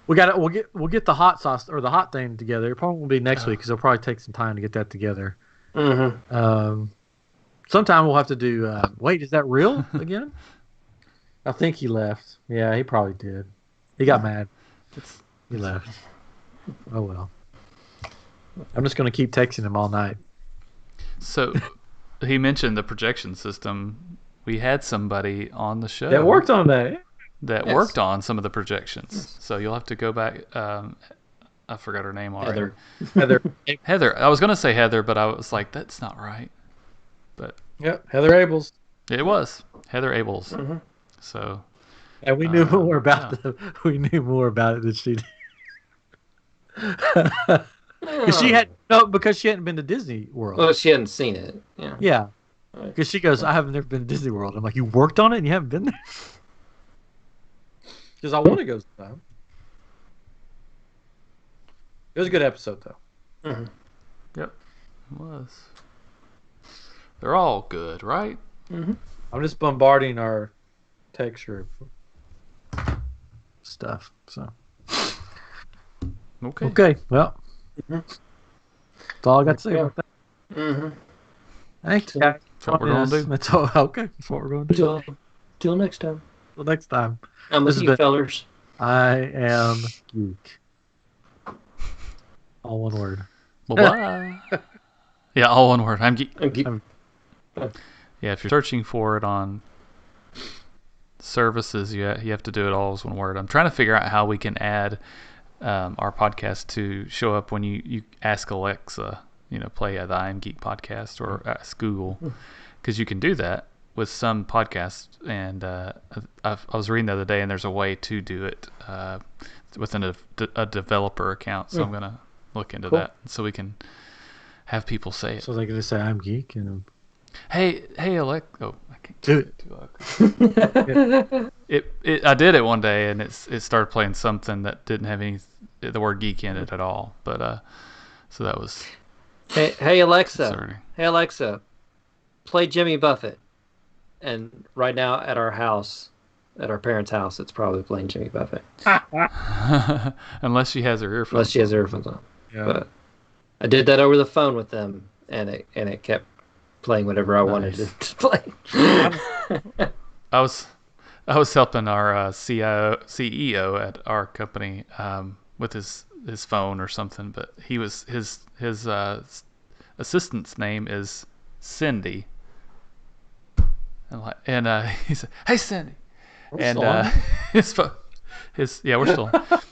We'll get the hot sauce or the hot thing together. It probably won't be next week because it'll probably take some time to get that together. Mm-hmm. Sometime we'll have to do. Wait, is that real again? I think he left. Yeah, he probably did. He got mad. He left. Oh well. I'm just going to keep texting him all night. So he mentioned the projection system. We had somebody on the show That worked on that. that worked on some of the projections. So you'll have to go back. I forgot her name already. Heather. Heather. I was going to say Heather, but I was like, that's not right. But Yep, Heather Abels. it was Heather Abels. Mm-hmm. So And we knew more about we knew more about it than she did. Because she hadn't been to Disney World. Well, she hadn't seen it. Yeah. Yeah. Right. Because she goes, I haven't never been to Disney World. I'm like, you worked on it and you haven't been there? Because I want to go sometime. It was a good episode, though. Mm-hmm. yep, it was. They're all good, right? Mm-hmm. I'm just bombarding our texture stuff. So Okay. okay, well, that's all I got to say about that. Mm-hmm. Thanks, guys. That's what we're gonna do. That's all. Okay, that's what we're going to do. Till next time. Till next time. I'm This with has you, been- fellers. I am Geek. All one word. Well, bye. Yeah, all one word. I'm Geek. Yeah, if you're searching for it on services, you have to do it all as one word. I'm trying to figure out how we can add our podcast to show up when you ask Alexa, play the iamGEEK podcast or ask Google, because you can do that with some podcasts. And I was reading the other day, and there's a way to do it within a developer account. So I'm gonna look into that so we can have people say it. So they're going to say I'm Geek and Hey, Alexa. Oh, I can't do it. I did it one day, and it started playing something that didn't have the word geek in it at all. But So that was Hey Alexa. concerning. Hey Alexa, play Jimmy Buffett. And right now at our house, at our parents' house, it's probably playing Jimmy Buffett. Unless she has her earphones. Unless she has her earphones on. Yeah. But I did that over the phone with them, and it kept playing whatever I wanted it to play. I was helping our CEO at our company with his phone or something, but he was his assistant's name is Cindy, and he said, "Hey Cindy," and his phone, we're still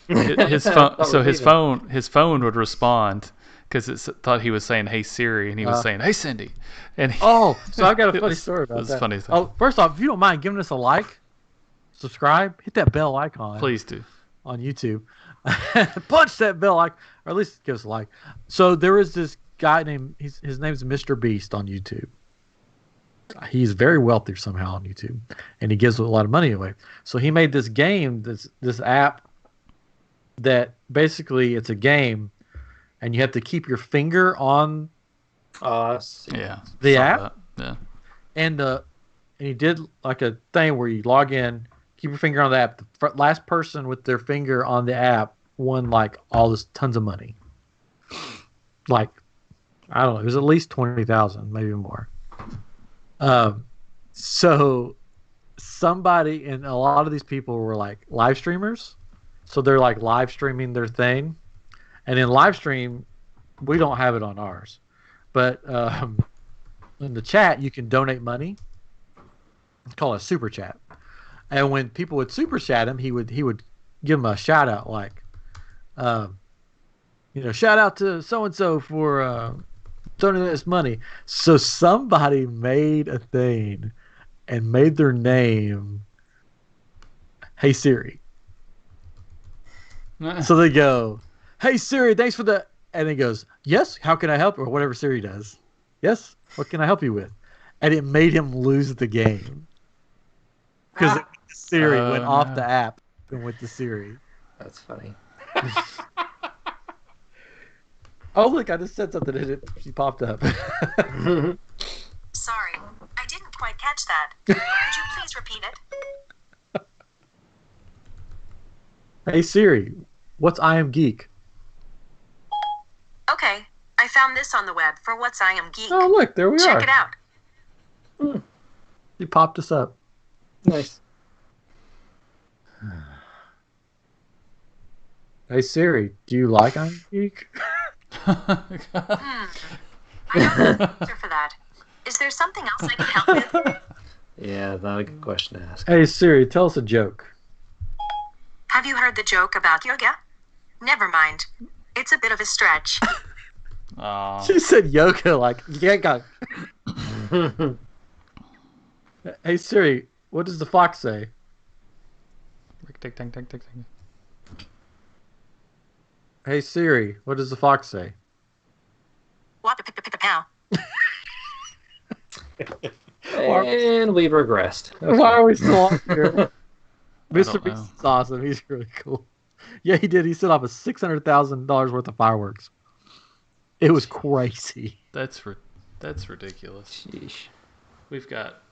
his phone. So his phone would respond because it thought he was saying "Hey Siri" and he was saying "Hey Cindy," and so I've got a funny story about that. Funny thing. Oh, first off, if you don't mind giving us a like, subscribe, hit that bell icon. Please do. On YouTube. Punch that bell icon, or at least give us a like. So there was this guy named, his name's Mr. Beast on YouTube. He's very wealthy somehow on YouTube, and he gives a lot of money away. So he made this game, this app that basically it's a game, and you have to keep your finger on the app. Yeah. And he did like a thing where you log in, keep your finger on the app. The last person with their finger on the app won like all this tons of money. Like, I don't know, it was at least 20,000, maybe more. So somebody, and a lot of these people were like live streamers. So they're like live streaming their thing. And in live stream, we don't have it on ours. But in the chat, you can donate money. It's called a super chat. And when people would super chat him, he would give them a shout out like, shout out to so and so for donating this money. So somebody made a thing and made their name Hey Siri. So they go, "Hey Siri, thanks for the," and he goes, "Yes, how can I help?" or whatever Siri does. "Yes, what can I help you with?" And it made him lose the game because Siri went off the app and went to Siri. That's funny. Oh, look, I just said something in it. She popped up. Sorry, I didn't quite catch that. Could you please repeat it? Hey Siri, what's iamGEEK? Okay, I found this on the web for what's iamGEEK. Oh, look, there we are. Check it out. She popped us up. Nice. Hey Siri, do you like iamGEEK? I don't have an answer for that. Is there something else I can help with? Yeah, not a good question to ask. Hey Siri, tell us a joke. Have you heard the joke about yoga? Never mind. It's a bit of a stretch. She said yoga like yoga. Hey Siri, what does the fox say? Hey Siri, what does the fox say? What to pick a pow? And we've regressed. Okay. Why are we still on here? Mr. don't Beast know. is awesome. He's really cool. Yeah, he did. He set off a $600,000 worth of fireworks. It was crazy. That's ridiculous. Sheesh. We've got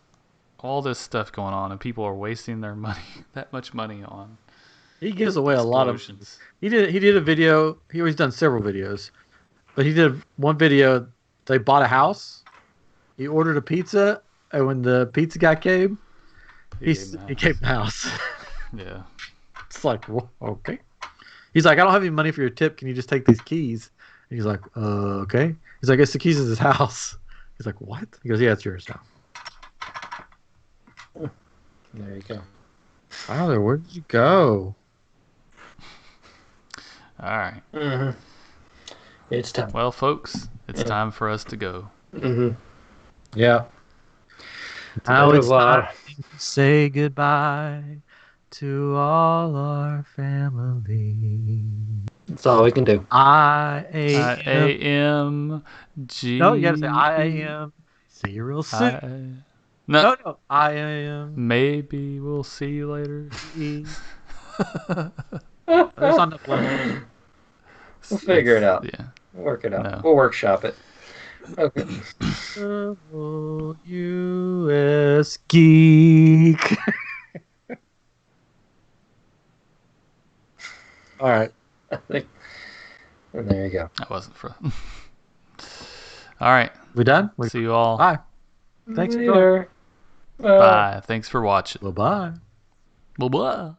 all this stuff going on, and people are wasting their money, that much money on He gives away a lot of. explosions. He did a video. He's done several videos, but he did one video. They bought a house. He ordered a pizza, and when the pizza guy came, he gave the house. Yeah. It's like, well, okay. He's like, I don't have any money for your tip. Can you just take these keys? And he's like, okay. He's like, it's the keys to his house. He's like, what? He goes, yeah, it's yours now. There you go. Tyler, where did you go? All right. Mm-hmm. It's time. Well, folks, it's time for us to go. Mm-hmm. Yeah. Now it's time to say goodbye to all our family. That's all we can do. I-A-M. iamGEEK. No, you gotta say I-A-M. Serial Sith. No. No, I-A-M. Maybe we'll see you later. There's on the plane. We'll figure it out. Yeah. We'll work it out. No. We'll workshop it. Okay. U.S. Geek. All right. And there you go. That wasn't for. All right. We done? See you all. Bye. Thanks for Later. Bye. Thanks for watching. Bye-bye. Bye bye.